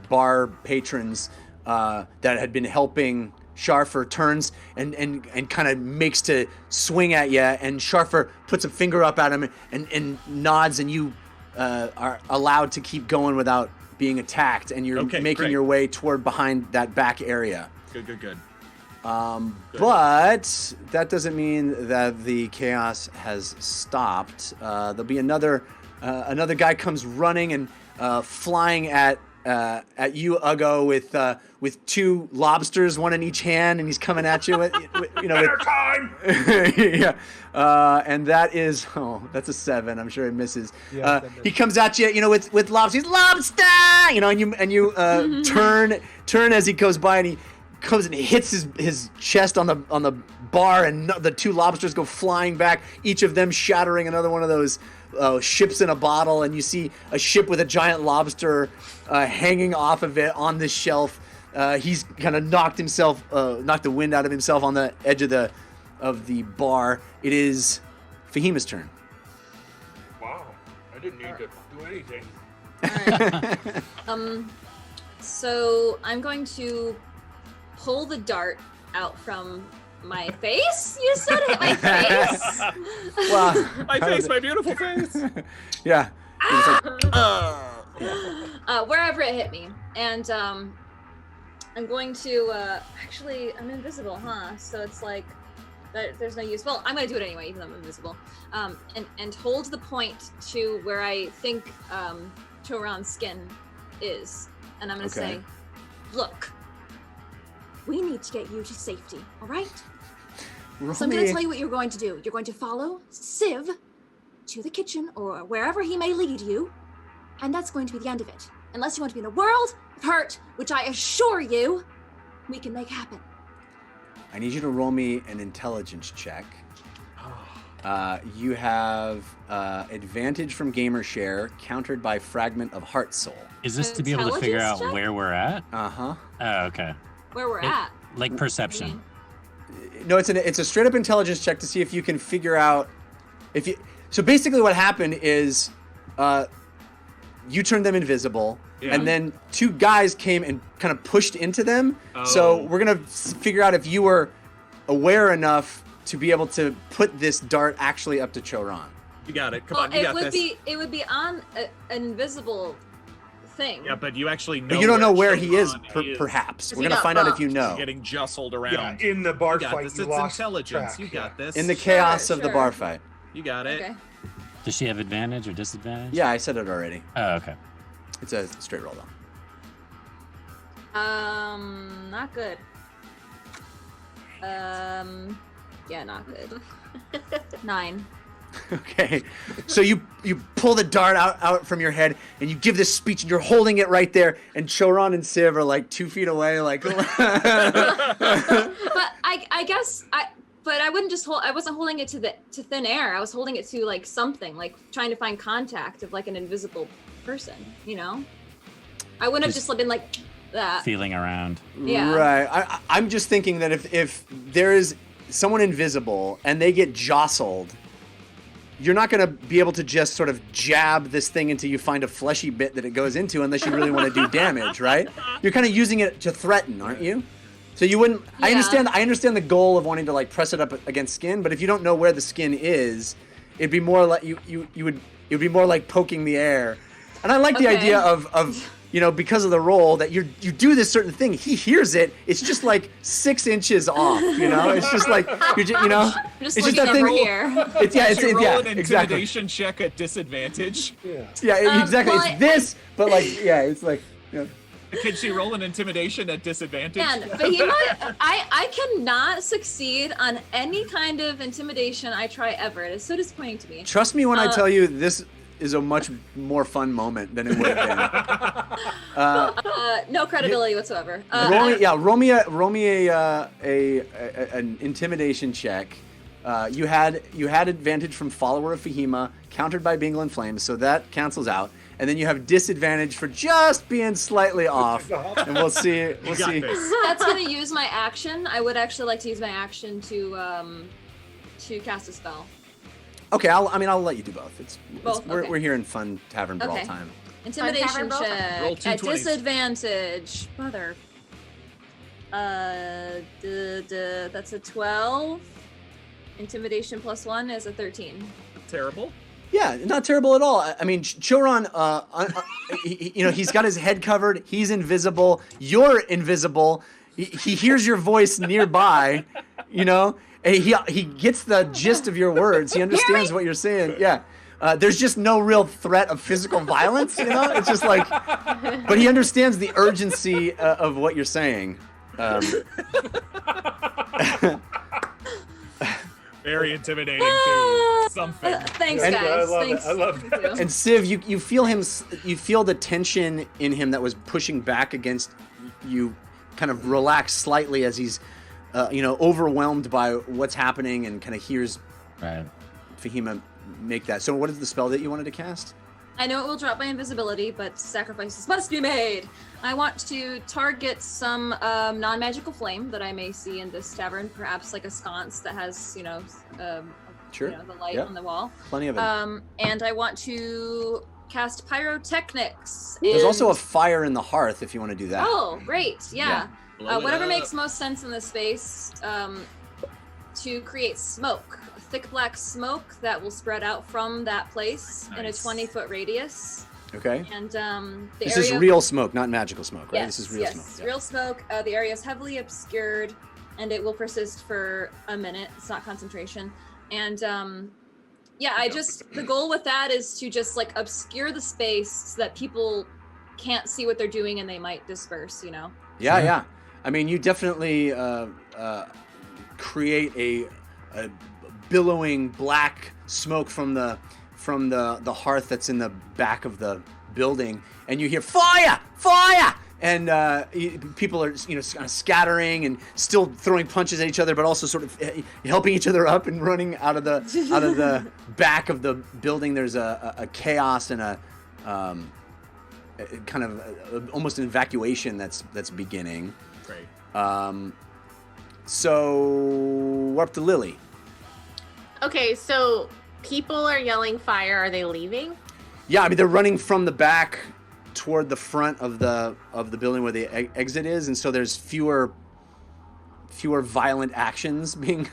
bar patrons that had been helping Sharfer turns and kind of makes to swing at you, and Sharfer puts a finger up at him and nods, and you are allowed to keep going without being attacked, and you're Okay, making great. your way toward behind that back area. Good. But that doesn't mean that the chaos has stopped. There'll be another guy comes running and flying at you, Uggo, with two lobsters, one in each hand, and he's coming at you with you know. Dinner time! Yeah, and that is that's a 7. I'm sure it misses. Yeah, that misses. He comes at you, you know, with lobsters, lobster, you know, and you turn as he goes by, and he comes and hits his chest on the bar, and the two lobsters go flying back, each of them shattering another one of those ships in a bottle, and you see a ship with a giant lobster hanging off of it on this shelf. He's kind of knocked the wind out of himself on the edge of the bar. It is Fahima's turn. Wow, I didn't need to do anything. Alright. So I'm going to pull the dart out from my face. You said it, my face. Wow. My face, my beautiful face. Yeah. Wherever it hit me, and I'm going to actually, I'm invisible, huh? So it's like there's no use. Well, I'm gonna do it anyway, even though I'm invisible. And hold the point to where I think Choron's skin is, and I'm gonna Okay. say, "Look, we need to get you to safety, all right? So I'm going to tell you what you're going to do. You're going to follow Civ to the kitchen or wherever he may lead you, and that's going to be the end of it. Unless you want to be in a world of hurt, which I assure you, we can make happen." I need you to roll me an intelligence check. You have advantage from gamer share, countered by fragment of heart soul. Is this to be able to figure out Intelligence check? where we're at? Uh-huh. Oh, okay. Where we're at. Like perception. No, it's a straight up intelligence check to see if you can figure out if you. So basically, what happened is, you turned them invisible, Yeah. and then two guys came and kind of pushed into them. Oh. So we're gonna figure out if you were aware enough to be able to put this dart actually up to Choron. You got it. Come Well, on, you got this. it would be on an invisible thing. Yeah, but you actually know. But you don't know where he is, Choron perhaps. Is We're he gonna not find out if buffed? you know. Getting jostled Yeah, around. in the bar You got fight, this. you It's lost intelligence. track, You got yeah. this. In the chaos of the sure. bar fight. You got it. Okay. Does she have advantage or disadvantage? Yeah, I said it already. Oh, okay. It's a straight roll though. Not good. Yeah, not good. 9. Okay, so you pull the dart out from your head and you give this speech and you're holding it right there, and Choron and Civ are like 2 feet away, like. But I guess but I wouldn't just hold. I wasn't holding it to thin air. I was holding it to like something, like trying to find contact of like an invisible person. You know, I wouldn't have just been like that. Feeling around. Yeah. Right. I'm just thinking that if there is someone invisible and they get jostled, you're not going to be able to just sort of jab this thing until you find a fleshy bit that it goes into, unless you really want to do damage, right? You're kind of using it to threaten, aren't you? So you wouldn't. I Yeah. understand. I understand the goal of wanting to like press it up against skin, but if you don't know where the skin is, it'd be more like it would be more like poking the air. And I like the Okay. idea of because of the role that you do this certain thing. He hears it. It's just like 6 inches off. It's just like Just it's just looking that thing. over here. It's You roll an exactly. intimidation check at disadvantage. Yeah, exactly. well, It's this, but like it's like. Can she roll an intimidation at disadvantage? Man, Behemoth, I cannot succeed on any kind of intimidation I try ever. It is so disappointing to me. Trust me when I tell you this is a much more fun moment than it would have been. No credibility whatsoever. Roll me an intimidation check. You had advantage from Follower of Fahima, countered by Bingle and Flames, so that cancels out. And then you have disadvantage for just being slightly off, and we'll see. We'll got see. this. That's gonna use my action. I would actually like to use my action to cast a spell. Okay, I'll let you do both. Both, we're okay. we're here in fun tavern brawl Okay. time. Intimidation Tavern Brawl? Roll check two at 20s. disadvantage. Mother. That's a 12. Intimidation +1 is a 13. Terrible. Yeah, not terrible at all. I mean, Choron, he's got his head covered. He's invisible. You're invisible. He hears your voice nearby. And he gets the gist of your words. He understands what you're saying. Yeah. There's just no real threat of physical violence. It's just like, but he understands the urgency of what you're saying. Very intimidating too. Something. Thanks, And- guys. I love it. Thanks. I love Thank you. And Civ, you feel him. You feel the tension in him that was pushing back against you, kind of relax slightly as he's, overwhelmed by what's happening and kind of hears Right. Fahima make that. So, what is the spell that you wanted to cast? I know it will drop my invisibility, but sacrifices must be made. I want to target some non-magical flame that I may see in this tavern, perhaps like a sconce that has, Sure. the light Yep. on the wall. Plenty of it. And I want to cast pyrotechnics. There's also a and- fire in the hearth if you want to do that. Oh, great! Yeah. Blow it Whatever up. makes most sense in this space to create smoke, a thick black smoke that will spread out from that place in a Nice. 20-foot radius. Okay. And the This area. is real smoke, not magical smoke, right? Yes, This is real yes, smoke. Yeah. real smoke. The area is heavily obscured, and it will persist for a minute. It's not concentration, and the goal with that is to just like obscure the space so that people can't see what they're doing and they might disperse. Yeah. I mean, you definitely create a billowing black smoke from the hearth that's in the back of the building, and you hear fire, and people are kind of scattering and still throwing punches at each other, but also sort of helping each other up and running out of the back of the building. There's a chaos and a kind of almost an evacuation that's beginning. Great. So we're up to Lily. Okay, so people are yelling fire. Are they leaving? Yeah, I mean they're running from the back toward the front of the building where the exit is, and so there's fewer violent actions being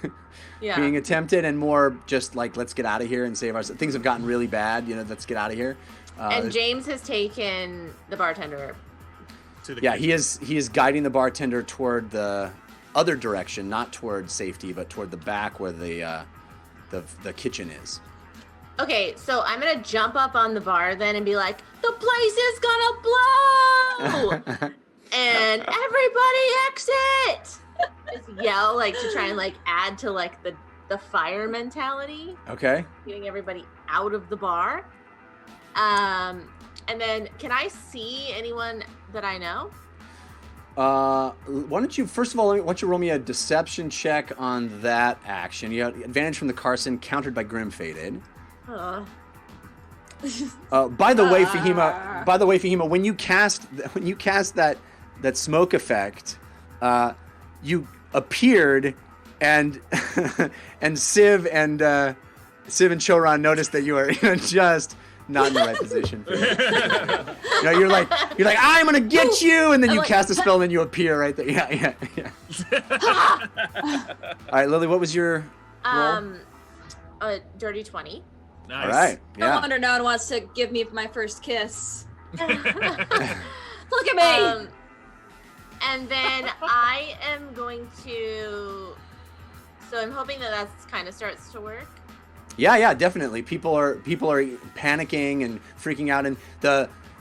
attempted, and more just like let's get out of here and save ourselves. Things have gotten really bad, let's get out of here. And James has taken the bartender. To the Yeah, kitchen. he is guiding the bartender toward the other direction, not toward safety, but toward the back where the kitchen is. Okay, so I'm gonna jump up on the bar then and be like, the place is gonna blow! And everybody exit! Just yell, like, to try and, like, add to, like, the fire mentality. Okay. Getting everybody out of the bar. And then, can I see anyone that I know? Why don't you first of all? Why don't you roll me a deception check on that action? You have advantage from the Carson, countered by Grim Faded. By the way, Fahima, when you cast that smoke effect, you appeared, and and Civ and Choron noticed that you are just not in the right position. For you know, you're like, I'm gonna get you, and then you cast a spell, and then you appear right there. Yeah. All right, Lily, what was your roll? A dirty 20. Nice. All right, No yeah. wonder no one wants to give me my first kiss. Look at me. And then I am going to. So I'm hoping that kind of starts to work. Yeah, definitely. People are panicking and freaking out, and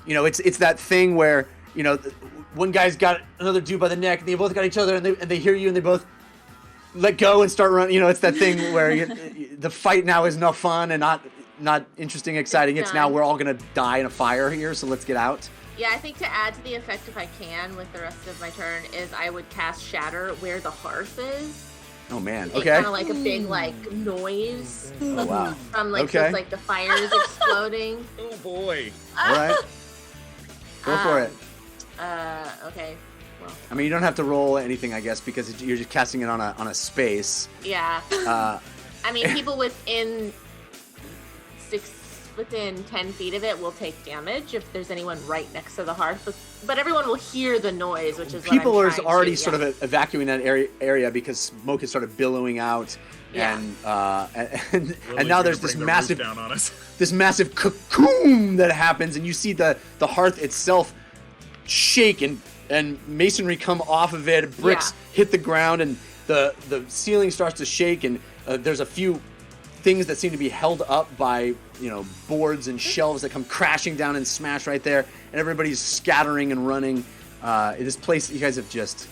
it's that thing where one guy's got another dude by the neck, and they both got each other, and they hear you, and they both let go and start running. It's that thing where the fight now is no fun and not interesting, exciting. It's now we're all gonna die in a fire here, so let's get out. Yeah, I think to add to the effect, if I can, with the rest of my turn, is I would cast Shatter where the hearth is. Oh man, Make okay. kind of like a big noise. Oh wow. From just, the fires exploding. Oh boy. All right. Go for it. Okay. Well. I mean, you don't have to roll anything, I guess, because you're just casting it on a space. Yeah. I mean, people within 10 feet of it will take damage if there's anyone right next to the hearth, but everyone will hear the noise, which is people what are I'm trying already to, sort of evacuating that area because smoke has started billowing out, and now there's this massive down on us. this massive cocoon that happens, and you see the hearth itself shake and masonry come off of it, bricks hit the ground, and the ceiling starts to shake, and there's a few things that seem to be held up by boards and shelves that come crashing down and smash right there, and everybody's scattering and running. This place, you guys have just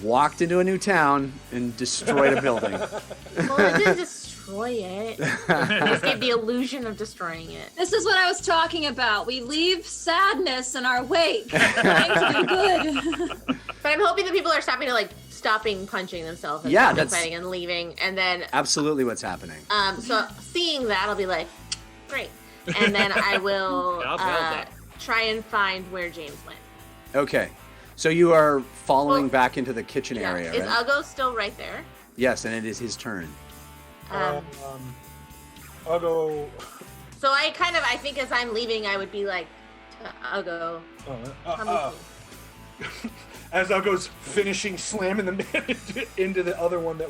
walked into a new town and destroyed a building. Well, I didn't destroy it. I just gave the illusion of destroying it. This is what I was talking about. We leave sadness in our wake. Things will be good. But I'm hoping that people are stopping punching themselves and that's fighting and leaving, and then absolutely what's happening. so seeing that, I'll be like, great, and then I will try and find where James went. Okay, so you are following back into the kitchen area, Is right? Ugo still right there? Yes, and it is his turn. I'll go. So I think as I'm leaving, I would be like, to Ugo, come with me. As I goes finishing slamming the man into the other one that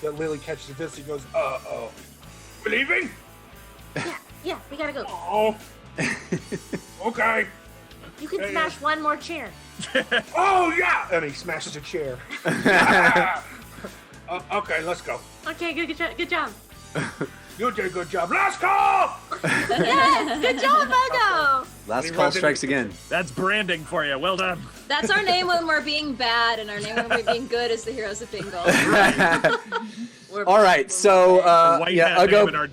Lily catches this, he goes, we're leaving? Yeah, we gotta go. Oh. Okay. You can smash one more chair. Oh yeah! And he smashes a chair. Okay, let's go. Okay, good job. You did a good job. Last call! Yes, good job, Ugo. Last call strikes again. That's branding for you. Well done. That's our name when we're being bad, and our name when we're being good is the Heroes of Bingle. All right, so White hat name and our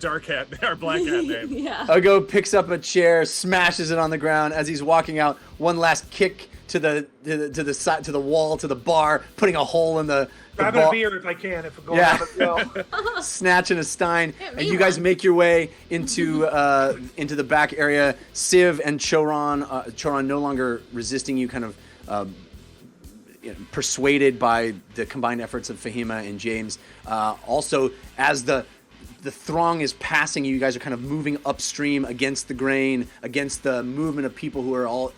black hat name. Yeah. Ugo picks up a chair, smashes it on the ground as he's walking out. One last kick to the side, to the wall, to the bar, putting a hole in the Grab a beer if I can, if we're going out of jail. Snatching a stein, and you guys make your way into the back area. Civ and Choron no longer resisting you, kind of persuaded by the combined efforts of Fahima and James. Also, as the throng is passing you guys are kind of moving upstream against the grain, against the movement of people who are all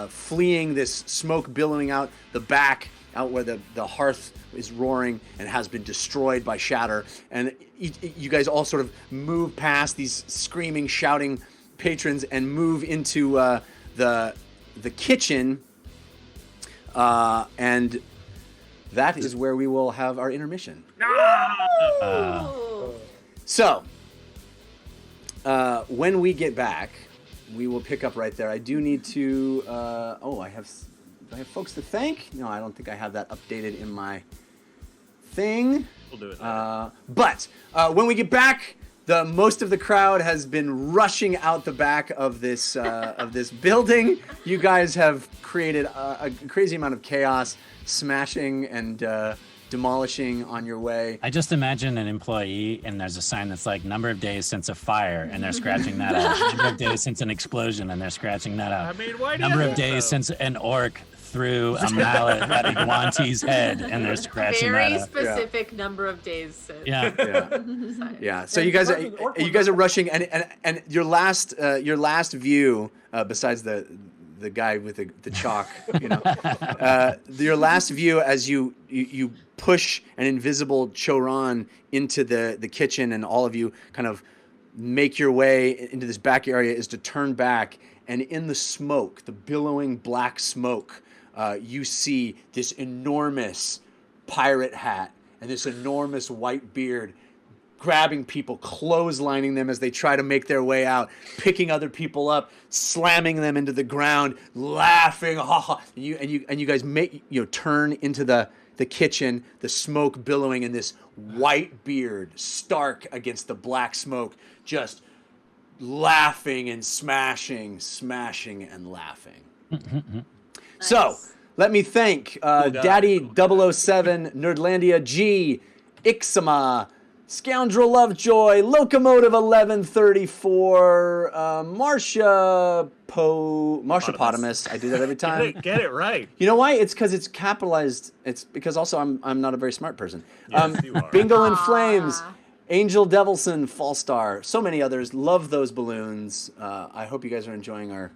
fleeing this smoke billowing out the back, out where the hearth is roaring and has been destroyed by Shatter. And you guys all sort of move past these screaming, shouting patrons and move into the kitchen. And that is where we will have our intermission. So, when we get back, we will pick up right there. I do need to. Do I have folks to thank? No, I don't think I have that updated in my thing. We'll do it. But when we get back, most of the crowd has been rushing out the back of this building. You guys have created a crazy amount of chaos, smashing and demolishing on your way. I just imagine an employee, and there's a sign that's like number of days since a fire, and they're scratching that out. Number of days since an explosion, and they're scratching that out. I mean, why do Number you of think days so? since an orc threw a mallet at Iguanti's head, and they're scratching Very that up. specific number of days. Yeah. Yeah. So you guys are rushing, and your last view, besides the guy with the chalk, your last view as you push an invisible Choran into the kitchen, and all of you kind of make your way into this back area, is to turn back, and in the smoke, the billowing black smoke, you see this enormous pirate hat and this enormous white beard grabbing people, clotheslining them as they try to make their way out, picking other people up, slamming them into the ground, laughing. And you guys turn into the kitchen, the smoke billowing, and this white beard stark against the black smoke, just laughing and smashing and laughing. So let me thank Daddy 007, Nerdlandia G, Ixama, Scoundrel Lovejoy, Locomotive 1134, Marsha Potamus. I do that every time. Get it right. You know why? It's because it's capitalized. It's because also I'm not a very smart person. Yes, you are. Bingo and Flames, Angel Devilson, Fallstar, so many others. Love those balloons. I hope you guys are enjoying our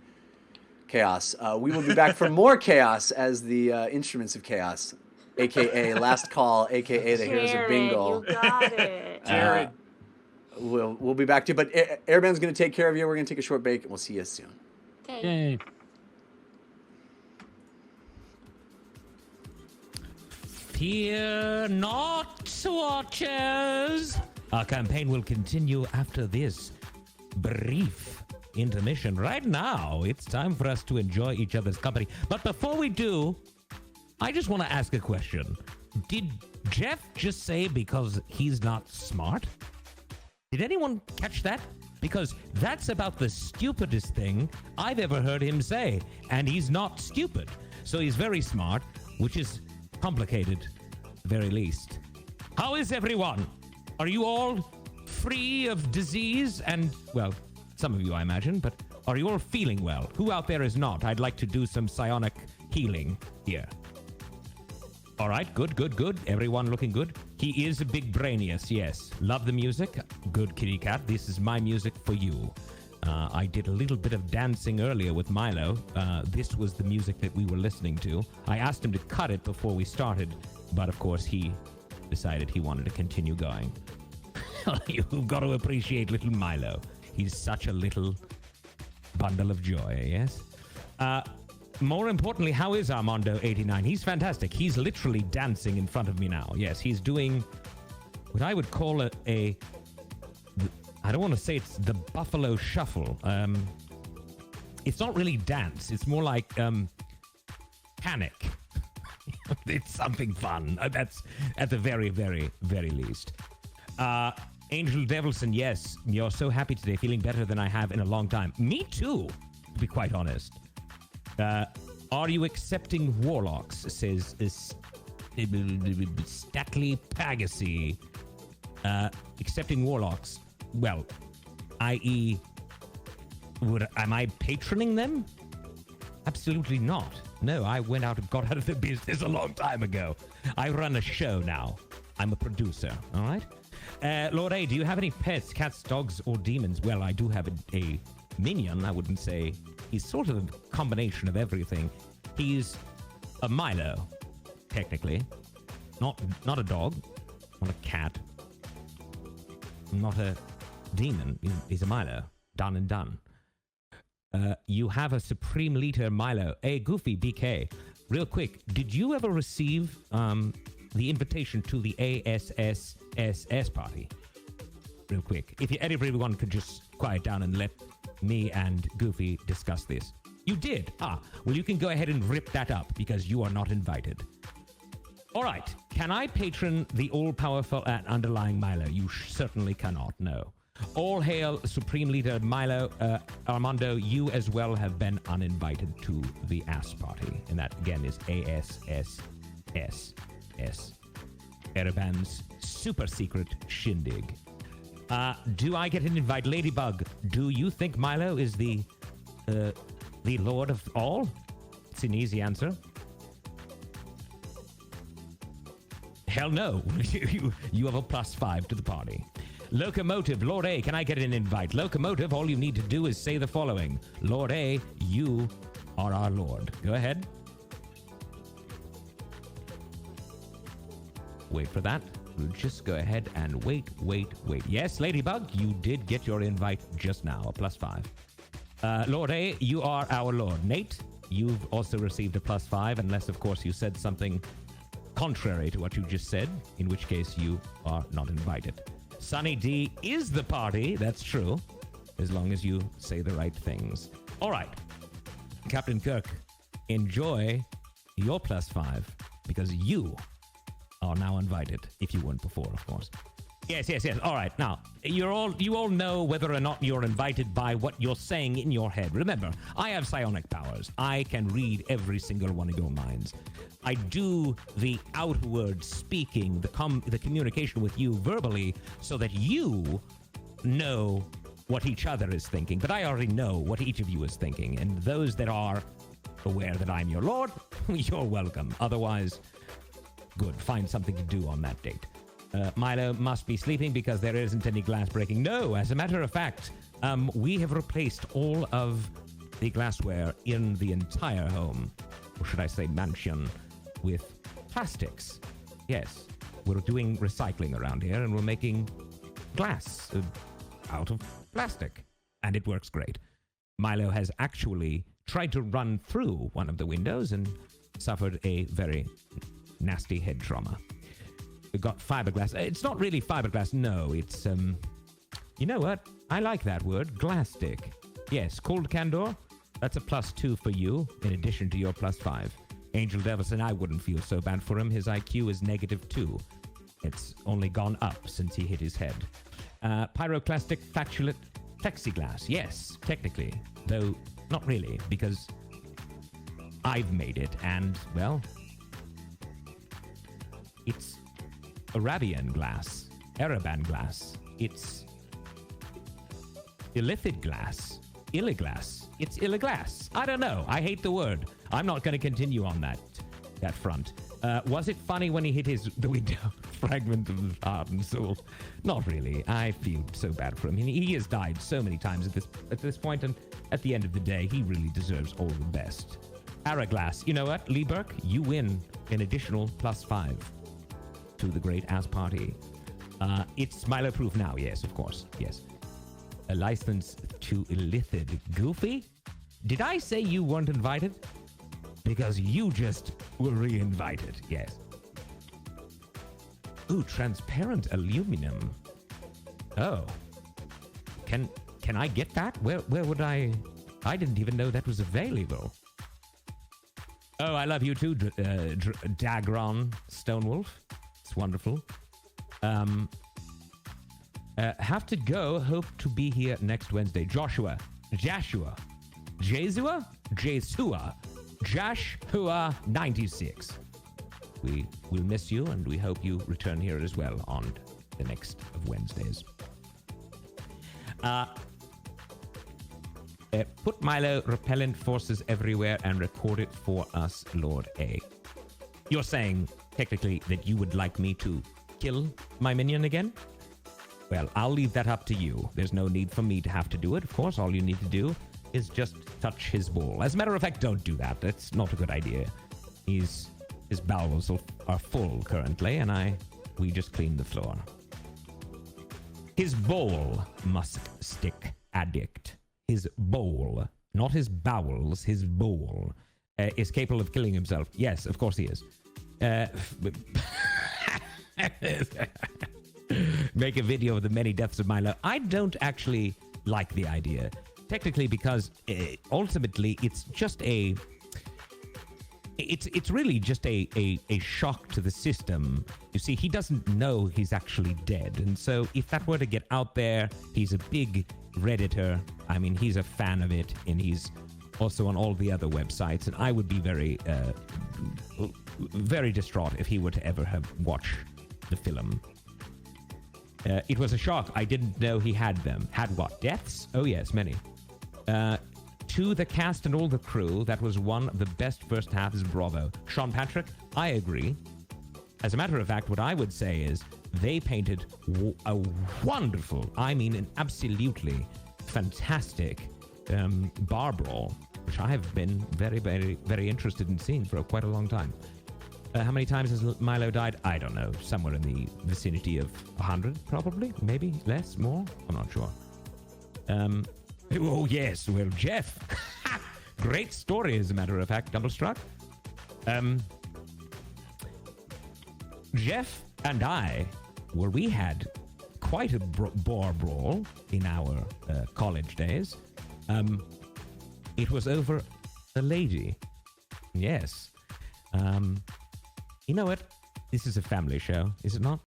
chaos. We will be back for more chaos as the Instruments of Chaos, a.k.a. Last Call, a.k.a. the Heroes of Bingle. You got it. Jared. We'll be back to you. But Airband's going to take care of you. We're going to take a short break, and we'll see you soon. Okay. Yay. Fear not, watchers. Our campaign will continue after this brief intermission. Right now, it's time for us to enjoy each other's company. But before we do, I just want to ask a question. Did Jeff just say because he's not smart? Did anyone catch that? Because that's about the stupidest thing I've ever heard him say. And he's not stupid. So he's very smart, which is complicated, at the very least. How is everyone? Are you all free of disease? And, well, some of you, I imagine, but are you all feeling well? Who out there is not? I'd like to do some psionic healing here. All right, good. Everyone looking good. He is a big brainius, yes. Love the music. Good, kitty cat. This is my music for you. I did a little bit of dancing earlier with Milo. This was the music that we were listening to. I asked him to cut it before we started, but of course he decided he wanted to continue going. You've got to appreciate little Milo. He's such a little bundle of joy, yes? More importantly, how is Armando89? He's fantastic. He's literally dancing in front of me now. Yes, he's doing what I would call I don't want to say it's the Buffalo Shuffle. It's not really dance. It's more like panic. It's something fun. That's at the very, very, very least. Angel Devilson, yes, you're so happy today, feeling better than I have in a long time. Me too, to be quite honest. Are you accepting warlocks? Says Statly Pagacy. Accepting warlocks. Well, i.e., am I patroning them? Absolutely not. No, I went out and got out of the business a long time ago. I run a show now. I'm a producer, all right? Lord A, do you have any pets, cats, dogs, or demons? Well, I do have a minion. I wouldn't say he's sort of a combination of everything. He's a Milo, technically. Not a dog, not a cat, not a demon. He's a Milo. Done and done. You have a Supreme Leader Milo. Hey, Goofy BK. Real quick, did you ever receive the invitation to the ASSSS party? Real quick. If everyone could just quiet down and let me and Goofy discuss this. You did? Well, you can go ahead and rip that up because you are not invited. All right. Can I patron the all-powerful and underlying Milo? You certainly cannot, no. All hail Supreme Leader Milo. Armando, you as well have been uninvited to the ass party. And that, again, is ASSSS. Ereban's super secret shindig. Do I get an invite? Ladybug, do you think Milo is the Lord of all? It's an easy answer. Hell no. You have a +5 to the party. Locomotive, Lord A, can I get an invite? Locomotive, all you need to do is say the following. Lord A, you are our Lord. Go ahead. Wait for that. We'll just go ahead and wait. Yes, Ladybug, you did get your invite just now, a +5. Lord A, you are our Lord. Nate, you've also received a +5, unless, of course, you said something contrary to what you just said, in which case you are not invited. Sunny D is the party, that's true, as long as you say the right things. All right, Captain Kirk, enjoy your +5, because you are now invited, if you weren't before, of course. Yes. All right. Now, you all know whether or not you're invited by what you're saying in your head. Remember, I have psionic powers. I can read every single one of your minds. I do the outward speaking, the communication with you verbally, so that you know what each other is thinking. But I already know what each of you is thinking. And those that are aware that I'm your lord, you're welcome. Otherwise, good. Find something to do on that date. Milo must be sleeping because there isn't any glass breaking. No, as a matter of fact, we have replaced all of the glassware in the entire home, or should I say mansion, with plastics. Yes, we're doing recycling around here, and we're making glass out of plastic, and it works great. Milo has actually tried to run through one of the windows and suffered a very nasty head trauma. We've got fiberglass. It's not really fiberglass, no. It's, you know what? I like that word, glastic. Yes, cold candor. That's a +2 for you, in addition to your +5. Angel Devilson, I wouldn't feel so bad for him. His IQ is -2. It's only gone up since he hit his head. Pyroclastic factulet plexiglass. Yes, technically. Though, not really, because I've made it, and, well, it's Arabian glass, Araban glass. It's illithid glass, illiglass. It's illiglass. I don't know. I hate the word. I'm not going to continue on that front. Was it funny when he hit the window fragment of the heart and soul? Not really. I feel so bad for him. He has died so many times at this point, and at the end of the day, he really deserves all the best. Araglass. You know what, Lee Burke? You win an additional +5 to the great ass party. It's Milo proof now. Yes, of course. Yes. A license to illithid. Goofy? Did I say you weren't invited? Because you just were re-invited. Yes. Ooh, transparent aluminum. Oh. Can I get that? Where would I didn't even know that was available. Oh, I love you too, Dagron Stonewolf. It's wonderful. Have to go. Hope to be here next Wednesday. Joshua, Jesua, 96. We will miss you, and we hope you return here as well on the next of Wednesdays. Put Milo repellent forces everywhere and record it for us, Lord A. You're saying, technically, that you would like me to kill my minion again? Well, I'll leave that up to you. There's no need for me to have to do it. Of course, all you need to do is just touch his ball. As a matter of fact, don't do that. That's not a good idea. His bowels are full currently, and we just cleaned the floor. His bowl must stick, addict. His bowl, not his bowels, his bowl, is capable of killing himself. Yes, of course he is. Make a video of the many deaths of Milo. I don't actually like the idea. Technically, because ultimately it's just it's really just a shock to the system. You see, he doesn't know he's actually dead. And so if that were to get out there, he's a big Redditor. I mean, he's a fan of it, and he's also on all the other websites. And I would be very, very distraught if he were to ever have watched the film. It was a shock. I didn't know he had them. Had what? Deaths? Oh, yes, many. To the cast and all the crew, that was one of the best first halves. Bravo. Sean Patrick, I agree. As a matter of fact, what I would say is they painted a wonderful, I mean an absolutely fantastic bar brawl, which I have been very, very, very interested in seeing for quite a long time. How many times has Milo died? I don't know. Somewhere in the vicinity of 100, probably. Maybe less, more. I'm not sure. Oh, yes. Well, Jeff. Great story, as a matter of fact, Doublestruck. Jeff and I, well, we had quite a bar brawl in our college days. It was over a lady. Yes. You know what? This is a family show, is it not?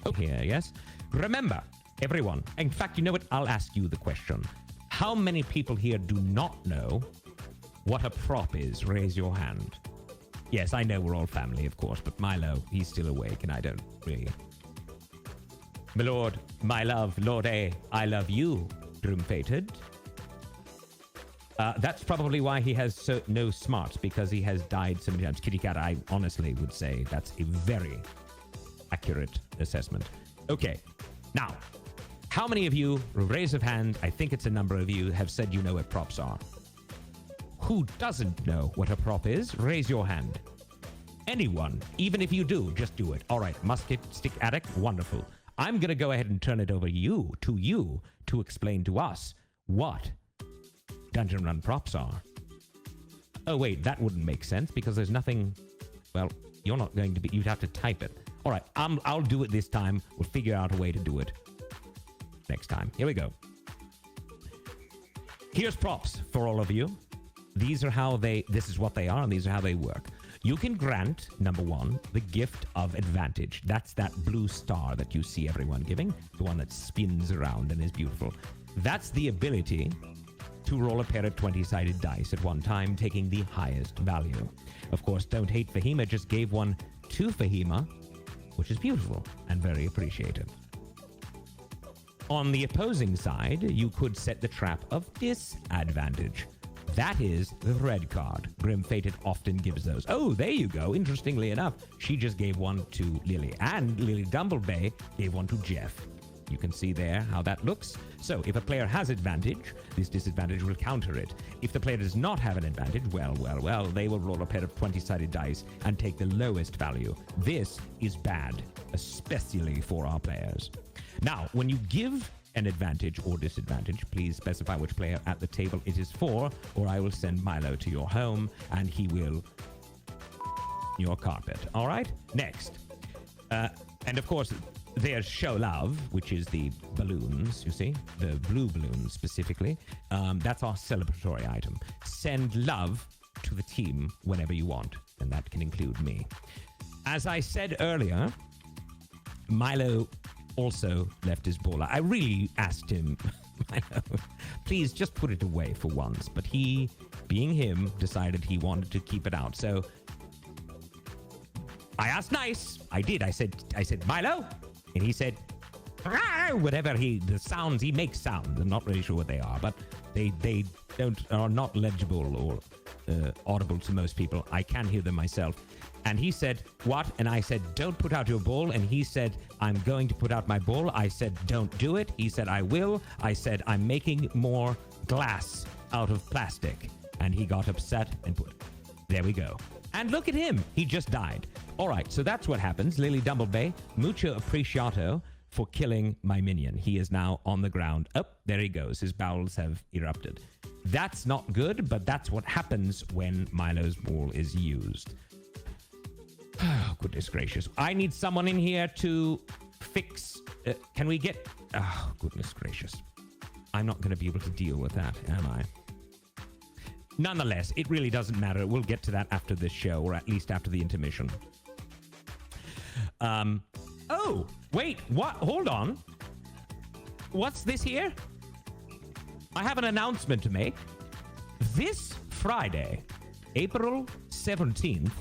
Okay, yes. Remember, everyone. In fact, you know what? I'll ask you the question. How many people here do not know what a prop is? Raise your hand. Yes, I know we're all family, of course, but Milo, he's still awake, and I don't really. My lord, my love, Lord A, I love you, Doom-fated. That's probably why he has no smarts, because he has died so many times. Kitty Cat, I honestly would say that's a very accurate assessment. Okay, now, how many of you, raise of hand, I think it's a number of you, have said you know what props are? Who doesn't know what a prop is? Raise your hand. Anyone, even if you do, just do it. All right, musket, stick, addict, wonderful. I'm going to go ahead and turn it over to you to explain to us what Dungeon Run props are. Oh, wait, that wouldn't make sense because there's nothing... Well, you're not going to be... You'd have to type it. All right, I'll do it this time. We'll figure out a way to do it next time. Here we go. Here's props for all of you. These are how they... This is what they are, and these are how they work. You can grant, number one, the gift of advantage. That's that blue star that you see everyone giving, the one that spins around and is beautiful. That's the ability to roll a pair of 20-sided dice at one time, taking the highest value. Of course, Don't Hate Fahima just gave one to Fahima, which is beautiful and very appreciated. On the opposing side, you could set the trap of disadvantage. That is the red card. Grim-Fated often gives those. Oh, there you go. Interestingly enough, she just gave one to Lily, and Lily Dumblebay gave one to Jeff. You can see there how that looks. So if a player has advantage, this disadvantage will counter it. If the player does not have an advantage, well, they will roll a pair of 20-sided dice and take the lowest value. This is bad, especially for our players. Now, when you give an advantage or disadvantage, please specify which player at the table it is for, or I will send Milo to your home and he will your carpet. All right? Next. And of course, there's Show Love, which is the balloons, you see, the blue balloons specifically. That's our celebratory item. Send love to the team whenever you want, and that can include me. As I said earlier, Milo also left his ball. I really asked him, please just put it away for once, but he, being him, decided he wanted to keep it out. So I asked nice. I did. I said, Milo, and he said, whatever the sounds, he makes sounds. I'm not really sure what they are, but they are not legible or audible to most people. I can hear them myself. And he said, what? And I said, don't put out your ball. And he said, I'm going to put out my ball. I said, don't do it. He said, I will. I said, I'm making more glass out of plastic. And he got upset and put it. There we go. And look at him. He just died. All right, so that's what happens. Lily Dumblebay, mucho appreciato for killing my minion. He is now on the ground. Oh, there he goes. His bowels have erupted. That's not good, but that's what happens when Milo's ball is used. Oh, goodness gracious. I need someone in here to fix... can we get... Oh, goodness gracious. I'm not going to be able to deal with that, am I? Nonetheless, it really doesn't matter. We'll get to that after this show, or at least after the intermission. Oh, wait, what? Hold on. What's this here? I have an announcement to make. This Friday, April 17th,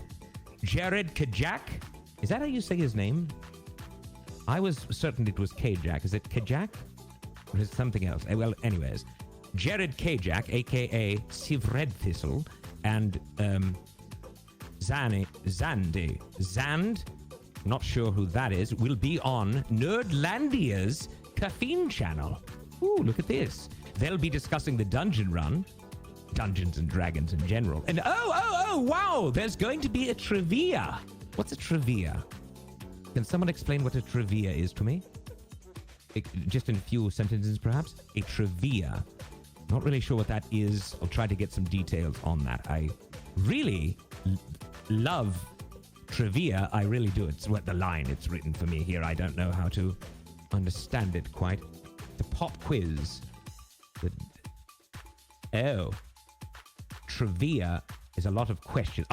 Jared Kajak, is that how you say his name? I was certain it was Kajak. Is it Kajak? Or is it something else? Well, anyways, Jared Kajak, a.k.a. Siv Red Thistle, and Zand, not sure who that is, will be on Nerdlandia's Caffeine channel. Ooh, look at this. They'll be discussing the dungeon run, Dungeons and Dragons in general. And wow, there's going to be a trivia. What's a trivia? Can someone explain what a trivia is to me? Just in a few sentences, perhaps? A trivia. Not really sure what that is. I'll try to get some details on that. I really love trivia. I really do. It's what the line it's written for me here. I don't know how to understand it quite. The pop quiz. Trivia is a lot of questions.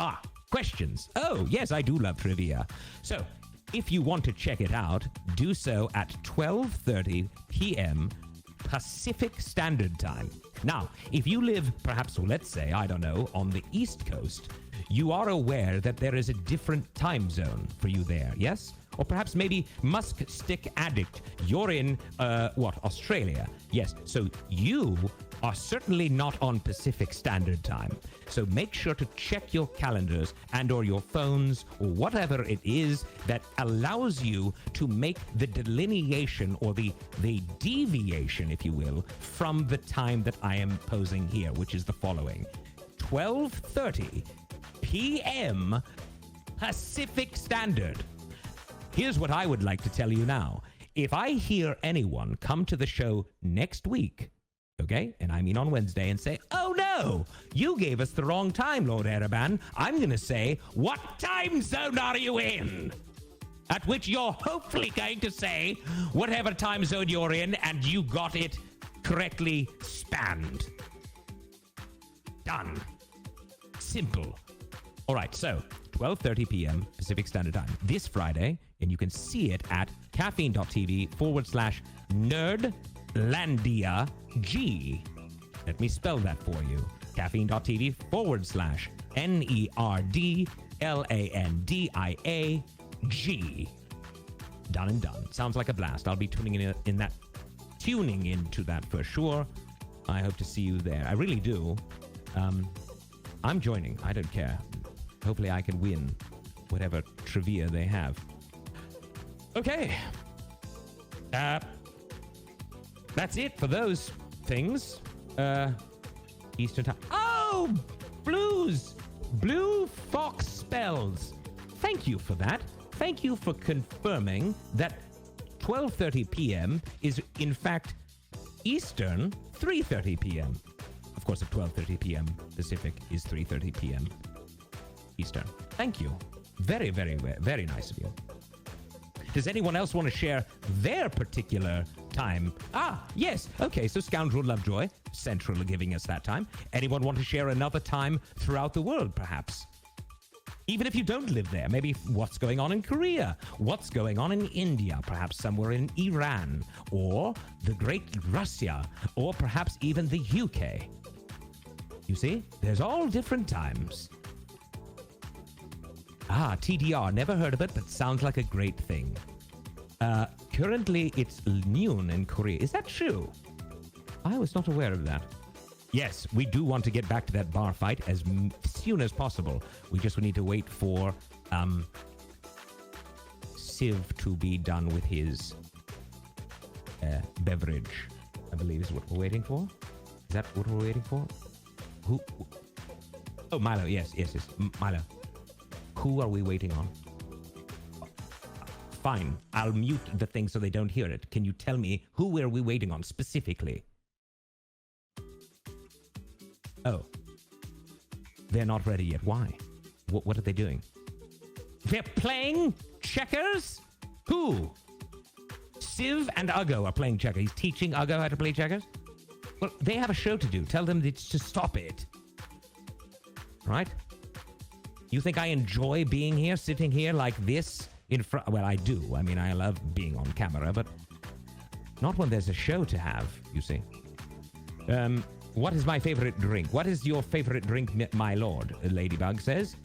Questions. Oh, yes, I do love trivia. So, if you want to check it out, do so at 12:30 p.m. Pacific Standard Time. Now, if you live, perhaps, let's say, I don't know, on the East Coast, you are aware that there is a different time zone for you there, yes? Or perhaps maybe Musk Stick Addict, you're in, Australia. Yes, so you are certainly not on Pacific Standard Time. So make sure to check your calendars and or your phones or whatever it is that allows you to make the delineation or the deviation, if you will, from the time that I am posing here, which is the following. 12:30 p.m. Pacific Standard. Here's what I would like to tell you now. If I hear anyone come to the show next week, okay, and I mean on Wednesday, and say, oh no, you gave us the wrong time, Lord Ereban, I'm going to say, what time zone are you in? At which you're hopefully going to say, whatever time zone you're in, and you got it correctly spanned. Done. Simple. All right, so 12:30 p.m. Pacific Standard Time this Friday, and you can see it at caffeine.tv/nerdlandia G. Let me spell that for you. caffeine.tv/NERDLANDIA G. Done and done. Sounds like a blast. I'll be tuning into that for sure. I hope to see you there. I really do. I'm joining. I don't care. Hopefully I can win whatever trivia they have. Okay. That's it for those things. Eastern time. Oh! Blues! Blue Fox spells. Thank you for that. Thank you for confirming that 12:30 p.m. is in fact Eastern 3:30 p.m. Of course, at 12:30 p.m. Pacific is 3:30 p.m. Eastern. Thank you. Very, very, very nice of you. Does anyone else want to share their particular time? Yes. Okay, so Scoundrel Lovejoy, Central are giving us that time. Anyone want to share another time throughout the world, perhaps? Even if you don't live there, maybe what's going on in Korea, what's going on in India, perhaps somewhere in Iran, or the Great Russia, or perhaps even the UK. You see, there's all different times. TDR, never heard of it, but sounds like a great thing. Currently, it's noon in Korea. Is that true? I was not aware of that. Yes, we do want to get back to that bar fight as soon as possible. We just need to wait for Civ to be done with his beverage, I believe is what we're waiting for. Is that what we're waiting for? Who? Oh, Milo. Yes. Milo. Who are we waiting on? Fine. I'll mute the thing so they don't hear it. Can you tell me who are we waiting on specifically? Oh. They're not ready yet. Why? What are they doing? They're playing checkers? Who? Civ and Uggo are playing checkers. He's teaching Uggo how to play checkers? Well, they have a show to do. Tell them to stop it. Right? You think I enjoy being here, sitting here like this in front? Well, I do. I mean, I love being on camera, but not when there's a show to have, you see. What is my favorite drink? What is your favorite drink, my lord? Ladybug says.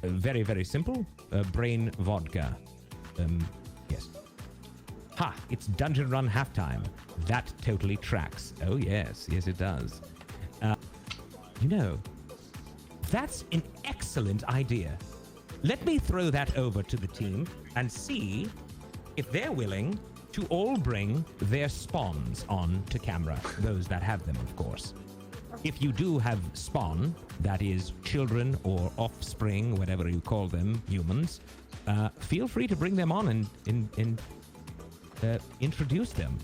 Very, very simple. Brain vodka. Yes. Ha! It's Dungeon Run halftime. That totally tracks. Oh, yes. Yes, it does. That's an excellent idea. Let me throw that over to the team and see if they're willing to all bring their spawns on to camera. Those that have them, of course. If you do have spawn, that is children or offspring, whatever you call them, humans, feel free to bring them on and introduce them.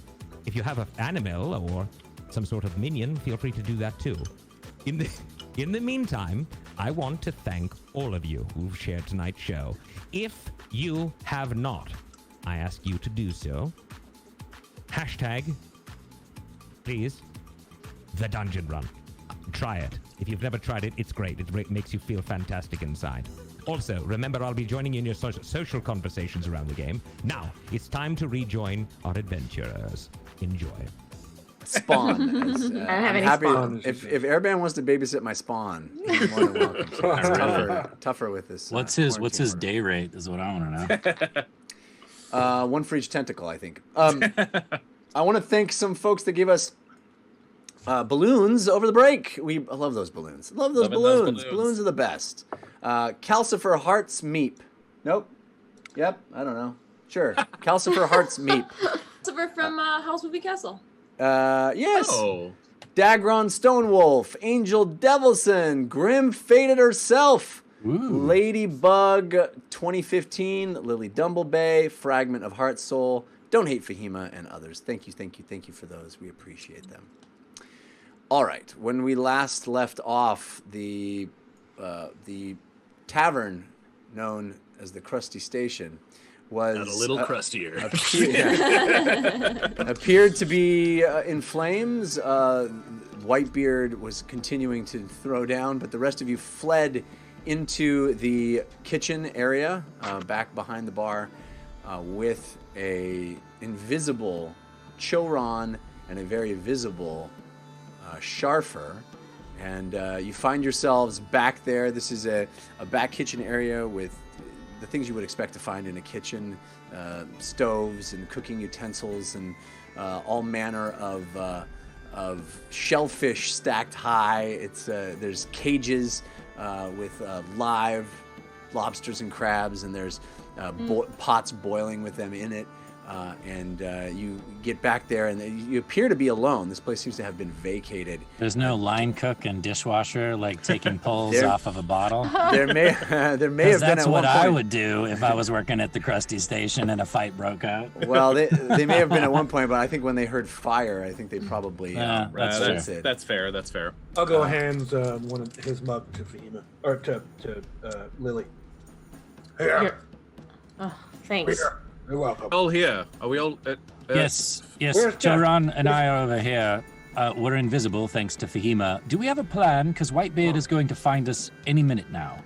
If you have an animal or some sort of minion, feel free to do that too. In the meantime, I want to thank all of you who've shared tonight's show. If you have not, I ask you to do so. Hashtag, please, the dungeon run. Try it. If you've never tried it, it's great. It makes you feel fantastic inside. Also, remember, I'll be joining you in your social conversations around the game. Now, it's time to rejoin our adventurers. Enjoy. Spawn. have any happy spawn. if Airband wants to babysit my spawn, he's more than welcome. It's tougher with this. What's his quarantine day rate is what I want to know. One for each tentacle, I think. I want to thank some folks that gave us balloons over the break. I love those balloons. Love those balloons. Balloons are the best. Calcifer Hearts Meep. Nope. Yep. I don't know. Sure. Calcifer Hearts Meep. Silver from House Movie Castle. Yes. Oh. Dagron Stonewolf, Angel Devilson, Grim Fated herself, Ladybug 2015, Lily Dumblebay, Fragment of Heart Soul, Don't Hate Fahima, and others. Thank you for those. We appreciate them. All right. When we last left off, the tavern known as the Crusty Station was Got a little crustier. appeared to be in flames. Whitebeard was continuing to throw down, but the rest of you fled into the kitchen area back behind the bar with a invisible Choron and a very visible Sharfer. And you find yourselves back there. This is a back kitchen area with the things you would expect to find in a kitchen, stoves and cooking utensils and all manner of shellfish stacked high. There's cages with live lobsters and crabs, and there's pots boiling with them in it. And you get back there, and you appear to be alone. This place seems to have been vacated. There's no line cook and dishwasher like taking pulls off of a bottle. There may have been That's at one what point. I would do if I was working at the Crusty Station and a fight broke out. Well, they may have been at one point, but I think when they heard fire, I think they probably that's it. That's fair. That's fair. I'll go hands one of his mug to Fahima or to Lily. Here. Oh, thanks. Here. You're welcome. All here. Are we all? Yes. Where's Jeff? Joran and I are over here. We're invisible thanks to Fahima. Do we have a plan? Because Whitebeard is going to find us any minute now.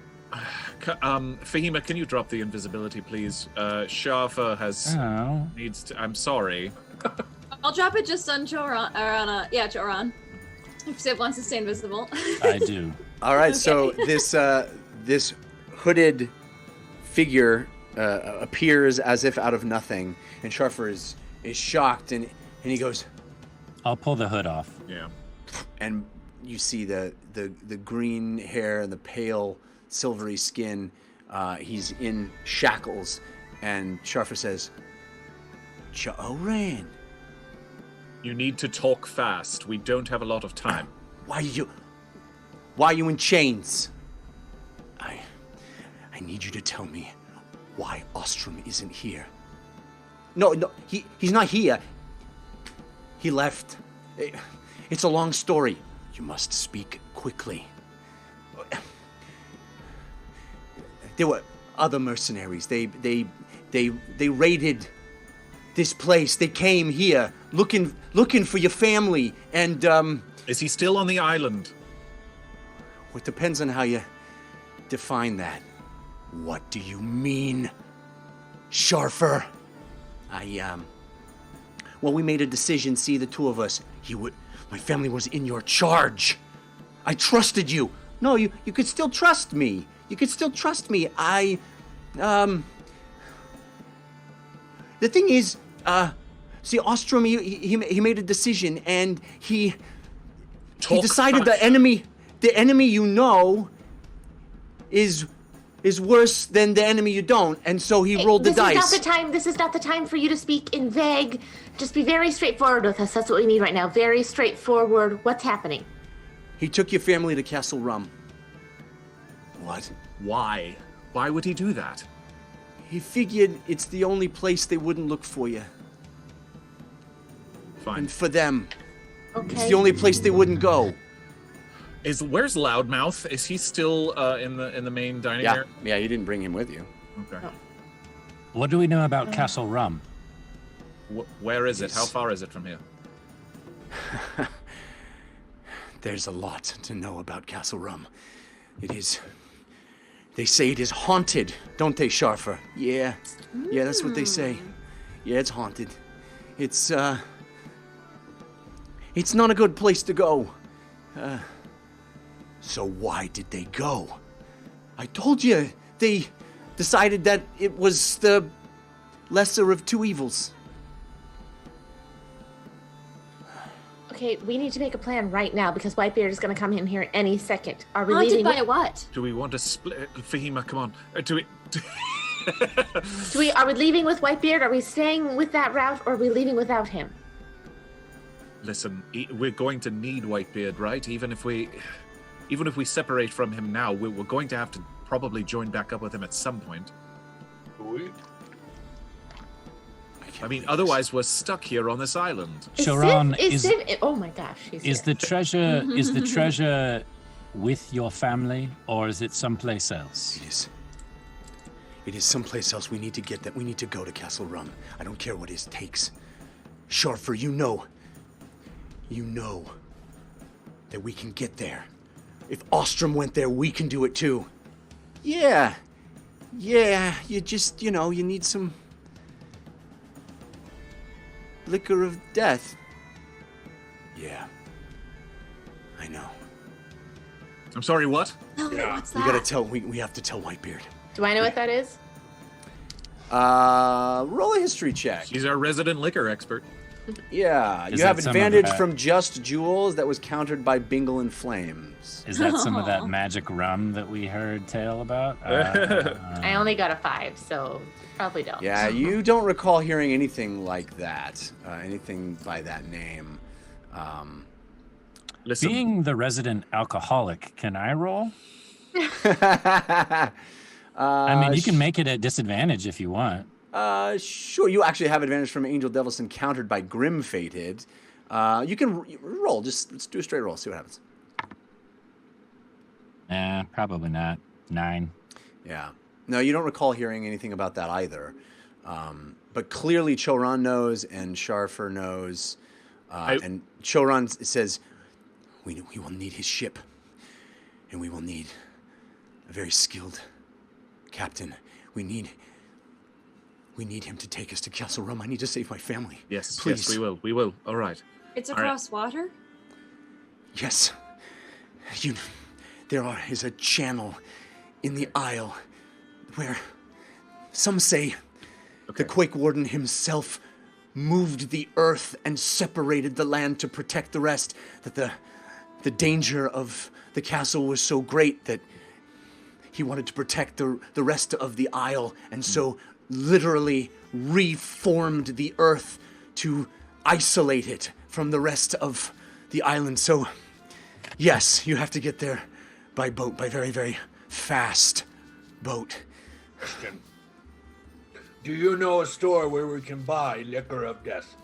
Fahima, can you drop the invisibility, please? Shafa needs to. I'm sorry. I'll drop it just on Joran. Joran. If Siv wants to stay invisible. I do. All right, so this hooded figure appears as if out of nothing, and Sharfer is shocked, and he goes, I'll pull the hood off. Yeah. and you see the green hair and the pale silvery skin. He's in shackles, and Sharfer says, Joran, You need to talk fast. We don't have a lot of time. why are you in chains? I need you to tell me why Ostrom isn't here. No, he's not here. He left. It's a long story. You must speak quickly. There were other mercenaries. They raided this place. They came here looking for your family, and Is he still on the island? it depends on how you define that. What do you mean, Sharfer? Well, we made a decision, see, the two of us. My family was in your charge. I trusted you. No, you could still trust me. You could still trust me. The thing is, see, Ostrom, he made a decision, and he decided the enemy you know is worse than the enemy you don't, and so he rolled the dice. This is not the time for you to speak in vague. Just be very straightforward with us. That's what we need right now. Very straightforward. What's happening? He took your family to Castle Rum. What? Why? Why would he do that? He figured it's the only place they wouldn't look for you. Fine. And for them, Okay. it's the only place they wouldn't go. Where's Loudmouth? Is he still in the main dining area? Yeah, you didn't bring him with you. Okay. What do we know about Castle Rum? Where is it? How far is it from here? There's a lot to know about Castle Rum. They say it is haunted, don't they, Sharfer? Yeah, that's what they say. Yeah, it's haunted. It's not a good place to go. So why did they go? I told you, they decided that it was the lesser of two evils. Okay, we need to make a plan right now because Whitebeard is going to come in here any second. Are we Haunted leaving? by what? Do we want to split? Fahima, come on. Do we? Are we leaving with Whitebeard? Are we staying with that route, or are we leaving without him? Listen, we're going to need Whitebeard, right? Even if we separate from him now, we're going to have to probably join back up with him at some point. I mean, otherwise we're stuck here on this island. Choron, oh my gosh, he's is here. the treasure with your family, or is it someplace else? It is someplace else. We need to get that. We need to go to Castle Rum. I don't care what it takes. Sharfer, you know that we can get there. If Ostrom went there, we can do it too. Yeah, you just, you need some liquor of death. Yeah, I know. I'm sorry, what? No, what's that? We gotta tell, we have to tell Whitebeard. Do I know what that is? Roll a history check. He's our resident liquor expert. Yeah, Is you have that some of advantage that- from just jewels that was countered by Bingle and Flames. Is that some of that magic rum that we heard tale about? I only got a 5, so probably don't. Yeah, you don't recall hearing anything like that, anything by that name. Listen, Being the resident alcoholic, can I roll? I mean, you can make it at disadvantage if you want. Sure, you actually have advantage from Angel Devilson countered by Grim Fated. You can roll, let's do a straight roll, see what happens. Probably not. 9. Yeah. No, you don't recall hearing anything about that either. But clearly Choron knows and Sharfer knows. And Choron says, we will need his ship. And we will need a very skilled captain. We need him to take us to Castle Rum. I need to save my family. yes, Please. yes, we will. All right. It's All right. across water? Yes. There is a channel in the Isle where some say the Quake Warden himself moved the earth and separated the land to protect the rest, that the danger of the castle was so great that he wanted to protect the rest of the Isle, and so literally reformed the earth to isolate it from the rest of the island. So, yes, you have to get there by boat, by very, very fast boat. Do you know a store where we can buy liquor of death?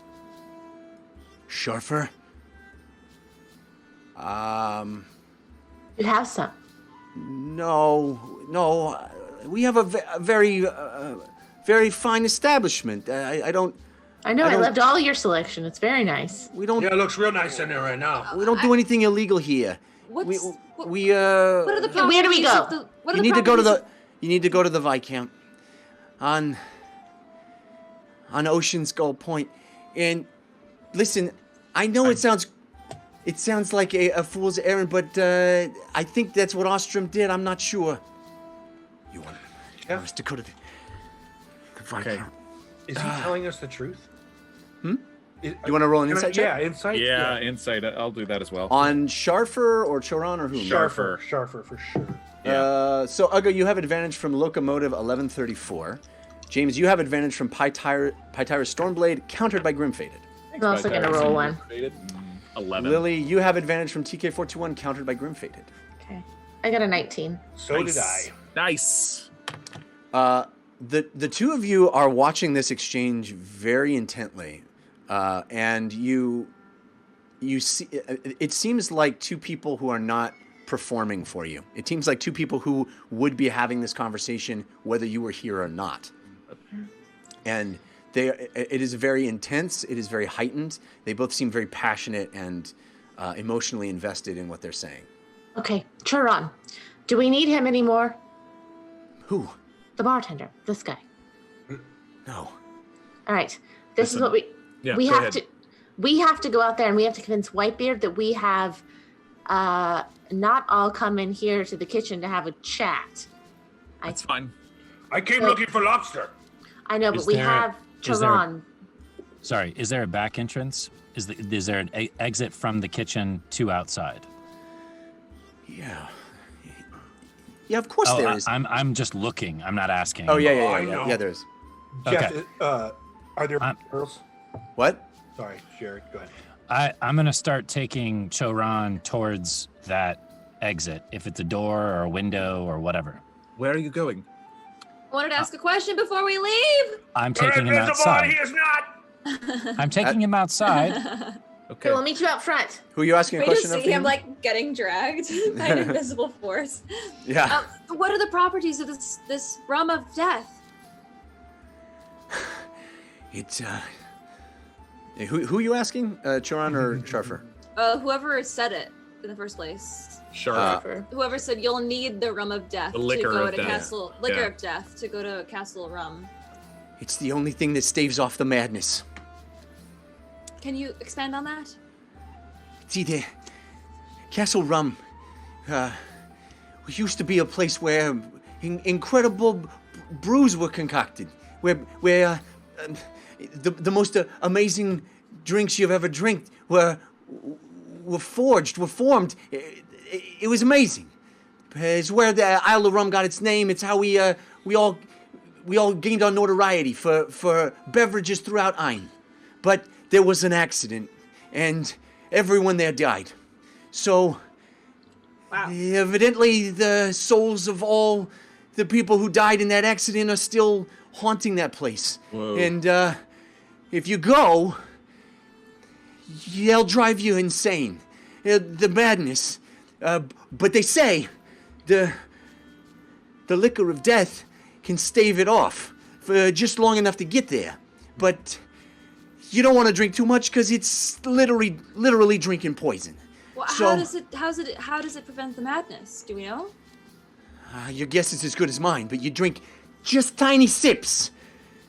Sharfer? You have some. No. We have a very, very fine establishment. I don't. I know. I I don't- loved all your selection. It's very nice. We don't. Yeah, it looks real nice in there right now. We don't do anything illegal here. What are the Where do we properties go? of the- what are You the need to go to properties the. You need to go to the Viscount on Ocean Skull Point. And listen, I know it sounds like a fool's errand, but I think that's what Ostrom did. I'm not sure. You want us to go to the Viscount? Is he telling us the truth? You want to roll an insight check? Yeah, insight. Yeah, insight. I'll do that as well. On Sharfer or Choron or whom? Sharfer. Sharfer for sure. So Uga, you have advantage from Locomotive 1134. James, you have advantage from Pytyra Stormblade, countered by Grimfaded. I'm also going to roll one. 11. Lily, you have advantage from TK421, countered by Grimfaded. Okay. I got a 19. So did I. Nice. The two of you are watching this exchange very intently, and you see. It seems like two people who are not performing for you. It seems like two people who would be having this conversation whether you were here or not. And it is very intense. It is very heightened. They both seem very passionate and emotionally invested in what they're saying. Okay, Chiron, do we need him anymore? Who? The bartender, this guy. No. All right, this is what we Yeah, we go have ahead. to. We have to go out there and we have to convince Whitebeard that we have not all come in here to the kitchen to have a chat. That's fine. I came So- looking for lobster. I know, but Is we there- have is there- Chiron. Sorry, is there a back entrance? Is there an exit from the kitchen to outside? Yeah. Yeah, of course there is. I'm just looking. I'm not asking. Oh yeah, Oh, I yeah. know. Yeah, there is. Jeff, Okay. are there I'm- barrels? What? Sorry, Jared. Go ahead. I'm gonna start taking Choran towards that exit, if it's a door or a window or whatever. Where are you going? I wanted to ask a question before we leave. I'm taking him outside. He is not. I'm taking him outside. Okay. So we'll meet you out front. Who are you asking a We question just of? see him Fahim? like getting dragged by an invisible force. Yeah. What are the properties of this rum of death? It's who are you asking? Choran or Sharfer? Whoever said it in the first place. Sure. Whoever said you'll need the rum of death The to liquor go of to death. Castle Liquor Yeah. of Death to go to Castle Rum. It's the only thing that staves off the madness. Can you expand on that? See, the Castle Rum used to be a place where incredible brews were concocted, where the most amazing drinks you've ever drank were formed. It was amazing. It's where the Isle of Rum got its name. It's how we all gained our notoriety for beverages throughout Ain. But there was an accident, and everyone there died. So, evidently, the souls of all the people who died in that accident are still haunting that place. Whoa. And if you go, they'll drive you insane. The madness. But they say the liquor of death can stave it off for just long enough to get there. But you don't want to drink too much because it's literally drinking poison. Well, So- how does it prevent the madness? Do we know? Your guess is as good as mine, but you drink just tiny sips.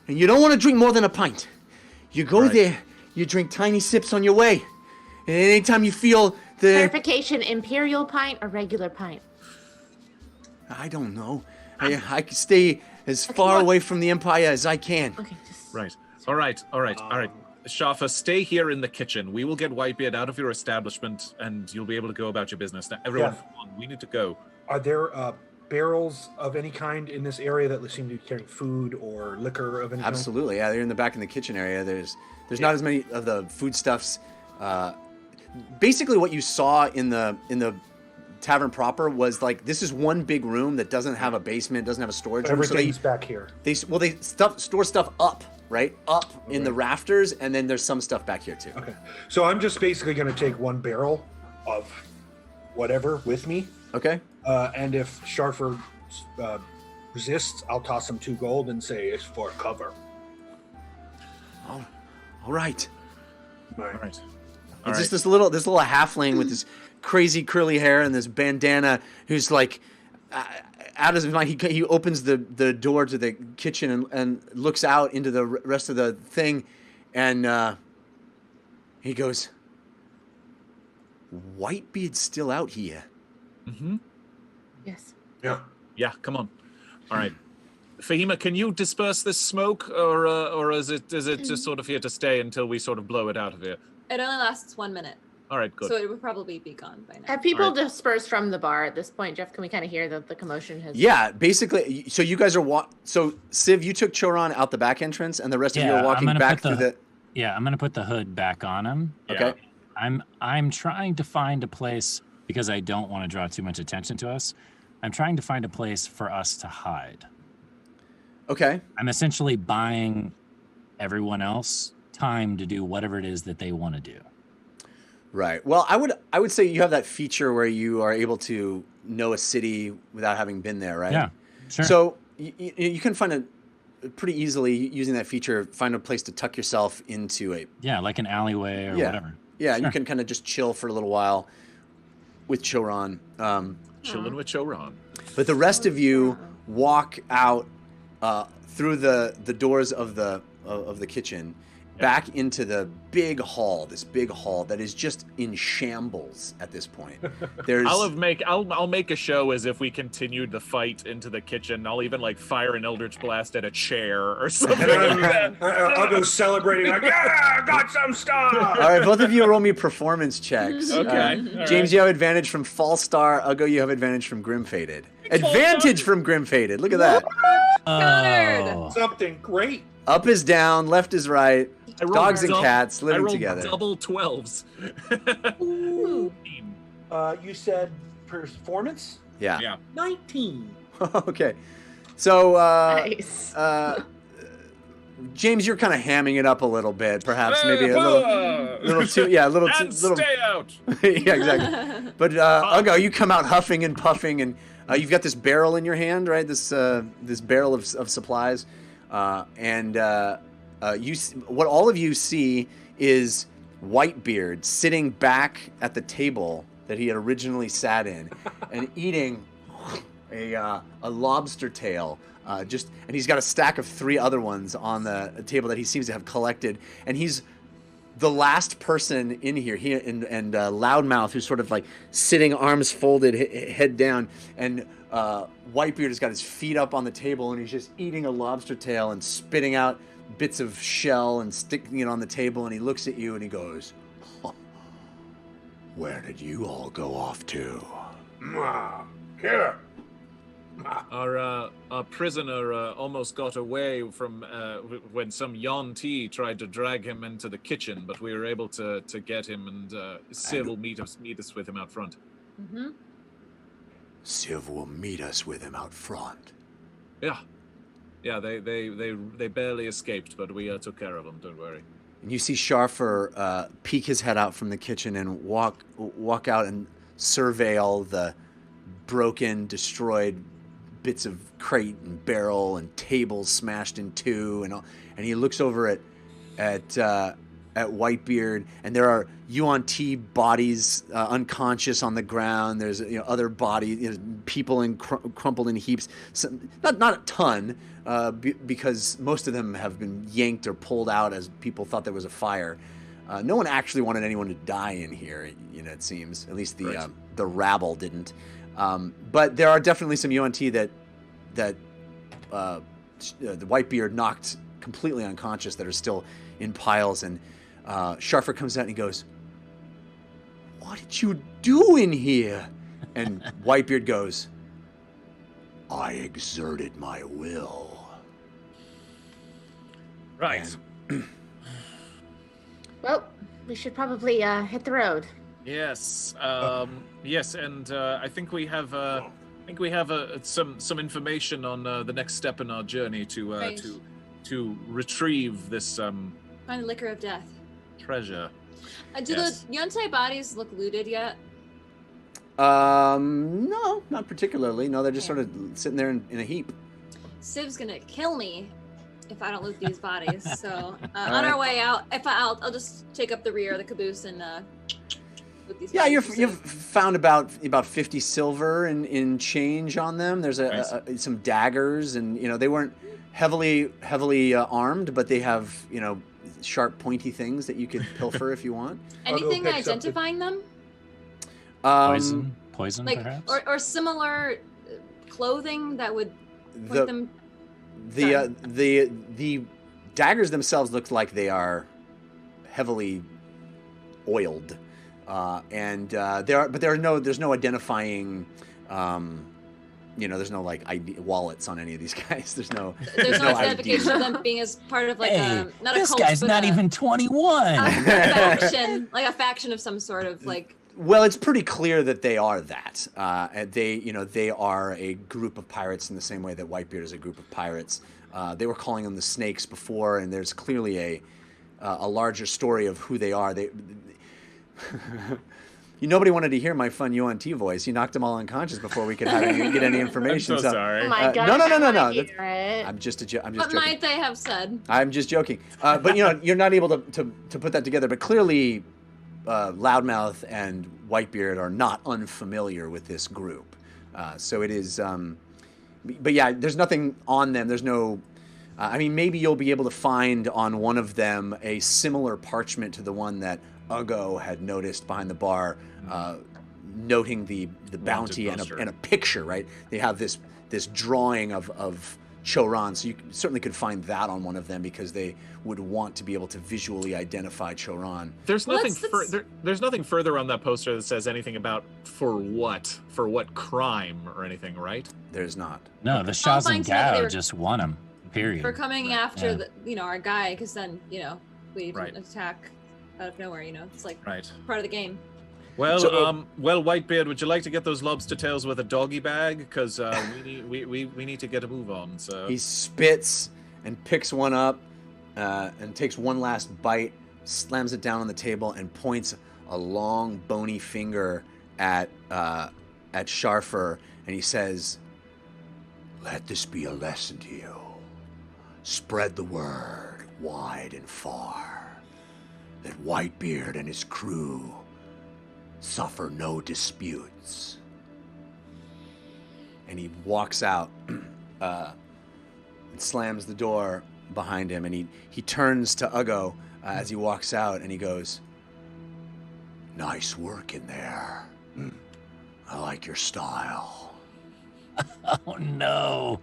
And you don't want to drink more than a pint. You go Right. there, you drink tiny sips on your way. And anytime you feel the... Clarification, imperial pint or regular pint? I don't know. I can stay as far look. away from the Empire as I can. Okay, just... Right. All right. Shafa, stay here in the kitchen. We will get Whitebeard out of your establishment, and you'll be able to go about your business. Now, everyone, Yeah. come on, we need to go. Are there barrels of any kind in this area that seem to be carrying food or liquor of any kind? Absolutely, yeah. They're in the back in the kitchen area. There's not as many of the foodstuffs. Basically, what you saw in the tavern proper was like this is one big room that doesn't have a basement, doesn't have a storage room. So Everything's back here. they store stuff up, right, up in the rafters, and then there's some stuff back here too. Okay. So I'm just basically going to take one barrel of whatever with me. Okay. And if Sharfer resists, I'll toss him 2 gold and say it's for cover. All right. All right. It's just this little halfling with this crazy curly hair and this bandana who's like out of his mind. He opens the door to the kitchen and looks out into the rest of the thing, and he goes, "Whitebeard's still out here." Mm-hmm. Yes. Yeah. Yeah, come on. All right. Fahima, can you disperse this smoke, or is it just sort of here to stay until we sort of blow it out of here? It only lasts 1 minute. All right, good. So it would probably be gone by now. Have people Alright. dispersed from the bar at this point, Jeff? Can we kind of hear that the commotion has? Yeah, basically. So you guys are so Civ, you took Choron out the back entrance, and the rest of you are I'm walking gonna back put through the. Yeah, I'm gonna put the hood back on him. Okay. I'm trying to find a place because I don't want to draw too much attention to us. I'm trying to find a place for us to hide. Okay. I'm essentially buying everyone else time to do whatever it is that they want to do. Right. Well, I would say you have that feature where you are able to know a city without having been there, right? Yeah, sure. So you can find a pretty easily using that feature, find a place to tuck yourself into a. Yeah, like an alleyway or whatever. Yeah, Sure. you can kind of just chill for a little while with Choron. Chilling with Choron. But the rest of you walk out through the doors of the kitchen, back into the big hall. This big hall that is just in shambles at this point. There's I'll make a show as if we continued the fight into the kitchen. I'll even like fire an Eldritch Blast at a chair or something like that. I'll go celebrating like, yeah, I got some stuff. all right. Both of you roll me performance checks. Okay, all James, right. you have advantage from Falstar. Uggo, you have advantage from Grim Faded. Advantage from Grim Faded. Look at that. Oh, Something great. Up is down, left is right. I rolled Dogs and dou- cats I living rolled together. double 12s. Ooh. You said performance? Yeah. Yeah. 19. Okay. So, Nice. James, you're kind of hamming it up a little bit, perhaps maybe a little too, yeah, a little too, And little. stay out. Yeah, exactly. But Uggo, you come out huffing and puffing, and you've got this barrel in your hand, right? This barrel of supplies, and what all of you see is Whitebeard sitting back at the table that he had originally sat in, and eating a lobster tail. And he's got a stack of 3 other ones on the table that he seems to have collected, and he's the last person in here. He and Loudmouth, who's sort of like sitting, arms folded, head down, and Whitebeard has got his feet up on the table, and he's just eating a lobster tail and spitting out bits of shell and sticking it on the table. And he looks at you and he goes, "Huh. Where did you all go off to?" Here. Our prisoner almost got away from when some Yuan-Ti tried to drag him into the kitchen, but we were able to get him, and Civ will meet us with him out front. Mm-hmm. Civ will meet us with him out front. Yeah, they barely escaped, but we took care of them. Don't worry. And you see Sharfer peek his head out from the kitchen and walk out and survey all the broken, destroyed bits of crate and barrel and tables smashed in two, and he looks over at Whitebeard, and there are Yuan-Ti bodies unconscious on the ground. There's other bodies, people crumpled in heaps. Not a ton, because most of them have been yanked or pulled out as people thought there was a fire. No one actually wanted anyone to die in here. It seems, at least the rabble didn't. But there are definitely some Yuan-Ti that the Whitebeard knocked completely unconscious that are still in piles, and Sharfer comes out and he goes, "What did you do in here?" And Whitebeard goes, "I exerted my will." Right. Well, we should probably hit the road. Yes. Yes, and I think we have some information on the next step in our journey to Right. to retrieve this Find the liquor of death. treasure. Do Yes. the Yonsei bodies look looted yet? No, not particularly. No, they're just sort of sitting there in a heap. Civ's gonna kill me if I don't loot these bodies. So on right. our way out, I'll just take up the rear of the caboose and loot these. Yeah, bodies. you've found about 50 silver in change on them. There's some daggers, and they weren't heavily armed, but they have sharp, pointy things that you could pilfer if you want. Anything picks up the- identifying them, Poison, like perhaps. or similar clothing that would point The them. the daggers themselves look like they are heavily oiled. there's no identifying. There's no like ID wallets on any of these guys. There's no identification ID. of them being as part of like Hey, not this a cult, guy's but not even 21. a faction, like a faction of some sort of like. Well, it's pretty clear that they are that. And they are a group of pirates in the same way that Whitebeard is a group of pirates. They were calling them the Snakes before, and there's clearly a larger story of who they are. Nobody wanted to hear my fun UNT voice. You knocked them all unconscious before we could get any information. I'm so sorry. Oh my god! No. I'm I'm just joking. What might they have said? I'm just joking. But you're not able to put that together. But clearly, Loudmouth and Whitebeard are not unfamiliar with this group. So it is. But yeah, there's nothing on them. There's no. Maybe you'll be able to find on one of them a similar parchment to the one that Ugo had noticed behind the bar, noting the bounty and a picture. Right? They have this drawing of Choran, so you certainly could find that on one of them because they would want to be able to visually identify Choran. There's nothing. There's nothing further on that poster that says anything about for what crime or anything, right? There's not. No, the Shaz fine and to know that they Gao were- just won him. Period. For coming Right. after our guy, because then we didn't Right. attack out of nowhere. It's like Right. part of the game. Well, So, Whitebeard, would you like to get those lobster tails with a doggy bag? Because we need to get a move on. So He spits and picks one up and takes one last bite, slams it down on the table, and points a long, bony finger at Sharfer, and he says, "Let this be a lesson to you. Spread the word wide and far that Whitebeard and his crew suffer no disputes." And he walks out and slams the door behind him, and he turns to Ugo as he walks out, and he goes, "Nice work in there. I like your style." Oh no!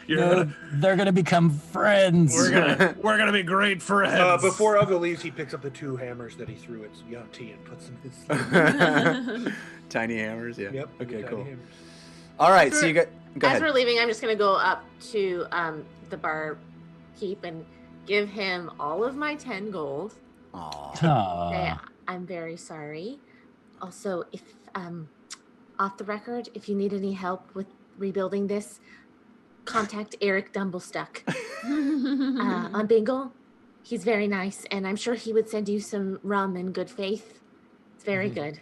You're They're gonna become friends. we're gonna be great friends. Before Ugo leaves, he picks up the 2 hammers that he threw at Yonti and puts them in his sleeve. Tiny hammers, yeah. Yep. Okay, tiny cool. hammers. All right, so you go As ahead. we're leaving, I'm just gonna go up to the barkeep and give him all of my 10 gold. Aw. Say, Aw. I'm very sorry. Also, if off the record, if you need any help with rebuilding this, contact Eric Dumblestuck on Bingle. He's very nice, and I'm sure he would send you some rum in good faith. It's very good.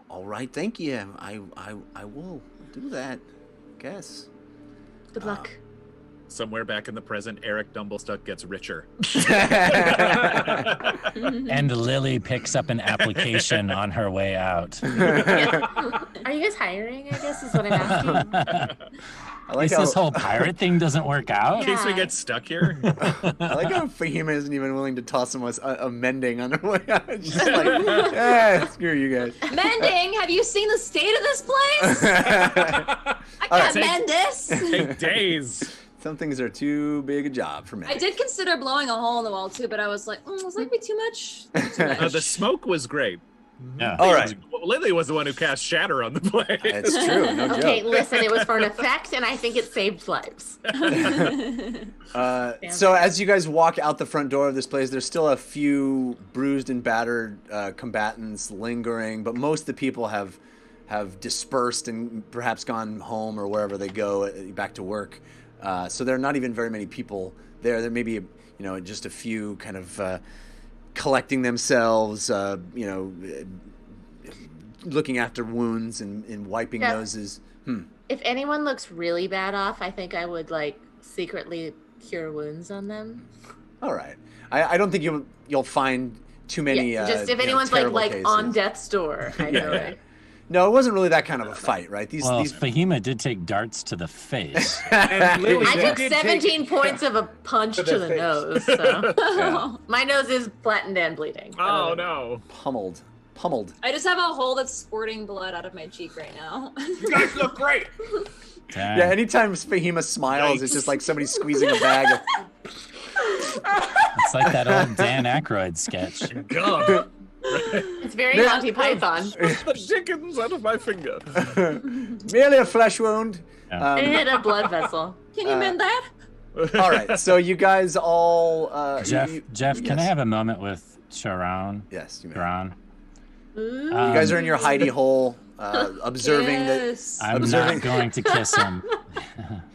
All right, thank you. I will do that, I guess. Good luck. Somewhere back in the present, Eric Dumblestuck gets richer. And Lily picks up an application on her way out. Are you guys hiring? I guess is what I'm asking. I like Is how this whole pirate thing doesn't work out? In case we Yeah. get stuck here. I like how Fahima isn't even willing to toss him a mending on her way out. It's just like, screw you guys. Mending. Have you seen the state of this place? I can't mend this. Take days. Some things are too big a job for me. I did consider blowing a hole in the wall too, but I was like, this might be too much. The smoke was great. Yeah. All right, Lily was the one who cast shatter on the place. it's true. No Okay, joke. listen, it was for an effect, and I think it saved lives. So as you guys walk out the front door of this place, there's still a few bruised and battered combatants lingering, but most of the people have dispersed and perhaps gone home or wherever they go back to work. So there are not even very many people there. There may be, just a few kind of collecting themselves, looking after wounds and wiping Yeah. noses. If anyone looks really bad off, I think I would secretly cure wounds on them. All right. I don't think you'll find too many. Just if anyone's terrible like cases. on death's door, I feel like. No, it wasn't really that kind of a fight, right? These Fahima did take darts to the face. And Lily, I you took did take- 17 points of a punch To to the the face. nose. So Yeah. my nose is flattened and bleeding. Oh no. pummeled. I just have a hole that's squirting blood out of my cheek right now. You guys look great. Dang. Yeah, anytime Fahima smiles, it's just like somebody squeezing a bag. It's like that old Dan Aykroyd sketch. God. It's very Monty Python. The chickens out of my finger. Merely a flesh wound. Yeah. It hit a blood vessel. Can you mend that? All right, so you guys all... Jeff, yes. can I have a moment with Sharon? Yes, you may. Sharon? You guys are in your hidey hole, observing Yes. I'm Observing- not going to kiss him.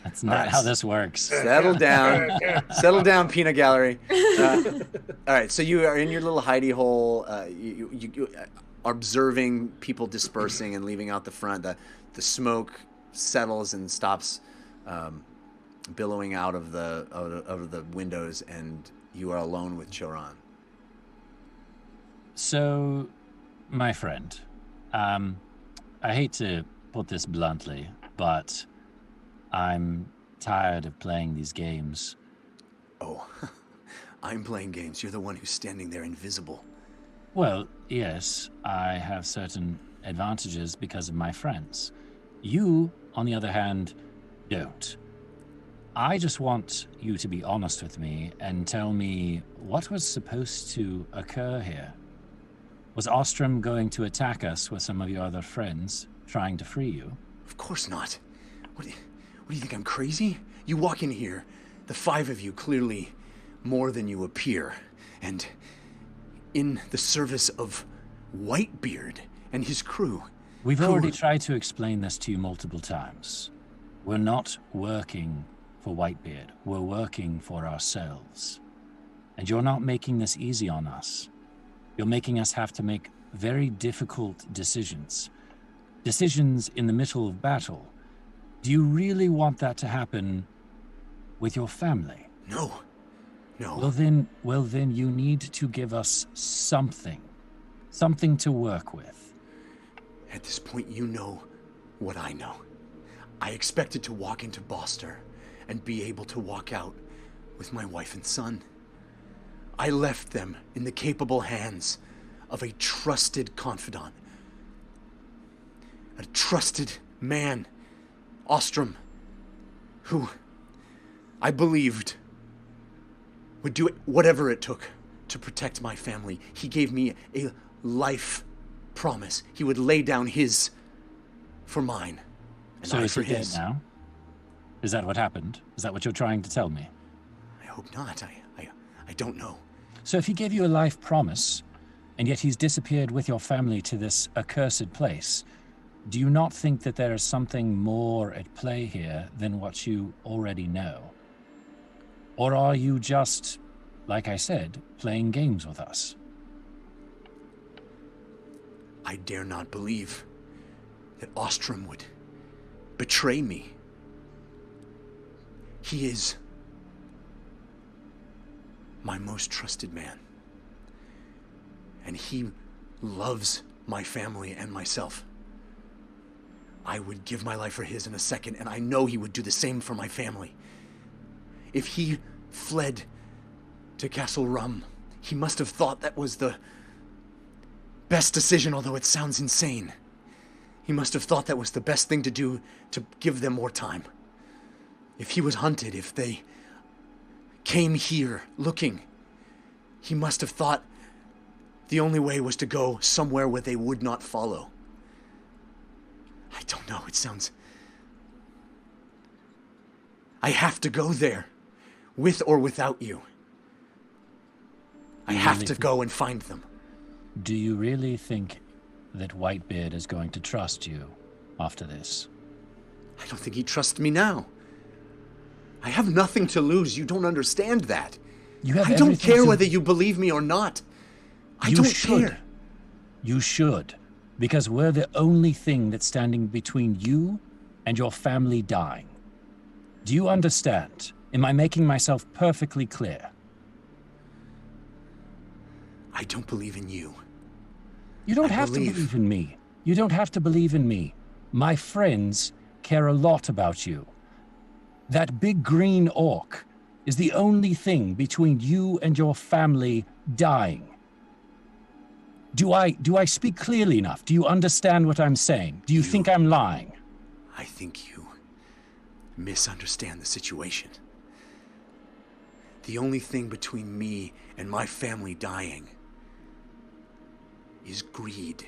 That's not Alright. how this works. Settle down, peanut gallery. All right, so you are in your little hidey hole. You are observing people dispersing and leaving out the front. The smoke settles and stops billowing out of the windows, and you are alone with Choran. So, my friend, I hate to put this bluntly, but I'm tired of playing these games. Oh, I'm playing games. You're the one who's standing there invisible. Well, yes, I have certain advantages because of my friends. You, on the other hand, don't. I just want you to be honest with me and tell me what was supposed to occur here. Was Ostrom going to attack us with some of your other friends, trying to free you? Of course not. What do you think, I'm crazy? You walk in here, the five of you clearly more than you appear, and in the service of Whitebeard and his crew. We've who- already tried to explain this to you multiple times. We're not working for Whitebeard. We're working for ourselves. And you're not making this easy on us. You're making us have to make very difficult decisions. Decisions in the middle of battle. Do you really want that to happen with your family? No. Well then you need to give us something to work with. At this point, you know what I know. I expected to walk into Boster and be able to walk out with my wife and son. I left them in the capable hands of a trusted confidant. A trusted man, Ostrom, who I believed would do whatever it took to protect my family. He gave me a life promise. He would lay down his for mine, and So I is for he dead his. now? Is that what happened? Is that what you're trying to tell me? I hope not. I don't know. So if he gave you a life promise, and yet he's disappeared with your family to this accursed place, do you not think that there is something more at play here than what you already know? Or are you just, like I said, playing games with us? I dare not believe that Ostrom would betray me. He is my most trusted man. And he loves my family and myself. I would give my life for his in a second, and I know he would do the same for my family. If he fled to Castle Rum, he must have thought that was the best decision, although it sounds insane. He must have thought that was the best thing to do to give them more time. If he was hunted, if they came here looking, he must have thought the only way was to go somewhere where they would not follow. I don't know, it sounds... I have to go there, with or without you. I have to go and find them. Do you really think that Whitebeard is going to trust you after this? I don't think he trusts me now. I have nothing to lose. You don't understand that. You have I don't everything care to- whether you believe me or not. I You don't should. care. You should, because we're the only thing that's standing between you and your family dying. Do you understand? Am I making myself perfectly clear? I don't believe in you. You don't I have believe. to believe in me. You don't have to believe in me. My friends care a lot about you. That big green orc is the only thing between you and your family dying. Do I speak clearly enough? Do you understand what I'm saying? Do you think I'm lying? I think you misunderstand the situation. The only thing between me and my family dying is greed.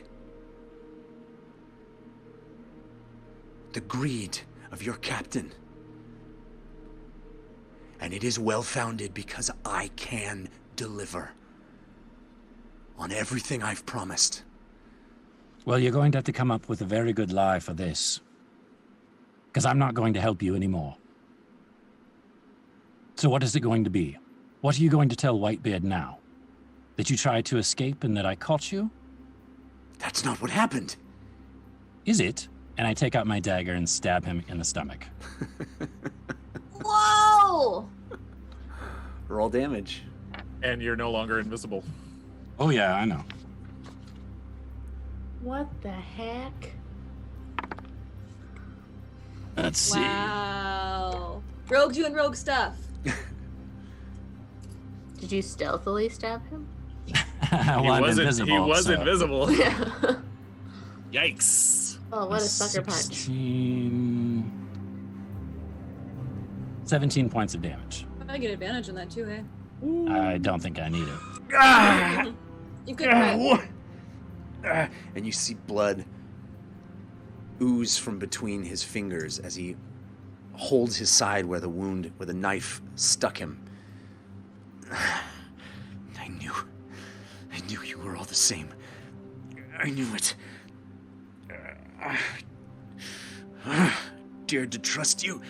The greed of your captain. And it is well-founded because I can deliver on everything I've promised. Well, you're going to have to come up with a very good lie for this. Because I'm not going to help you anymore. So what is it going to be? What are you going to tell Whitebeard now? That you tried to escape and that I caught you? That's not what happened. Is it? And I take out my dagger and stab him in the stomach. Whoa! Roll damage. And you're no longer invisible. Oh yeah, I know. What the heck? Let's see. Wow. Rogue doing rogue stuff. Did you stealthily stab him? Well, I'm invisible, He was so- invisible. Yeah. Yikes. Oh, what a sucker punch. 17 points of damage. I get advantage on that too, hey? I don't think I need it. You could crit. And you see blood ooze from between his fingers as he holds his side where the knife stuck him. I knew you were all the same. I knew it. Dared to trust you.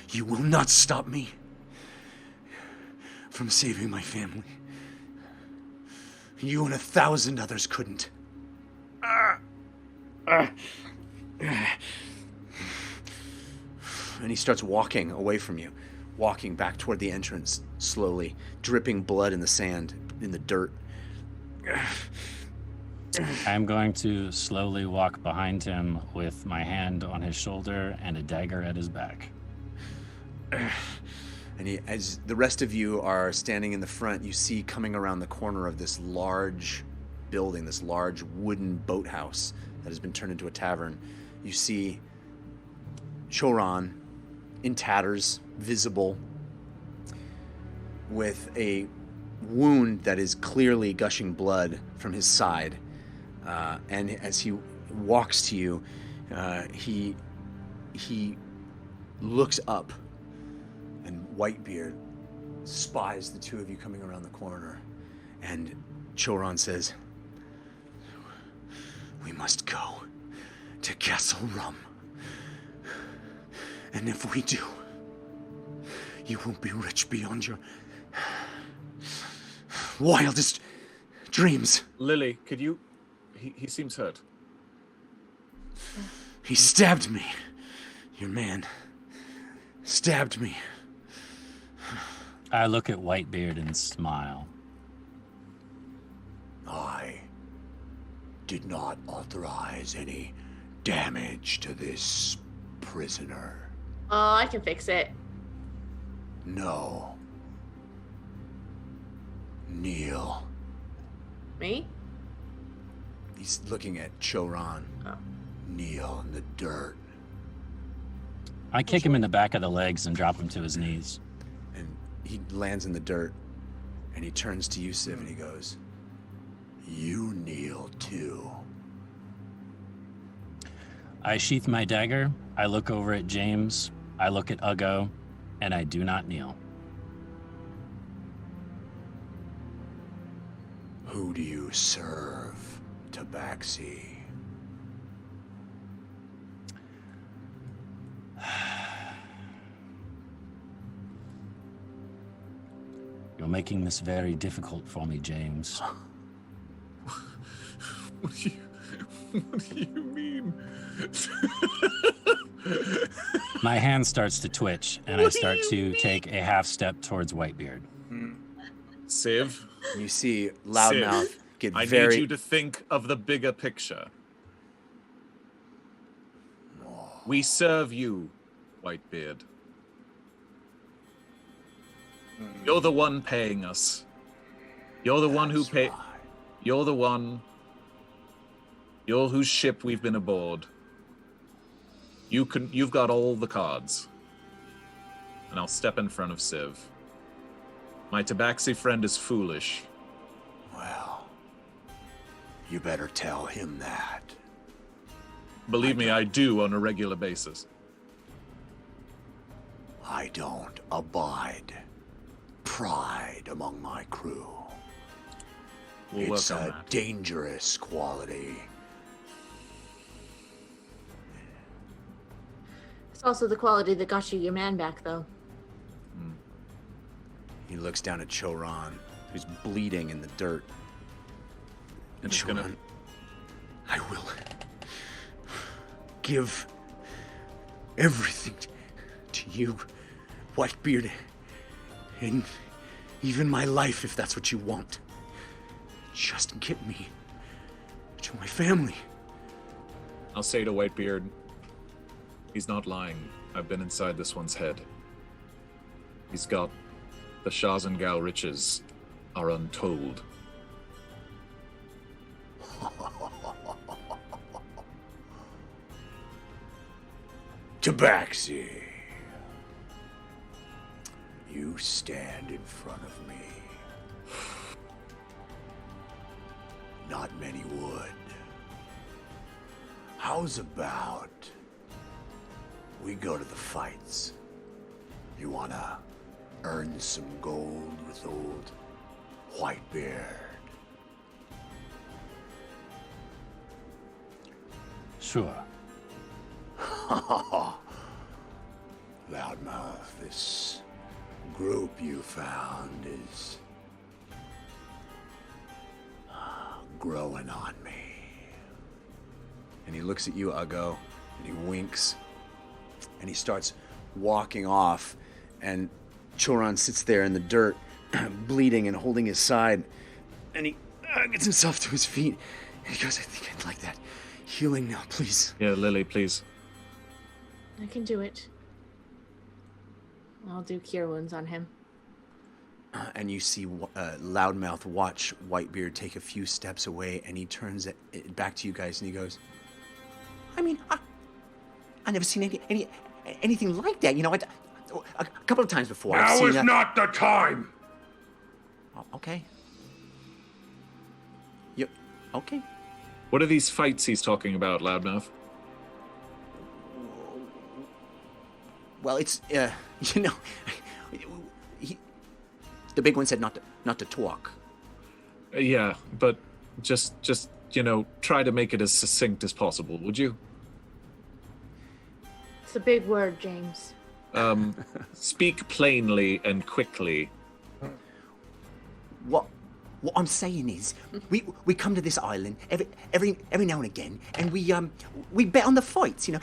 You will not stop me from saving my family. You and 1,000 others couldn't. And he starts walking away from you, walking back toward the entrance, slowly, dripping blood in the sand, in the dirt. I'm going to slowly walk behind him with my hand on his shoulder and a dagger at his back. And as the rest of you are standing in the front, you see coming around the corner of this large building, this large wooden boathouse that has been turned into a tavern. You see Choran in tatters, visible, with a wound that is clearly gushing blood from his side. And as he walks to you, he looks up, and Whitebeard spies the two of you coming around the corner. And Choran says, "We must go to Castle Rum. And if we do, you will be rich beyond your wildest dreams." Lily, could you... He seems hurt. He stabbed me. Your man stabbed me. I look at Whitebeard and smile. I did not authorize any damage to this prisoner. Oh, I can fix it. No. Kneel. Me? He's looking at Choran. Oh. Kneel in the dirt. I kick him in the back of the legs and drop him to his knees. And he lands in the dirt. And he turns to Yusuf and he goes, "You kneel too." I sheath my dagger, I look over at James, I look at Uggo, and I do not kneel. Who do you serve, Tabaxi? You're making this very difficult for me, James. What do you mean? My hand starts to twitch, and I start to take a half step towards Whitebeard. Civ, You see Loudmouth get I very... need you to think of the bigger picture. We serve you, Whitebeard. You're the one paying us. You're the one who pay. You're the one. You're whose ship we've been aboard. You've got all the cards. and I'll step in front of Civ. My tabaxi friend is foolish. Well, you better tell him that. Believe me, I do on a regular basis. I don't abide pride among my crew. We'll It's work on a that. dangerous quality. It's also the quality that got you your man back, though. He looks down at Choran, who's bleeding in the dirt. And he's gonna- Choran, I will give everything to you, Whitebeard, and even my life if that's what you want. Just get me to my family. I'll say to Whitebeard, he's not lying. I've been inside this one's head. He's got the Shazengao riches are untold. Tabaxi, you stand in front of me. Not many would. How's about we go to the fights? You wanna earn some gold with old Whitebeard? Sure. Loudmouth, this group you found is growing on me. And he looks at you, Uggo, and he winks, and he starts walking off, and Choran sits there in the dirt, bleeding and holding his side, and he gets himself to his feet, and he goes, I think I'd like that healing now, please. Yeah, Lily, please. I can do it. I'll do cure wounds on him. And you see Loudmouth watch Whitebeard take a few steps away, and he turns it back to you guys, and he goes, I mean, I never seen anything like that. You know, a couple of times before. I've Now seen is not the time. Oh, okay. Yep. Okay. What are these fights he's talking about, Loudmouth? Well, it's you know, the big one said not to talk. Yeah, but just try to make it as succinct as possible, would you? It's a big word, James. Speak plainly and quickly. What I'm saying is, we come to this island every now and again, and we bet on the fights, you know,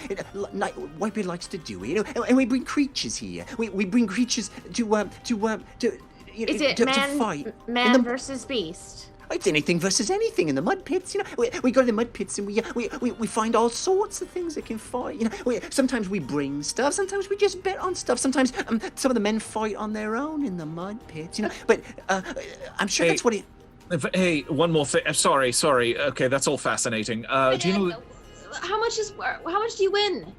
like Whitebeard likes to do, you know, and we bring creatures here. We bring creatures to you know, Is it to man, fight. man versus beast? It's anything versus anything in the mud pits, you know. We go to the mud pits and we find all sorts of things that can fight. You know, sometimes we bring stuff, sometimes we just bet on stuff. Sometimes some of the men fight on their own in the mud pits, you know. But I'm sure that's what it. Hey, one more thing. Sorry. Okay, that's all fascinating. Do you know? How much do you win?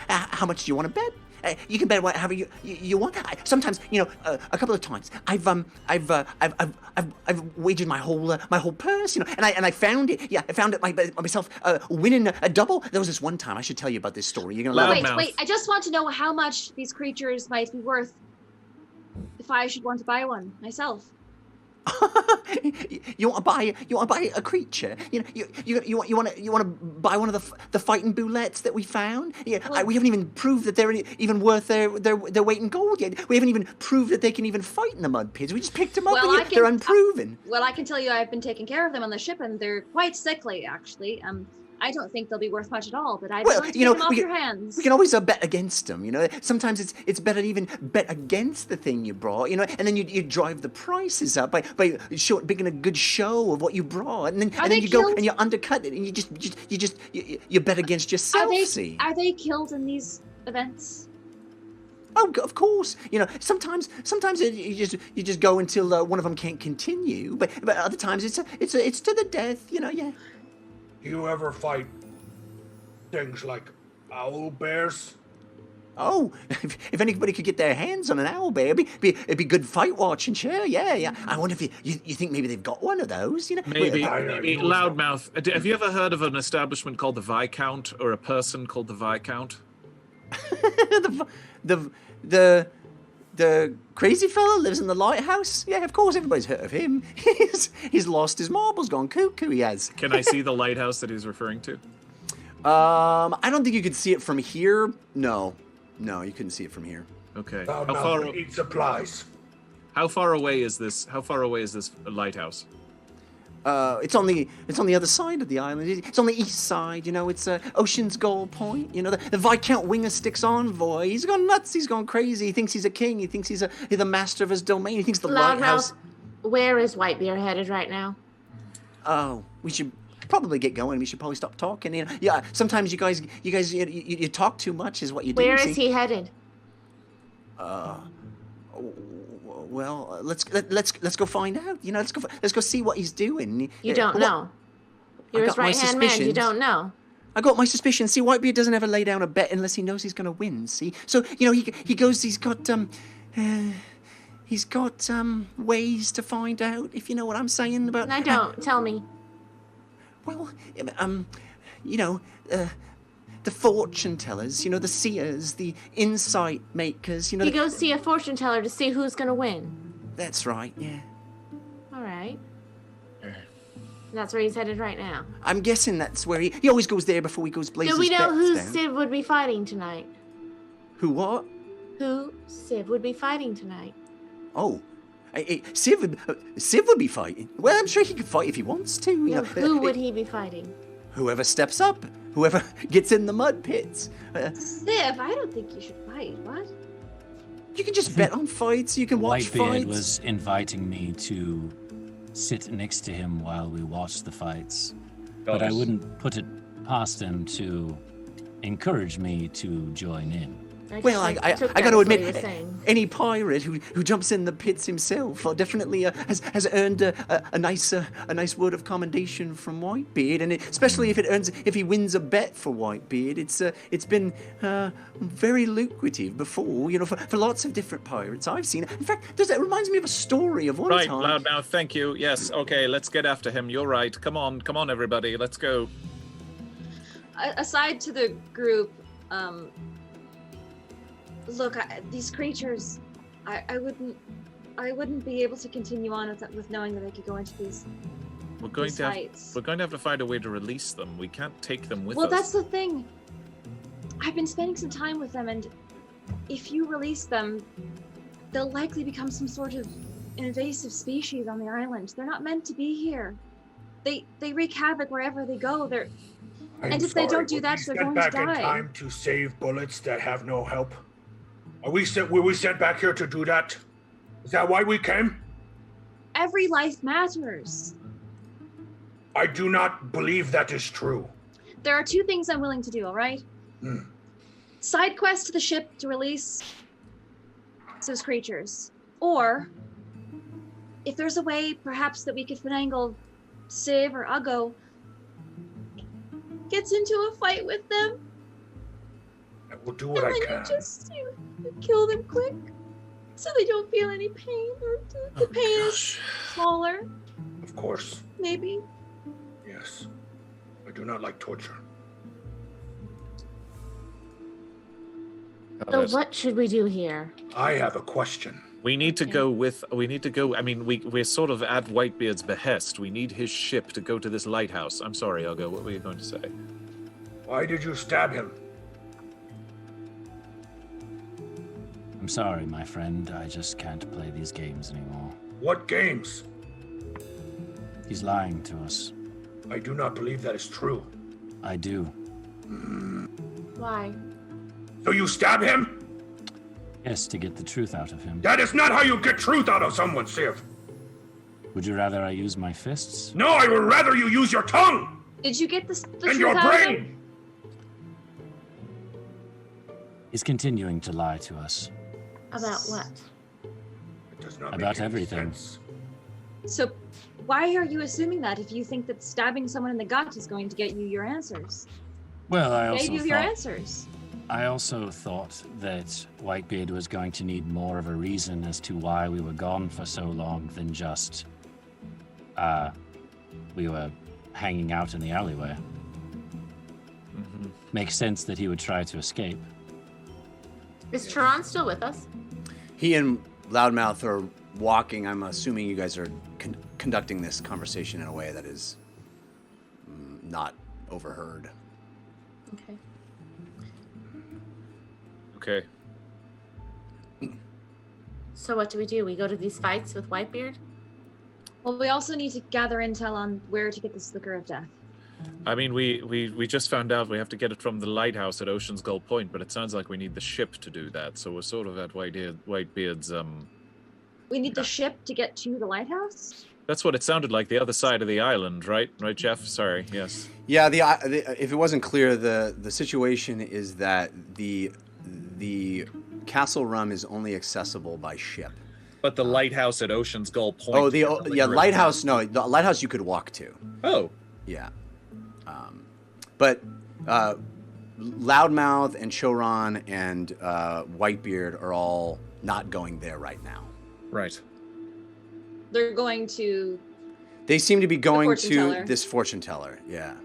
How much do you want to bet? You can bet whatever you want. Sometimes, you know, a couple of times, I've wagered my whole purse, you know, and I found it. Yeah, I found it myself winning a double. There was this one time. I should tell you about this story. You're gonna love it. Wait! I just want to know how much these creatures might be worth. If I should want to buy one myself. You want to buy a creature? You know, you want to buy one of the fighting bullets that we found? Yeah, we haven't even proved that they're even worth their weight in gold yet. We haven't even proved that they can even fight in the mud pits. We just picked them up, and they're unproven. Well, I can tell you, I've been taking care of them on the ship, and they're quite sickly, actually. I don't think they'll be worth much at all, but I'd like to get them off your hands. We can always bet against them, you know. Sometimes it's better to even bet against the thing you brought, you know, and then you drive the prices up by making a good show of what you brought, and then you go and you undercut it, and you bet against yourself. Are they killed in these events? Oh, of course. You know, sometimes you just go until one of them can't continue, but other times it's to the death, you know. Yeah. You ever fight things like owl bears? Oh, if anybody could get their hands on an owlbear, it'd be good fight watching, sure, yeah. I wonder if you think maybe they've got one of those, you know? Maybe know. loudmouth. Have you ever heard of an establishment called the Viscount or a person called the Viscount? the crazy fella lives in the lighthouse? Yeah, of course, everybody's heard of him. He's lost his marbles, gone cuckoo, he has. Can I see the lighthouse that he's referring to? I don't think you could see it from here. No, you couldn't see it from here. Okay. Loudmouth needs supplies. How far away is this lighthouse? It's on the other side of the island. It's on the east side, you know. It's Ocean's Goal Point. You know, the Viscount Winger Sticks Envoy. He's gone nuts. He's gone crazy. He thinks he's a king. He thinks he's the master of his domain. He thinks the lighthouse. Where is Whitebeard headed right now? Oh, we should probably get going. We should probably stop talking. You know, yeah. Sometimes you guys, you talk too much, is what you do. Where is he headed? Well, let's go find out. You know, let's go see what he's doing. You don't know. You're his right-hand man. You don't know. I got my suspicions. See, Whitebeard doesn't ever lay down a bet unless he knows he's going to win. See, so you know he goes. He's got ways to find out. If you know what I'm saying about. I don't. Tell me. Well, you know, the fortune tellers, you know, the seers, the insight makers, you know. He goes see a fortune teller to see who's going to win. That's right, yeah. All right. That's where he's headed right now. I'm guessing that's where he always goes there before he goes blazing. Do we know who Civ would be fighting tonight? Who what? Who Civ would be fighting tonight? Oh. Civ would be fighting. Well, I'm sure he could fight if he wants to. You know, who would he be fighting? Whoever steps up. Whoever gets in the mud pits. Civ, I don't think you should fight. What? You can just bet on fights. You can watch fights. Whitebeard was inviting me to sit next to him while we watched the fights. But I wouldn't put it past him to encourage me to join in. Well, I got to admit, any pirate who jumps in the pits himself definitely has earned a nice word of commendation from Whitebeard, and especially if he wins a bet for Whitebeard, it's been very lucrative before, you know, for lots of different pirates I've seen. In fact, it reminds me of a story of one time. Right, Loudmouth, thank you. Yes, okay, let's get after him. You're right. Come on, everybody, let's go. Aside to the group, look, these creatures, I wouldn't be able to continue on with knowing that I could go into these. We're going to have to find a way to release them. We can't take them with us. Well, that's the thing. I've been spending some time with them, and if you release them, they'll likely become some sort of invasive species on the island. They're not meant to be here. They wreak havoc wherever they go. If they don't do that, they're going to die. Back in time to save bullets that have no help. Were we sent back here to do that? Is that why we came? Every life matters. I do not believe that is true. There are two things I'm willing to do, all right? Side quest to the ship to release those creatures. Or, if there's a way, perhaps, that we could finagle Civ or Uggo gets into a fight with them. I will do what I can. And then you kill them quick, so they don't feel any pain, or the pain is smaller. Of course. Maybe. Yes. I do not like torture. So what should we do here? I have a question. We need to go. I mean, we're sort of at Whitebeard's behest. We need his ship to go to this lighthouse. I'm sorry, Uggo. What were you going to say? Why did you stab him? I'm sorry, my friend. I just can't play these games anymore. What games? He's lying to us. I do not believe that is true. I do. Why? So you stab him? Yes, to get the truth out of him. That is not how you get truth out of someone, Civ. Would you rather I use my fists? No, I would rather you use your tongue. Did you get the and truth your out of brain. him? He's continuing to lie to us. About what? It does not About make any everything. sense. So, why are you assuming that if you think that stabbing someone in the gut is going to get you your answers? Well, I Gave you your answers. I also thought that Whitebeard was going to need more of a reason as to why we were gone for so long than just we were hanging out in the alleyway. Mm-hmm. Makes sense that he would try to escape. Is Charon still with us? He and Loudmouth are walking. I'm assuming you guys are conducting this conversation in a way that is not overheard. Okay. Okay. So what do? We go to these fights with Whitebeard? Well, we also need to gather intel on where to get this liquor of death. I mean, we just found out we have to get it from the lighthouse at Ocean's Gull Point, but it sounds like we need the ship to do that. So we're sort of at Whitebeard's. We need the ship to get to the lighthouse? That's what it sounded like. The other side of the island, right? Right, Jeff? Sorry. Yes. Yeah. If it wasn't clear, the situation is that the Castle Rum is only accessible by ship. But the lighthouse at Ocean's Gull Point. Oh, lighthouse. No, the lighthouse you could walk to. Oh. Yeah. But Loudmouth and Choron and Whitebeard are all not going there right now. Right. They're going to... They seem to be going fortune to teller. this fortune teller. Yeah.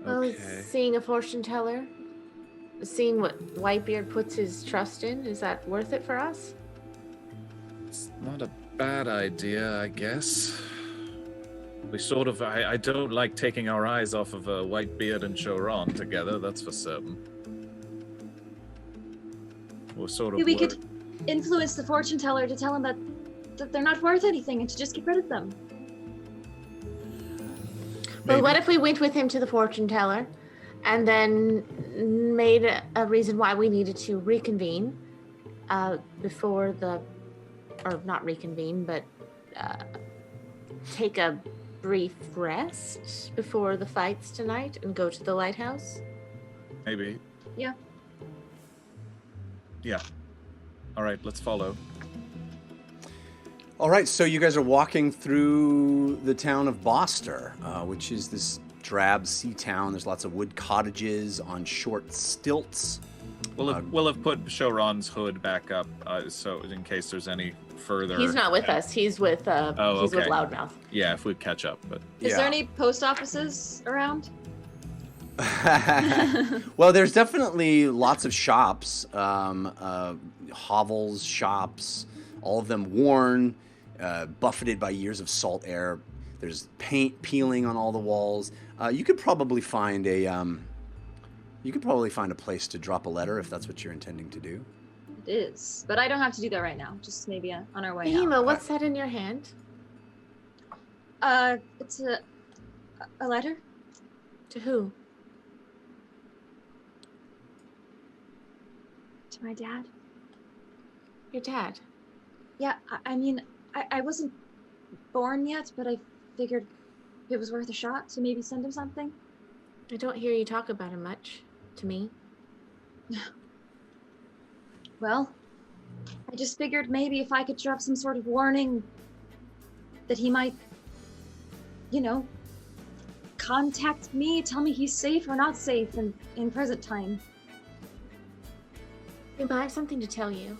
Well, Okay. seeing a fortune teller, seeing what Whitebeard puts his trust in, is that worth it for us? It's not a bad idea, I guess. We sort of... I don't like taking our eyes off of Whitebeard and Choron together, that's for certain. We're sort of... Maybe we could influence the fortune teller to tell him that they're not worth anything and to just get rid of them. Well, what if we went with him to the fortune teller and then made a reason why we needed to reconvene before the... Or not reconvene, but take a brief rest before the fights tonight and go to the lighthouse? Maybe. Yeah. Yeah. All right, let's follow. All right, so you guys are walking through the town of Boster, which is this drab sea town. There's lots of wood cottages on short stilts. We'll have put Choron's hood back up, so in case there's any further... He's not with us. He's with with Loudmouth. Yeah, if we catch up, but... Is there any post offices around? Well, there's definitely lots of shops, hovels, shops, all of them worn, buffeted by years of salt air. There's paint peeling on all the walls. You could probably find a place to drop a letter if that's what you're intending to do. It is, but I don't have to do that right now. Just maybe on our way out. Behema, what's that in your hand? It's a letter. To who? To my dad. Your dad. Yeah, I mean, I wasn't born yet, but I figured it was worth a shot to maybe send him something. I don't hear you talk about him much, to me. Well, I just figured maybe if I could drop some sort of warning that he might, contact me, tell me he's safe or not safe in present time. Behema, I have something to tell you.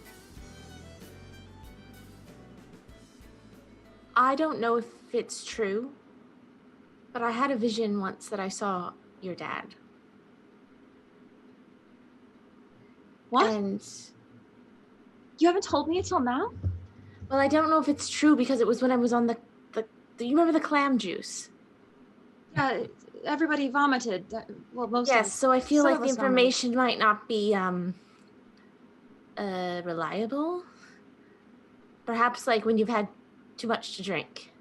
I don't know if it's true, but I had a vision once that I saw your dad. What? And, You haven't told me until now? well, I don't know if it's true because it was when I was on the you remember the clam juice? Yeah, everybody vomited. Well, most of Yes, us. so I feel Some like of the us vomited. information might not be reliable. Perhaps like when you've had too much to drink,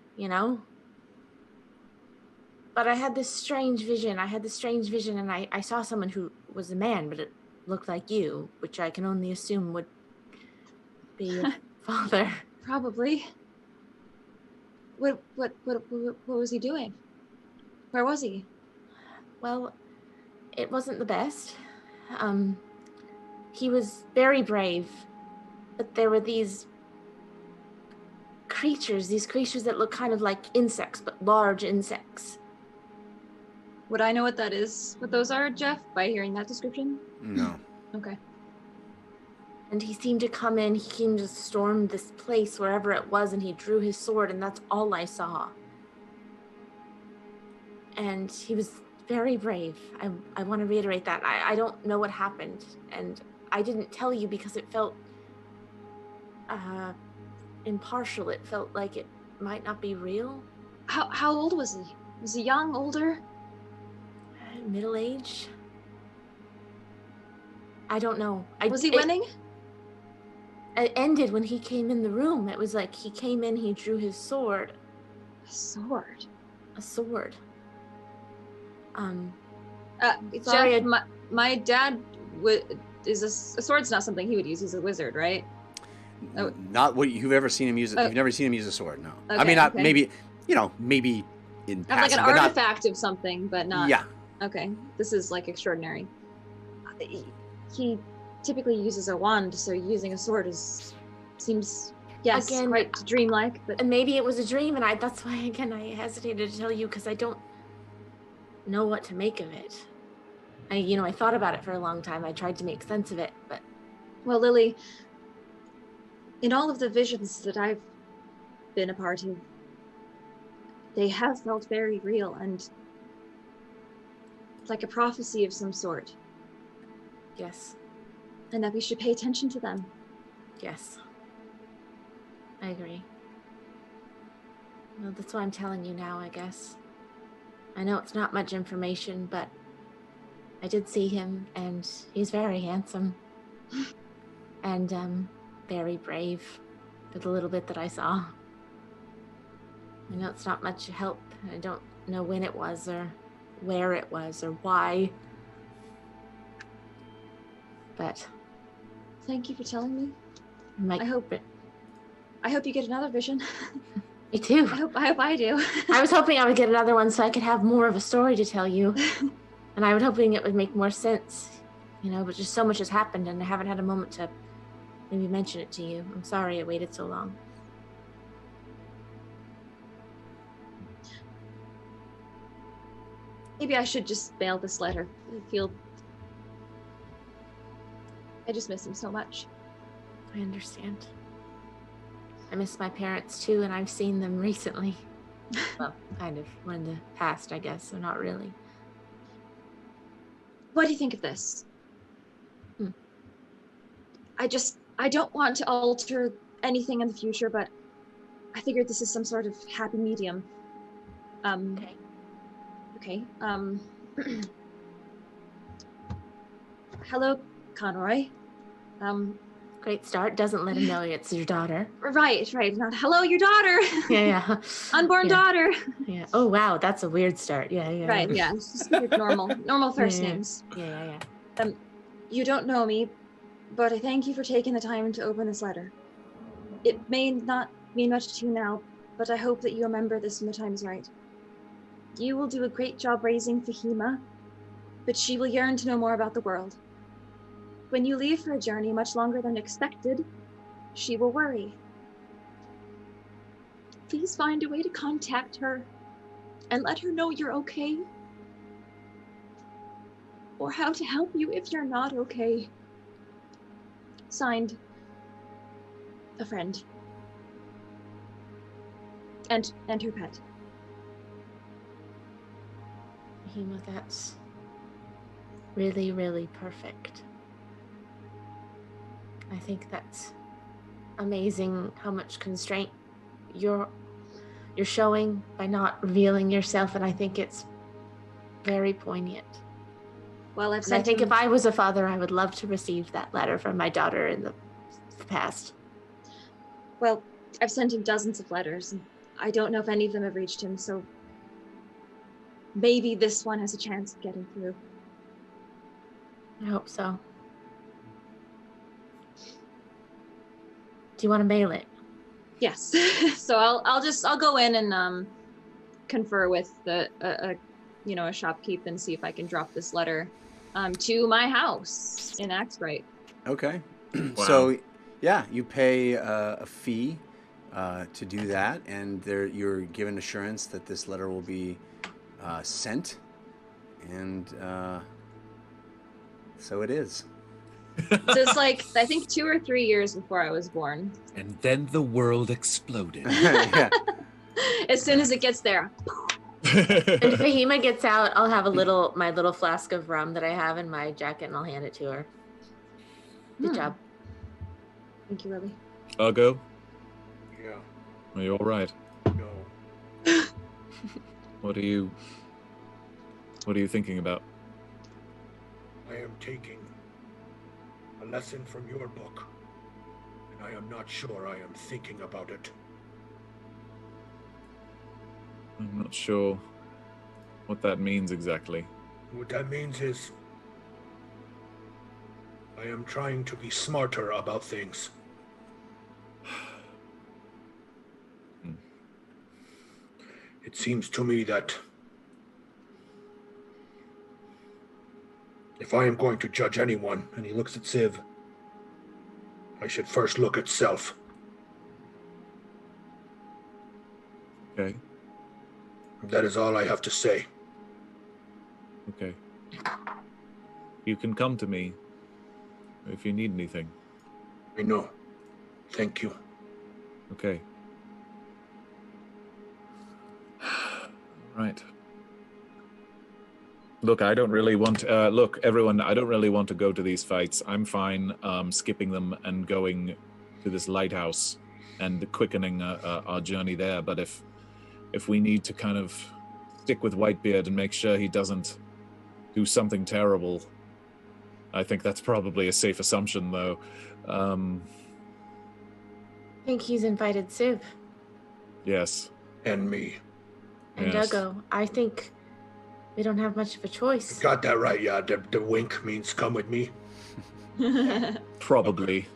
But I had this strange vision. And I saw someone who was a man, but it looked like you, which I can only assume would be your father. Probably. What was he doing? Where was he? Well, it wasn't the best. He was very brave, but there were these creatures that look kind of like insects, but large insects. Would I know what that is? What those are, Jeff? By hearing that description? No. Okay. And he seemed to come in, he came to storm this place, wherever it was, and he drew his sword, and that's all I saw. And he was very brave. I want to reiterate that. I don't know what happened, and I didn't tell you because it felt impartial. It felt like it might not be real. How old was he? Was he young, older? Middle-aged? I don't know. Was he winning? It ended when he came in the room. It was like he came in, he drew his sword. A sword? A sword. Sorry, Jeff, my dad is a sword's not something he would use. He's a wizard, right? Oh. Not what you've ever seen him use. You've never seen him use a sword, no. Okay, I mean, not okay. maybe, maybe in Have like passing, an but not- artifact of something, but not. Yeah. Okay, this is like extraordinary. He typically uses a wand, so using a sword seems Again, quite dreamlike. But And maybe it was a dream, and that's why again I hesitated to tell you because I don't know what to make of it. I thought about it for a long time. I tried to make sense of it, but well, Lily, in all of the visions that I've been a part of, they have felt very real and like a prophecy of some sort. yes, And that we should pay attention to them. yes, I agree. Well, that's why I'm telling you now, I guess. I know it's not much information, but I did see him, and he's very handsome. And, very brave, for the little bit that I saw. I know it's not much help. I don't know when it was, or where it was, or why. But Thank you for telling me. I hope it. I hope you get another vision. Me too. I hope I do. I was hoping I would get another one so I could have more of a story to tell you. And I was hoping it would make more sense. But just so much has happened and I haven't had a moment to maybe mention it to you. I'm sorry I waited so long. Maybe I should just mail this letter. I just miss him so much. I understand. I miss my parents too, and I've seen them recently. Well, kind of. Well, in the past, I guess, so not really. What do you think of this? I don't want to alter anything in the future, but I figured this is some sort of happy medium. Okay. Hello, Conroy. Great start. Doesn't let him know it's your daughter. Right. Not hello, your daughter. Yeah. Unborn daughter. Yeah. Oh, wow. That's a weird start. Yeah. Right. Yeah. It's just like normal first names. Yeah. You don't know me, but I thank you for taking the time to open this letter. It may not mean much to you now, but I hope that you remember this when the time is right. You will do a great job raising Fahima, but she will yearn to know more about the world. When you leave for a journey much longer than expected, she will worry. Please find a way to contact her and let her know you're okay. Or how to help you if you're not okay. Signed, a friend. And her pet. Fahima, that's really, really perfect. I think that's amazing how much constraint you're showing by not revealing yourself, and I think it's very poignant. Well, And I think if I was a father, I would love to receive that letter from my daughter in the past. Well, I've sent him dozens of letters, and I don't know if any of them have reached him, so maybe this one has a chance of getting through. I hope so. Do you want to mail it? Yes. So I'll go in and confer with a shopkeep and see if I can drop this letter to my house in Axbright. Okay. Wow. So, yeah, you pay a fee to do that, and you're given assurance that this letter will be sent, and So it is. So it's like, I think 2 or 3 years before I was born. And then the world exploded. Yeah. As soon as it gets there. When Fahima gets out, I'll have my little flask of rum that I have in my jacket, and I'll hand it to her. Good job. Thank you, Lily. Argo, Yeah. are you all right? No. What are you thinking about? I am taking a lesson from your book, and I am not sure I am thinking about it. I'm not sure what that means exactly. What that means is I am trying to be smarter about things. It seems to me that if I am going to judge anyone, and he looks at Civ, I should first look at self. Okay. That is all I have to say. Okay. You can come to me if you need anything. I know. Thank you. Okay. Right. Look, I don't really want. Look, everyone, I don't really want to go to these fights. I'm fine skipping them and going to this lighthouse and quickening our journey there. But if we need to kind of stick with Whitebeard and make sure he doesn't do something terrible, I think that's probably a safe assumption, though. I think he's invited Civ Yes. And me. and Yes. Duggo. I think we don't have much of a choice. Got that right, yeah. The wink means come with me. Probably.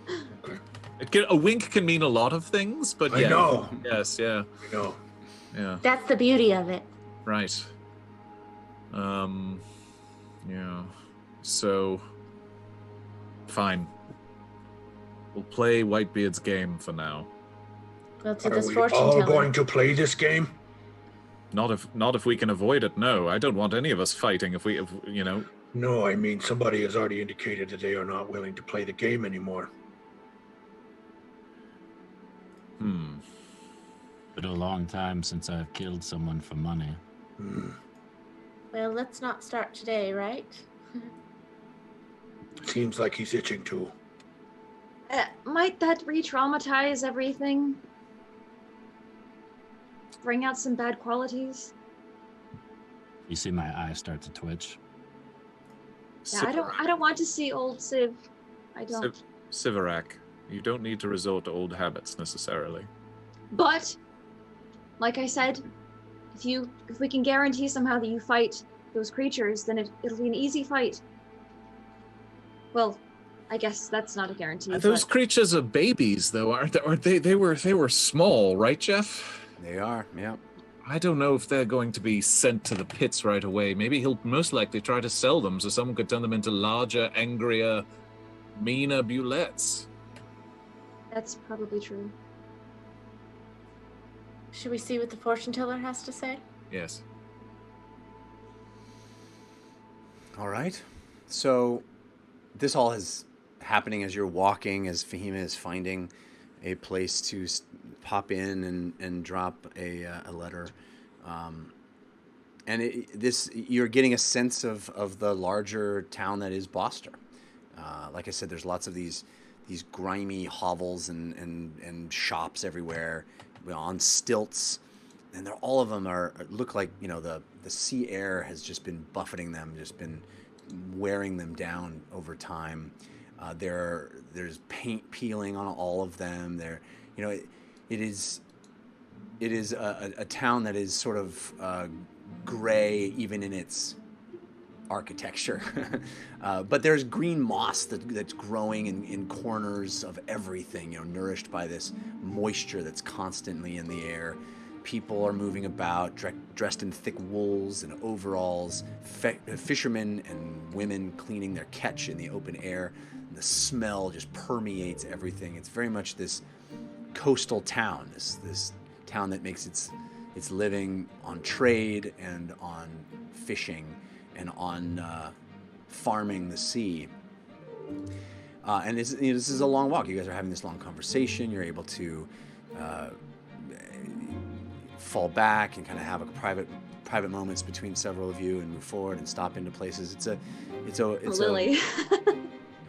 Okay. A wink can mean a lot of things, but I yeah. know. Yes, yeah, I know. yeah. That's the beauty of it. Right. Yeah. So, fine. We'll play Whitebeard's game for now. Go to Are this we fortune all teller. going to play this game? Not if we can avoid it. No, I don't want any of us fighting. If you know. No, I mean somebody has already indicated that they are not willing to play the game anymore. Been a long time since I've killed someone for money. Well, let's not start today, right? Seems like he's itching to. Might that re-traumatize everything? Bring out some bad qualities? You see my eye start to twitch. Yeah, I don't want to see old Civ. I don't. Sivarak, you don't need to resort to old habits necessarily. But, like I said, if we can guarantee somehow that you fight those creatures, then it'll be an easy fight. Well, I guess that's not a guarantee. Those but creatures are babies, though, aren't they? They were small, right, Jeff? They are, yeah. I don't know if they're going to be sent to the pits right away. Maybe he'll most likely try to sell them so someone could turn them into larger, angrier, meaner bullets. that's probably true. Should we see what the fortune teller has to say? Yes. All right. So this all is happening as you're walking, as Fahima is finding a place to pop in and drop a letter. And you're getting a sense of the larger town that is Boster. Like I said, there's lots of these grimy hovels and shops everywhere, on stilts, and all of them look like, you know, the sea air has just been buffeting them, just been wearing them down over time. There's paint peeling on all of them. It is a town that is sort of gray even in its architecture. But there's green moss that's growing in corners of everything, you know, nourished by this moisture that's constantly in the air. People are moving about, dressed in thick wools and overalls, fishermen and women cleaning their catch in the open air. And the smell just permeates everything. It's very much this coastal town, this town that makes its living on trade and on fishing and on farming the sea. And this is a long walk. You guys are having this long conversation. You're able to fall back and kind of have a private moments between several of you and move forward and stop into places. It's Lily.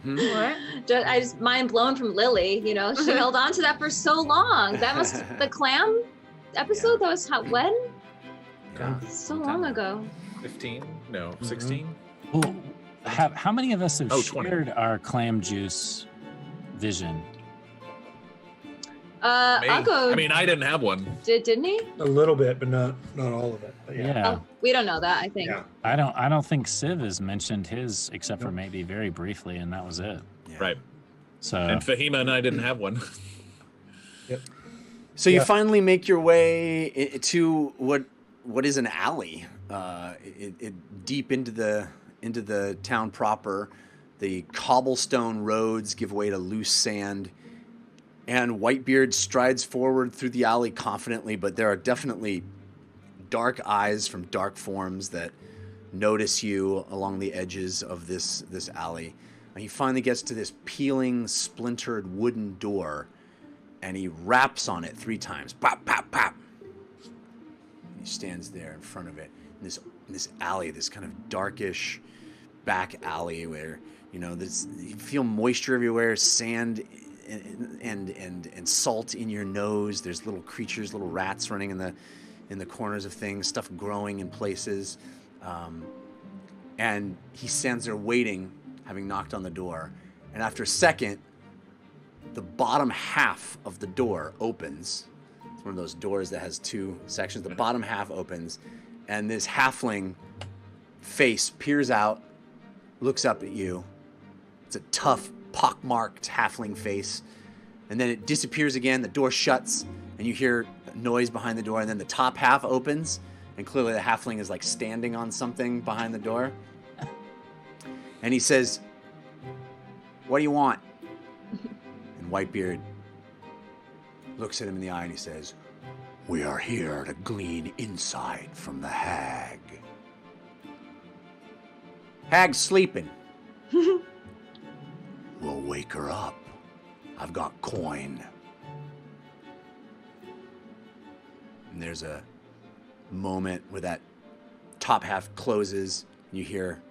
What? I just mind blown from Lily. You know, she held on to that for so long. That was the clam episode. Yeah. That was when? Yeah. So long ago. 15? No, 16? Well, how many of us have 20. shared our clam juice vision? Me? Uncle I mean, I didn't have one. didn't he? A little bit, but not all of it. But yeah. Oh, we don't know that. I think. Yeah. I don't think Civ has mentioned his except for maybe very briefly, and that was it. Yeah. Right. So And Fahima and I didn't have one. Yep. So you Yeah. finally make your way to what is an alley, deep into the town proper. The cobblestone roads give way to loose sand, and Whitebeard strides forward through the alley confidently. But there are definitely dark eyes from dark forms that notice you along the edges of this alley. And he finally gets to this peeling, splintered wooden door, and he raps on it 3 times. Pop, pop, pop. He stands there in front of it. In this alley, this kind of darkish back alley where, you feel moisture everywhere, sand and salt in your nose. There's little creatures, little rats running in the corners of things, stuff growing in places. And he stands there waiting, having knocked on the door. And after a second, the bottom half of the door opens. It's one of those doors that has 2 sections. The bottom half opens, and this halfling face peers out, looks up at you. It's a tough, pockmarked halfling face. And then it disappears again, the door shuts, and you hear a noise behind the door, and then the top half opens, and clearly the halfling is like standing on something behind the door. And he says, "What do you want?" And Whitebeard looks at him in the eye and he says, "We are here to glean insight from the hag." "Hag's sleeping." "We'll wake her up. I've got coin." And there's a moment where that top half closes and you hear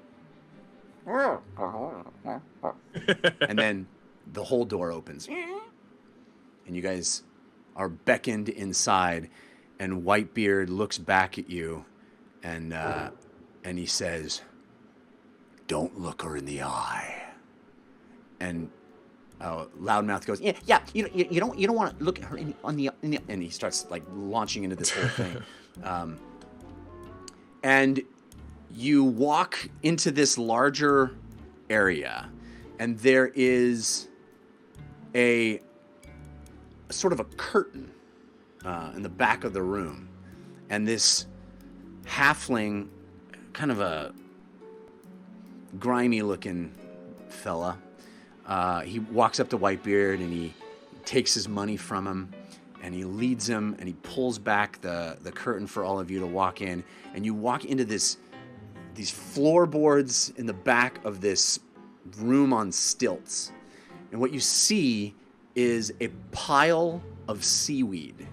and then the whole door opens and you guys are beckoned inside, and Whitebeard looks back at you and he says, "Don't look her in the eye." And Loudmouth goes, "Yeah, you don't want to look at her in the and he starts like launching into this whole thing. And you walk into this larger area, and there is a sort of a curtain in the back of the room, and this halfling, kind of a grimy-looking fella, he walks up to Whitebeard and he takes his money from him, and he leads him, and he pulls back the curtain for all of you to walk in, and you walk into these floorboards in the back of this room on stilts, and what you see is a pile of seaweed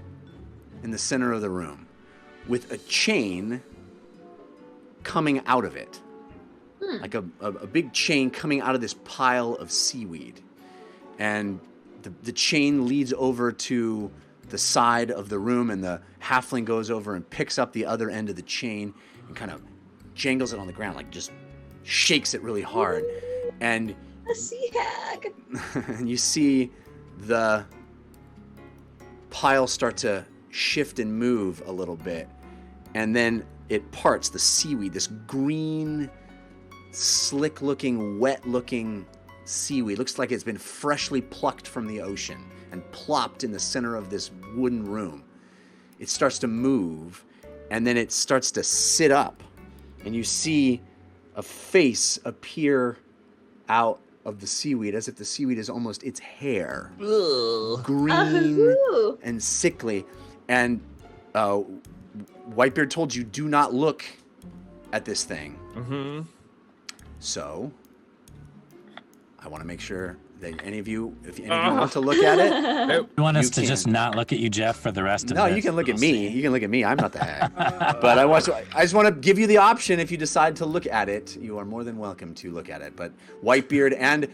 in the center of the room with a chain coming out of it. Like a big chain coming out of this pile of seaweed. And the chain leads over to the side of the room, and the halfling goes over and picks up the other end of the chain and kind of jangles it on the ground, like just shakes it really hard. And A sea hag. and you see the pile start to shift and move a little bit. And then it parts, the seaweed, this green, slick-looking, wet-looking seaweed. Looks like it's been freshly plucked from the ocean and plopped in the center of this wooden room. It starts to move, and then it starts to sit up, and you see a face appear out of the seaweed, as if the seaweed is almost its hair. Green Ooh. and sickly. And Whitebeard told you, do not look at this thing. Mm-hmm. So, I want to make sure that any of you, if any of you want to look at it, Nope. You want us You to just can. not look at you, Jeff, for the rest of no, this? you can look at We'll me. see. You can look at me. I'm not the hag. But I just want to give you the option. If you decide to look at it, you are more than welcome to look at it. But Whitebeard, and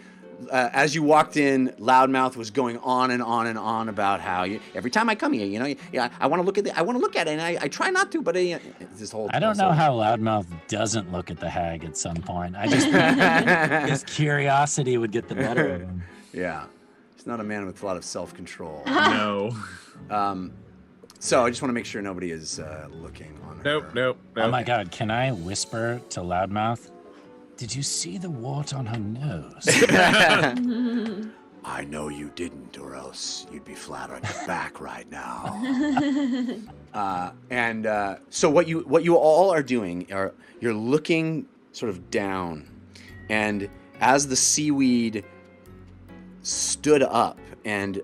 as you walked in, Loudmouth was going on and on and on about how every time I come here, I want to look at it, and I try not to, but this whole. I don't know how Loudmouth doesn't look at the hag at some point. I just his curiosity would get the better of him. Yeah, he's not a man with a lot of self-control. No. So I just want to make sure nobody is looking on her. Nope. Oh my God! Can I whisper to Loudmouth? Did you see the wart on her nose? I know you didn't, or else you'd be flat on your back right now. So what you all are doing are you're looking sort of down, and as the seaweed stood up and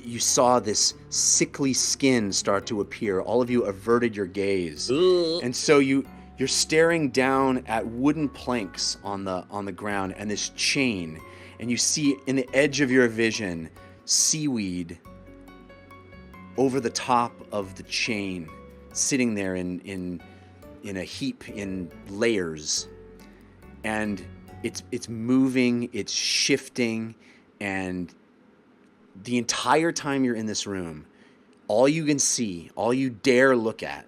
you saw this sickly skin start to appear, all of you averted your gaze, and so you're staring down at wooden planks on the ground and this chain, and you see in the edge of your vision seaweed over the top of the chain, sitting there in a heap, in layers, and it's moving, it's shifting, and the entire time you're in this room, all you can see, all you dare look at,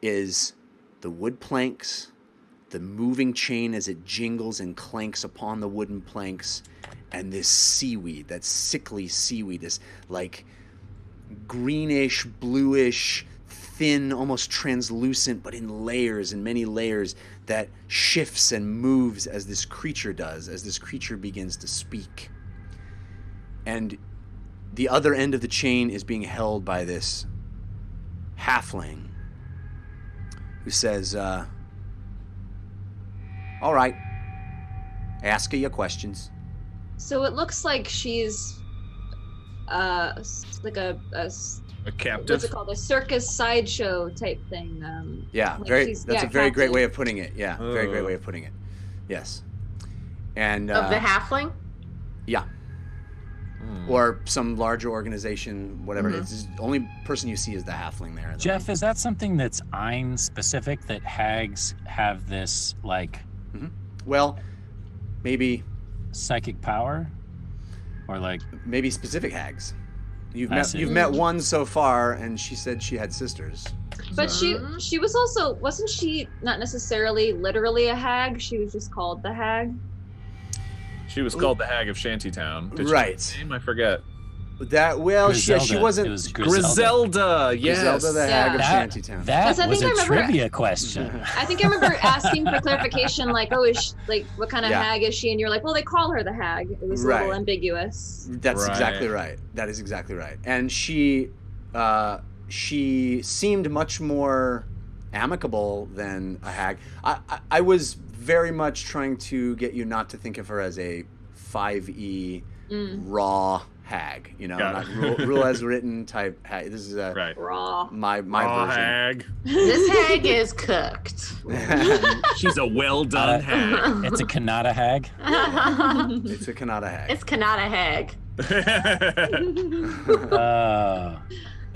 is the wood planks, the moving chain as it jingles and clanks upon the wooden planks, and this seaweed, that sickly seaweed, this like greenish, bluish, thin, almost translucent, but in layers, in many layers, that shifts and moves as this creature does, as this creature begins to speak. And the other end of the chain is being held by this halfling who says, all right, ask her your questions. So it looks like she's like a A what's captive. it called? A circus sideshow type thing. Yeah, like very. she's- That's yeah, a very great captive. way of putting it. Yeah, very great way of putting it. Yes. And Of the halfling? yeah, or some larger organization, whatever. It's the only person you see is the halfling there. Jeff, is that something that's Ein specific, that hags have this like Well, maybe psychic power, or like specific hags. You've I met see. you've met one so far, and she said she had sisters. But she was also, wasn't she not necessarily literally a hag? She was just called the hag. She was called the Hag of Shantytown. Did she Right. have a name? I forget. That she Griselda. wasn't It was Griselda. Yes. Griselda the Hag of That, Shantytown. that 'Cause I was think a I remember- trivia question. I think I remember asking for clarification, like, oh, is she, like, what kind of Yeah. hag is she? And you're like, well, they call her the hag. It was a Right. little ambiguous. That's Right. exactly right. That is exactly right. And she seemed much more amicable than a hag. I was very much trying to get you not to think of her as a 5e raw hag, Yeah. not rule as written type hag. This is Right. Raw. my Raw version. hag. This hag is cooked. She's a well done hag. It's a Kanata hag. It's a Kanata hag. It's Kanata hag.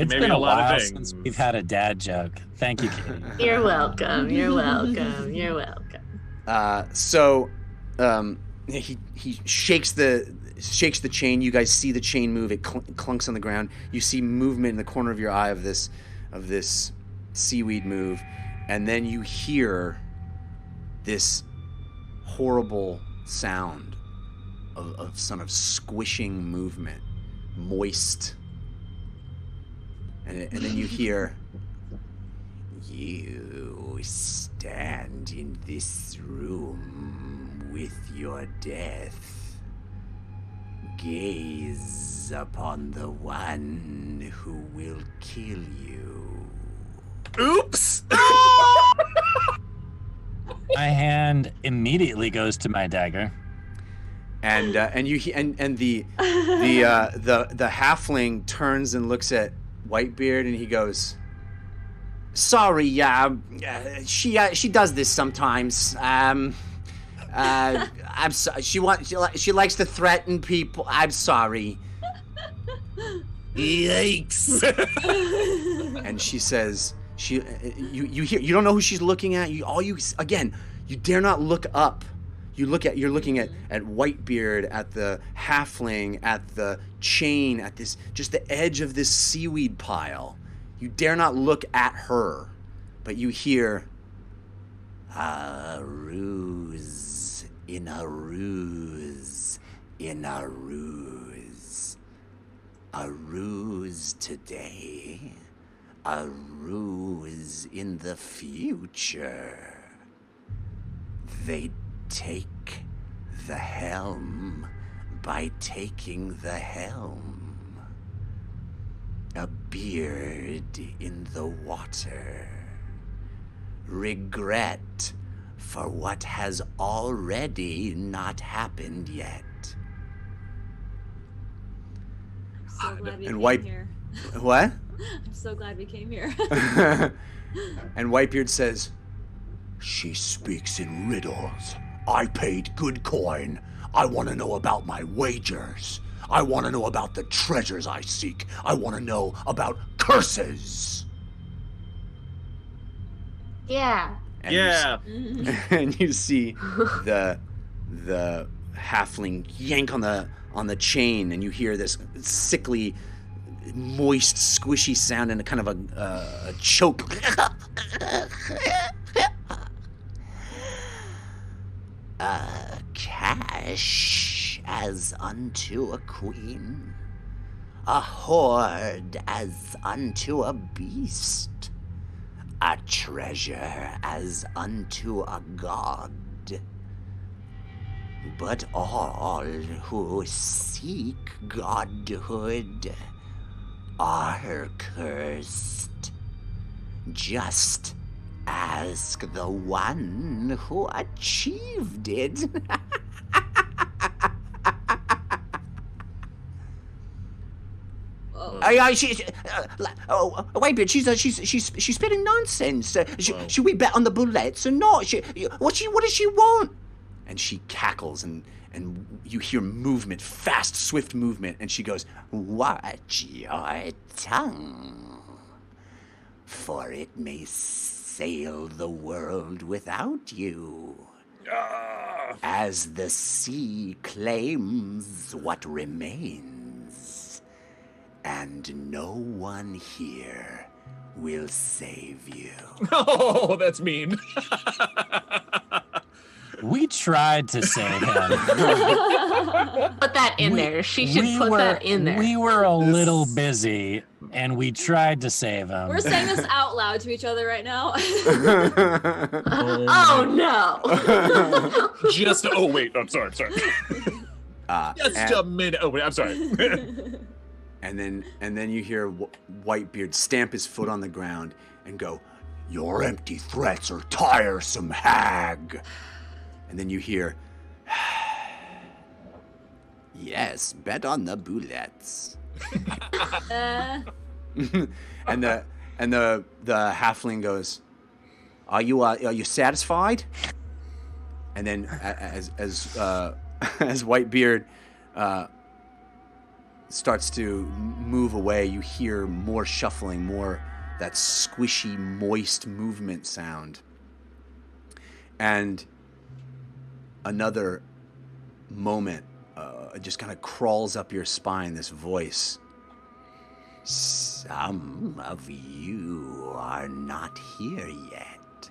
It's Maybe been a a lot of while things. since we've had a dad joke. Thank you, Katie. You're welcome. You're welcome. You're welcome. So he shakes the chain. You guys see the chain move. It clunks on the ground. You see movement in the corner of your eye of this seaweed move, and then you hear this horrible sound of some of squishing movement, moist, and then you hear, "You stand in this room with your death. Gaze upon the one who will kill you." Oops. My hand immediately goes to my dagger. And the halfling turns and looks at Whitebeard, and he goes, "Sorry, she does this sometimes. I'm sorry. She likes to threaten people. I'm sorry. Yikes! And she says, you hear, you don't know who she's looking at. You dare not look up. You're looking at Whitebeard, at the halfling, at the chain, at just the edge of this seaweed pile. You dare not look at her, but you hear, a ruse in a ruse in a ruse. A ruse today, a ruse in the future. They take the helm by taking the helm. A beard in the water. Regret for what has already not happened yet. I'm so glad we And came here. What? I'm so glad we came here. And Whitebeard says, "She speaks in riddles. I paid good coin. I want to know about my wagers. I want to know about the treasures I seek. I want to know about curses." Yeah. And Yeah. and you see the halfling yank on the chain, and you hear this sickly, moist, squishy sound and a kind of a choke. Cash as unto a queen, a hoard as unto a beast, a treasure as unto a god. But all who seek godhood are cursed. Just ask the one who achieved it. Wait, she's spitting nonsense. Should we bet on the bullets or not? What does she want? And she cackles, and you hear movement, fast, swift movement, and she goes, "Watch your tongue, for it may sail the world without you. As the sea claims what remains, and no one here will save you." Oh, that's mean. We tried to save him. Put that in there. She should put that in there. We were a little busy, and we tried to save him. We're saying this out loud to each other right now. Oh no. Oh wait, I'm sorry. Just a minute. Oh wait, I'm sorry. And then you hear Whitebeard stamp his foot on the ground and go, "Your empty threats are tiresome, hag." And then you hear, "Yes, bet on the bullets." And the halfling goes, "Are you satisfied?" And then as Whitebeard starts to move away, you hear more shuffling, more that squishy, moist movement sound. And another moment just kind of crawls up your spine, this voice. "Some of you are not here yet.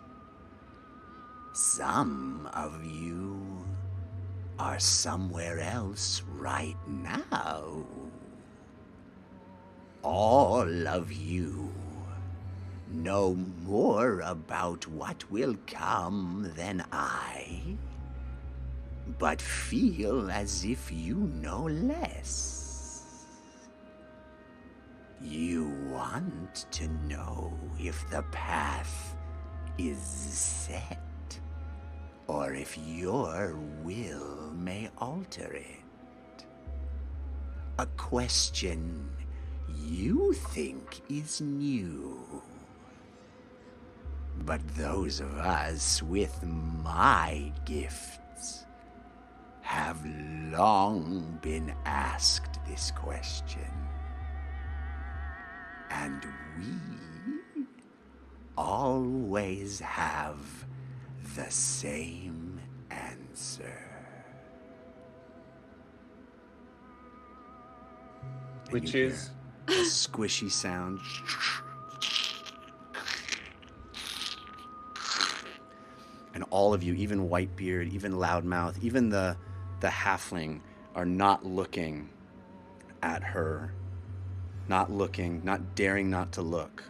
Some of you are somewhere else right now. All of you know more about what will come than I, but feel as if you know less. You want to know if the path is set, or if your will may alter it. A question you think is new. But those of us with my gifts have long been asked this question, and we always have the same answer. And Which you is? hear a squishy sound. And all of you, even Whitebeard, even Loudmouth, even the halfling, are not looking at her. Not looking, not daring not to look.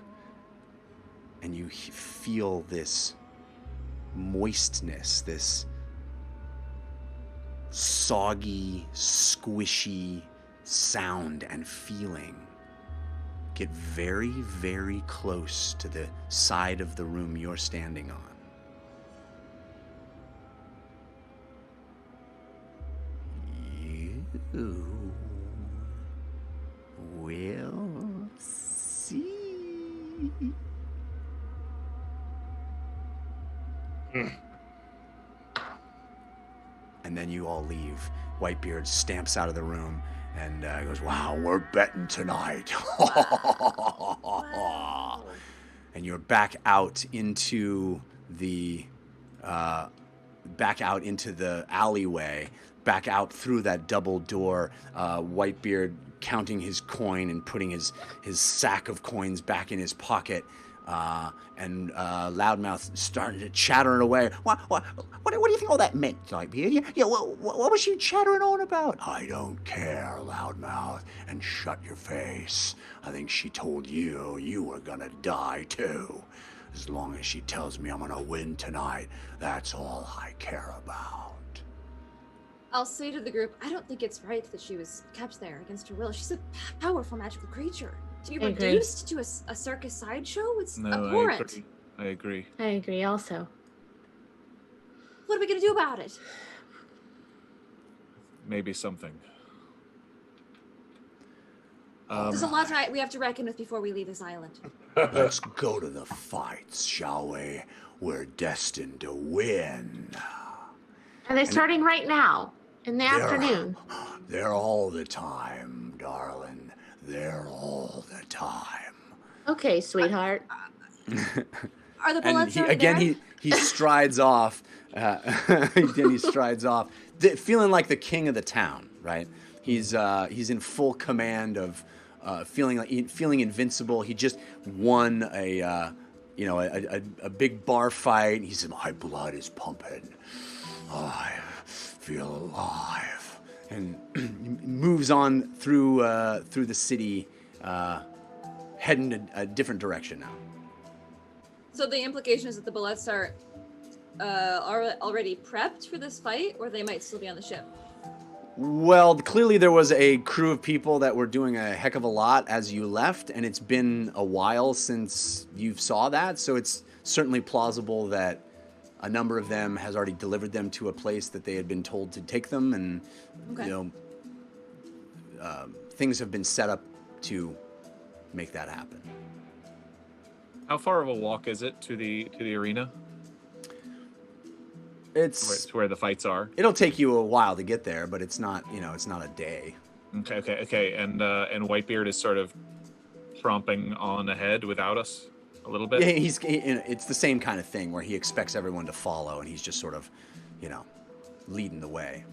And you feel this moistness, this soggy, squishy sound and feeling get very, very close to the side of the room you're standing on. You will see. And then you all leave. Whitebeard stamps out of the room and goes, "Wow, we're betting tonight." And you're back out into the alleyway, back out through that double door. Whitebeard counting his coin and putting his sack of coins back in his pocket. And Loudmouth started to chattering away. What do you think all that meant, Whitebeard? Yeah, what was she chattering on about? I don't care, Loudmouth, and shut your face. I think she told you were gonna die too. As long as she tells me I'm gonna win tonight, that's all I care about. I'll say to the group, I don't think it's right that she was kept there against her will. She's a powerful magical creature. To be reduced to a circus sideshow? It's abhorrent. I agree. I agree also. What are we going to do about it? Maybe something. There's a lot we have to reckon with before we leave this island. Let's go to the fights, shall we? We're destined to win. And they're starting right now, in the afternoon. They're all the time, darling. They're all the time. Okay, sweetheart. Are the bullets he strides off. Then he strides off, feeling like the king of the town. Right? He's in full command of feeling invincible. He just won a big bar fight. He said, "My blood is pumping. I feel alive." And moves on through the city, heading a different direction now. So the implication is that the bullets are already prepped for this fight, or they might still be on the ship? Well, clearly there was a crew of people that were doing a heck of a lot as you left, and it's been a while since you saw that, so it's certainly plausible that a number of them has already delivered them to a place that they had been told to take them, and things have been set up to make that happen. How far of a walk is it to the arena? It's where the fights are. It'll take you a while to get there, but it's not a day. Okay. And Whitebeard is sort of tromping on ahead without us a little bit. Yeah, it's the same kind of thing where he expects everyone to follow, and he's just sort of, leading the way.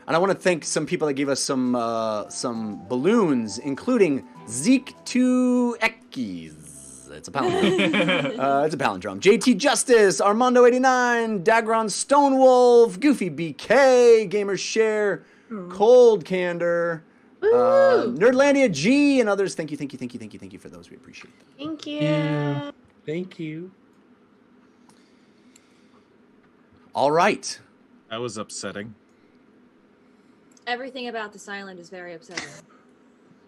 And I want to thank some people that gave us some balloons, including Zeke2Ekis. It's a palindrome. JT Justice, Armando89, Dagron Stonewolf, Goofy BK, Gamers Share, Cold Candor, Nerdlandia G, and others. Thank you for those. We appreciate them. Thank you. Yeah. Thank you. All right. That was upsetting. Everything about this island is very upsetting.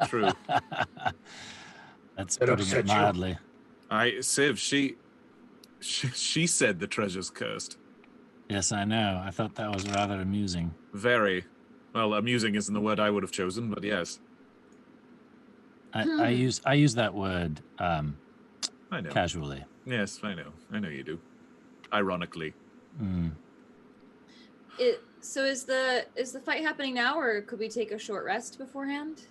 True. That's That putting upset it you? mildly. Civ, she said the treasure's cursed. Yes, I know. I thought that was rather amusing. Very. Well, amusing isn't the word I would have chosen, but yes. I use that word I know. casually. Yes, I know. I know you do. Ironically. So is the fight happening now, or could we take a short rest beforehand?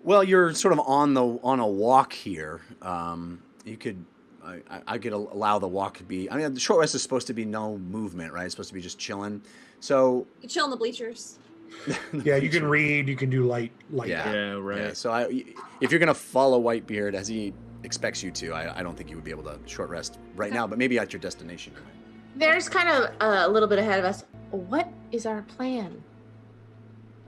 Well, you're sort of on a walk here. You could. I could allow the walk to be. I mean, the short rest is supposed to be no movement, right? It's supposed to be just chilling. So You chill in the bleachers. Yeah, you can read. You can do light. Yeah. Yeah, right. Yeah, so if you're gonna follow Whitebeard as he expects you to, I don't think you would be able to short rest right now. But maybe at your destination. You might. There's kind of a little bit ahead of us. What is our plan?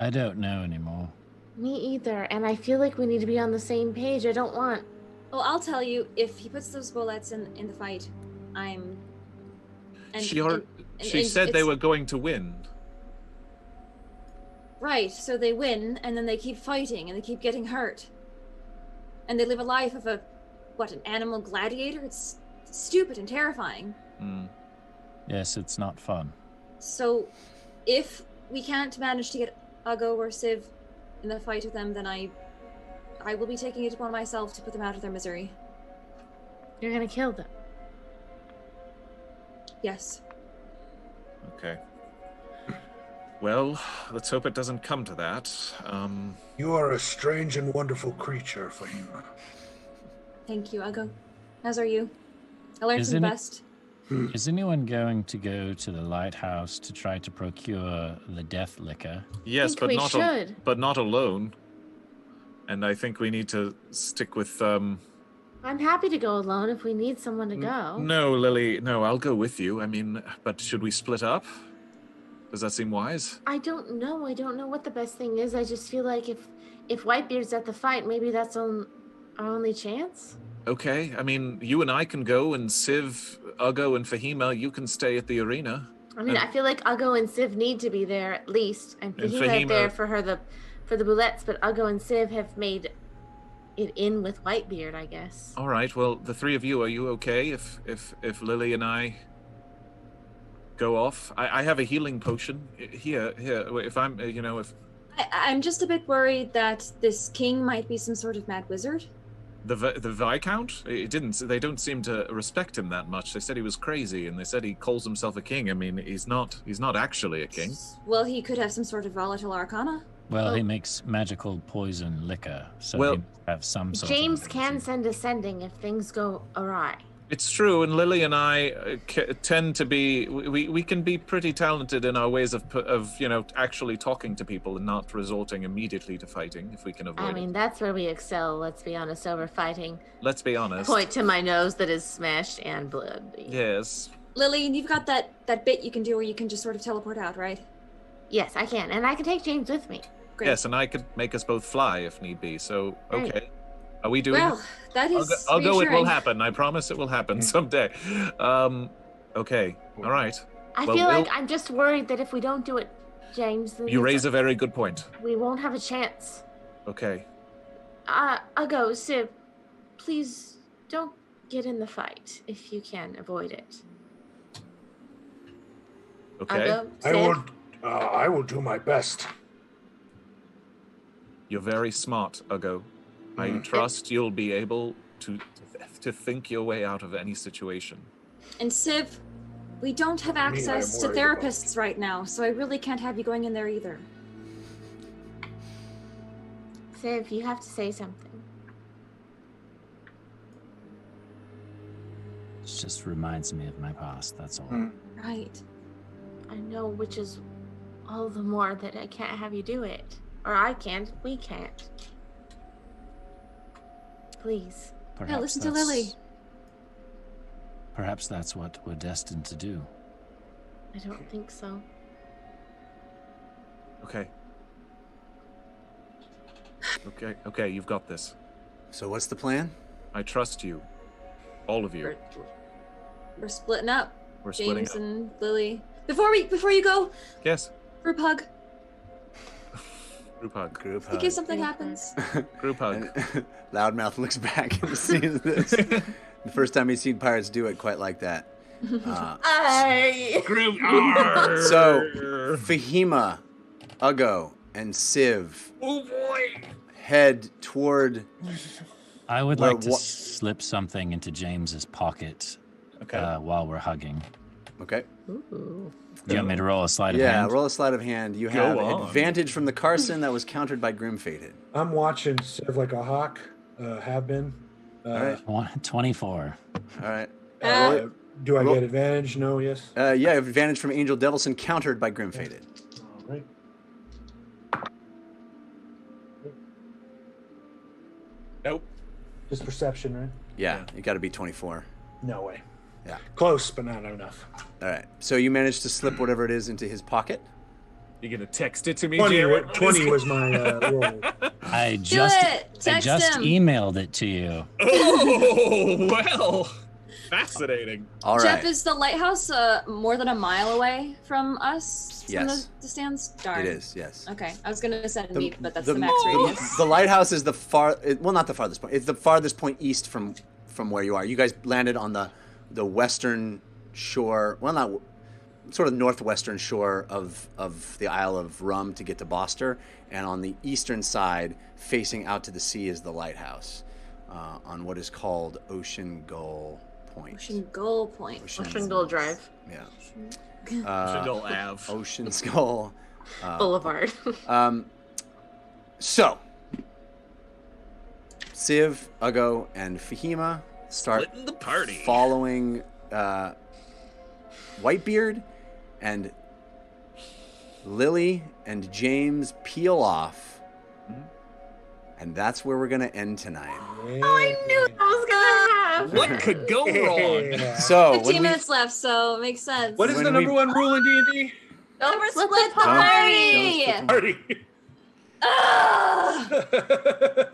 I don't know anymore. Me either. And I feel like we need to be on the same page. I don't want. Well, I'll tell you, if he puts those bullets in the fight, I'm. She said they were going to win. Right, so they win, and then they keep fighting, and they keep getting hurt. And they live a life of an animal gladiator? It's stupid and terrifying. Yes, it's not fun. So, if we can't manage to get Uggo or Civ in the fight with them, then I will be taking it upon myself to put them out of their misery. You're gonna kill them. Yes. Okay. Well, let's hope it doesn't come to that. You are a strange and wonderful creature, Fahima. Thank you, Uggo. As are you. I learned from the best. Is anyone going to go to the lighthouse to try to procure the death liquor? Yes, but we not should. but not alone. And I think we need to stick with I'm happy to go alone if we need someone to go. No, Lily, no, I'll go with you. I mean, but should we split up? Does that seem wise? I don't know. I don't know what the best thing is. I just feel like if Whitebeard's at the fight, maybe that's our only chance. Okay, I mean, you and I can go, and Civ, Uggo, and Fahima, you can stay at the arena. I mean, I feel like Uggo and Civ need to be there at least, and Fahima there for the bullets. But Uggo and Civ have made it in with Whitebeard, I guess. All right. Well, the three of you, are you okay if Lily and I go off? I have a healing potion here. If I'm, I'm just a bit worried that this king might be some sort of mad wizard. The Viscount? They don't seem to respect him that much. They said he was crazy, and they said he calls himself a king. I mean, he's not actually a king. Well, he could have some sort of volatile arcana. Well, he makes magical poison liquor, so he must have some sort James of can send a sending if things go awry. It's true, and Lily and I tend to be. We can be pretty talented in our ways of actually talking to people and not resorting immediately to fighting if we can avoid it. I mean, that's where we excel. Let's be honest. Over fighting. Let's be honest. Point to my nose that is smashed and bloody. Yes. Lily, you've got that bit you can do where you can just sort of teleport out, right? Yes, I can, and I can take James with me. Great. Yes, and I could make us both fly if need be. So okay. Right. Are we doing Well, it? that is I'll go. It will reassuring. happen. I promise it will happen someday. Okay. All right. I Well, feel like I'm just worried that if we don't do it, James, then You raise a very good point. we won't have a chance. Okay. I'll go, Civ. Please don't get in the fight if you can avoid it. Okay. I'll go, Civ. I will do my best. You're very smart, Uggo. I trust you'll be able to think your way out of any situation. And Civ, we don't have access to therapists right now, so I really can't have you going in there either. Civ, you have to say something. It just reminds me of my past, that's all. Right. I know, which is all the more that I can't have you do it. Or I can't. We can't. Please. Yeah, listen to Lily. Perhaps that's what we're destined to do. I don't think so. Okay. Okay, you've got this. So what's the plan? I trust you. All of you. We're splitting up. We're splitting James up. and Lily. Before you go, Yes. group hug. Group hug. Group In hug. case something happens. Group hug. And Loudmouth looks back and sees this. The first time he's seen pirates do it quite like that. Group So, Fahima, Uggo, and Civ head toward. I would Well, like to slip something into James's pocket Okay. while we're hugging. Okay. Ooh. Do you want me to roll a sleight of Yeah, hand? roll a sleight of hand. You Go have on. advantage from the Carson that was countered by Grim Fated. I'm watching Civ like a hawk. Have been. All right. 24. All right. Do I Roll- get advantage? No. Yes. Yeah, you have advantage from Angel Devilson countered by Grim Fated. All right. Nope. Just perception, right? Yeah, you got to be 24. No way. Yeah. Close, but not enough. All right. So you managed to slip whatever it is into his pocket. You gonna text it to me, 20, Jared? 20 was my roll. I just Text him. emailed it to you. Oh, well. Fascinating. All right. Jeff, is the lighthouse more than a mile away from us? From Yes. the stands? Darn. It is, yes. Okay, I was gonna send meat, but that's the max the, radius. the lighthouse is well, not the farthest point. It's the farthest point east from where you are. You guys landed on the western shore, well, not sort of northwestern shore of the Isle of Rum to get to Boster, and on the eastern side, facing out to the sea, is the lighthouse on what is called Ocean Gull Point. Ocean Gull Point. Ocean Gull Drive Yeah. Shingle Ave. Ocean Skull. Boulevard. So, Civ, Ugo, and Fahima start Splitting the party. following Whitebeard, and Lily and James peel off. And that's where we're going to end tonight. Oh, I knew that was gonna happen. What could go wrong? Yeah. So, 15 minutes left, so it makes sense. What is When the number we- one rule in D&D? Don't Don't split split the the party! Party. Ugh!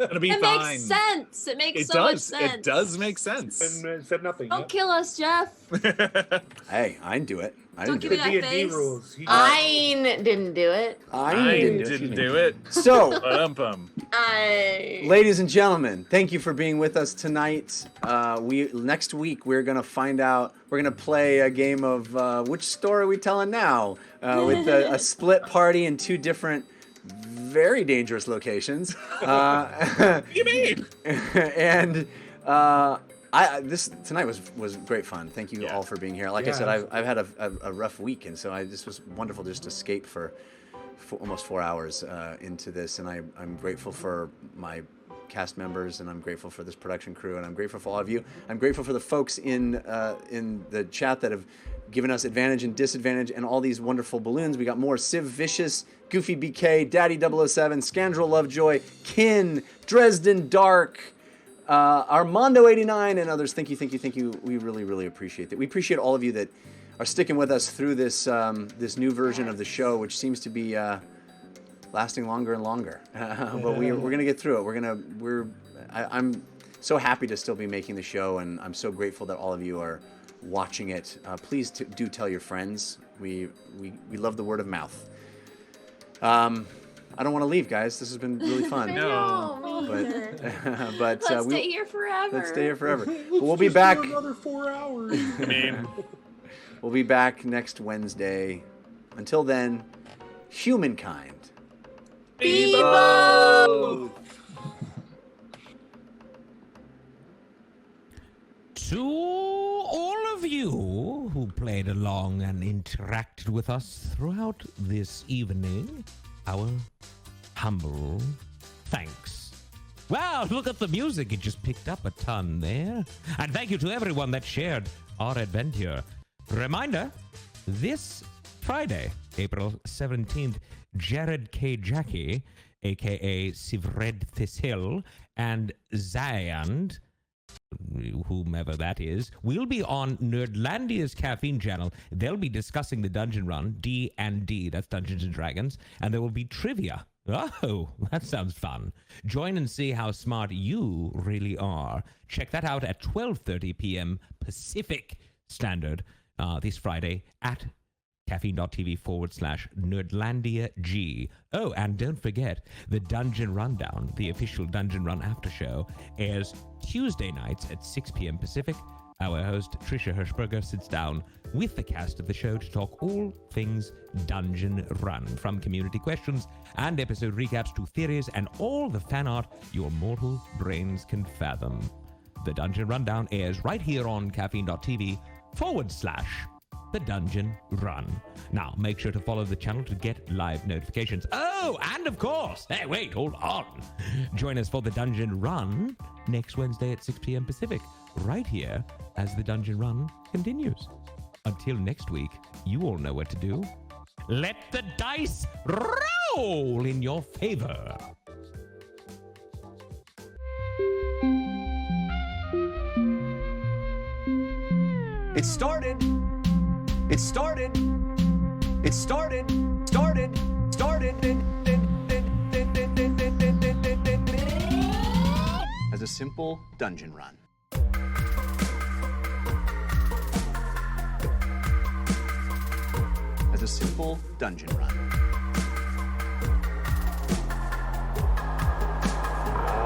Gonna be It fine. makes sense. It makes It so much does. sense. It does make sense. And said nothing. Don't kill us, Jeff. hey, I didn't do it. I Don't didn't give do me it. that D&D face. rules. I didn't do it. I Excuse didn't me. do it. So, Ba-dum-bum. ladies and gentlemen, thank you for being with us tonight. Next week we're gonna find out. We're gonna play a game of which story are we telling now? With a split party in two different, very dangerous locations. You mean? And this tonight was great fun. Thank you all for being here. Like I said, I've had a rough week, and so this was wonderful just to escape for almost 4 hours into this, and I'm grateful for my cast members, and I'm grateful for this production crew, and I'm grateful for all of you. I'm grateful for the folks in the chat that have given us advantage and disadvantage and all these wonderful balloons. We got more Civ Vicious, Goofy BK, Daddy 007, Scandrel Lovejoy, Kin, Dresden Dark, Armando 89, and others. Thank you. We really, really appreciate that. We appreciate all of you that are sticking with us through this this new version of the show, which seems to be lasting longer and longer. But we're gonna get through it. I'm so happy to still be making the show, and I'm so grateful that all of you are watching it. Please do tell your friends. We love the word of mouth. I don't want to leave, guys. This has been really fun. No. But Let's stay here forever. let's stay here forever. But we'll be back. Another 4 hours. I mean, We'll be back next Wednesday. Until then, humankind. Bebo! To all of you who played along and interacted with us throughout this evening, our humble thanks. Wow, look at the music. It just picked up a ton there. And thank you to everyone that shared our adventure. Reminder, this Friday, April 17th, Jared K. Jackie, a.k.a. Sivred Thisil, and Zayand, whomever that is, will be on Nerdlandia's Caffeine channel. They'll be discussing the dungeon run, D&D, that's Dungeons & Dragons, and there will be trivia. Oh, that sounds fun. Join and see how smart you really are. Check that out at 12:30 p.m. Pacific Standard this Friday at caffeine.tv/Nerdlandia-G. Oh, and don't forget, the Dungeon Rundown, the official Dungeon Run after show, airs Tuesday nights at 6 p.m. Pacific. Our host, Trisha Hirschberger, sits down with the cast of the show to talk all things Dungeon Run, from community questions and episode recaps to theories and all the fan art your mortal brains can fathom. The Dungeon Rundown airs right here on caffeine.tv/. the Dungeon Run. Now, make sure to follow the channel to get live notifications. Oh, and of course, hey, wait, hold on. Join us for the Dungeon Run next Wednesday at 6 p.m. Pacific, right here as the Dungeon Run continues. Until next week, you all know what to do. Let the dice roll in your favor. It started. It started. It started. Started. As a simple dungeon run. As a simple dungeon run.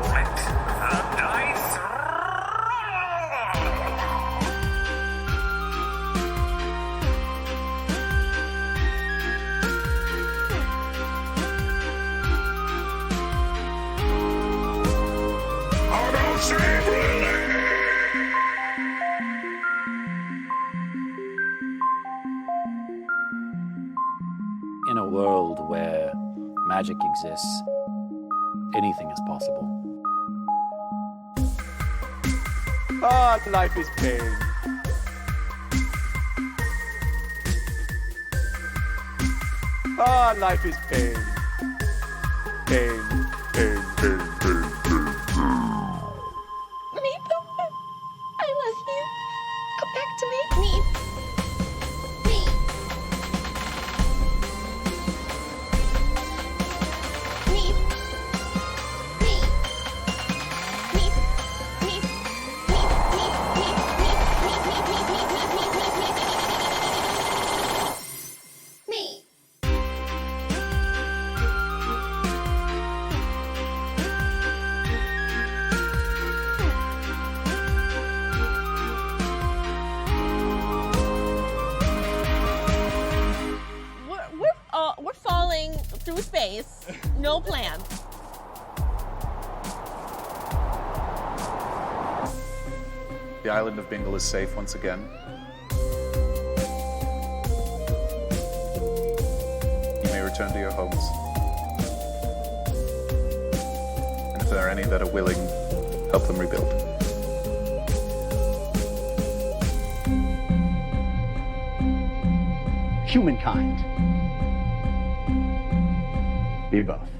Let the dice roll. In a world where magic exists, anything is possible. Ah, life is pain. Ah, life is pain. Pain, pain, pain, pain, pain. Meep, I love you. Come back to me. Meep. Meep. Meep. Meep. Meep. Meep. Meep. Meep. Meep. Meep. We're falling through space. No plan. The island of Bingle is safe once again. You may return to your homes. And if there are any that are willing, help them rebuild. Humankind. Be both.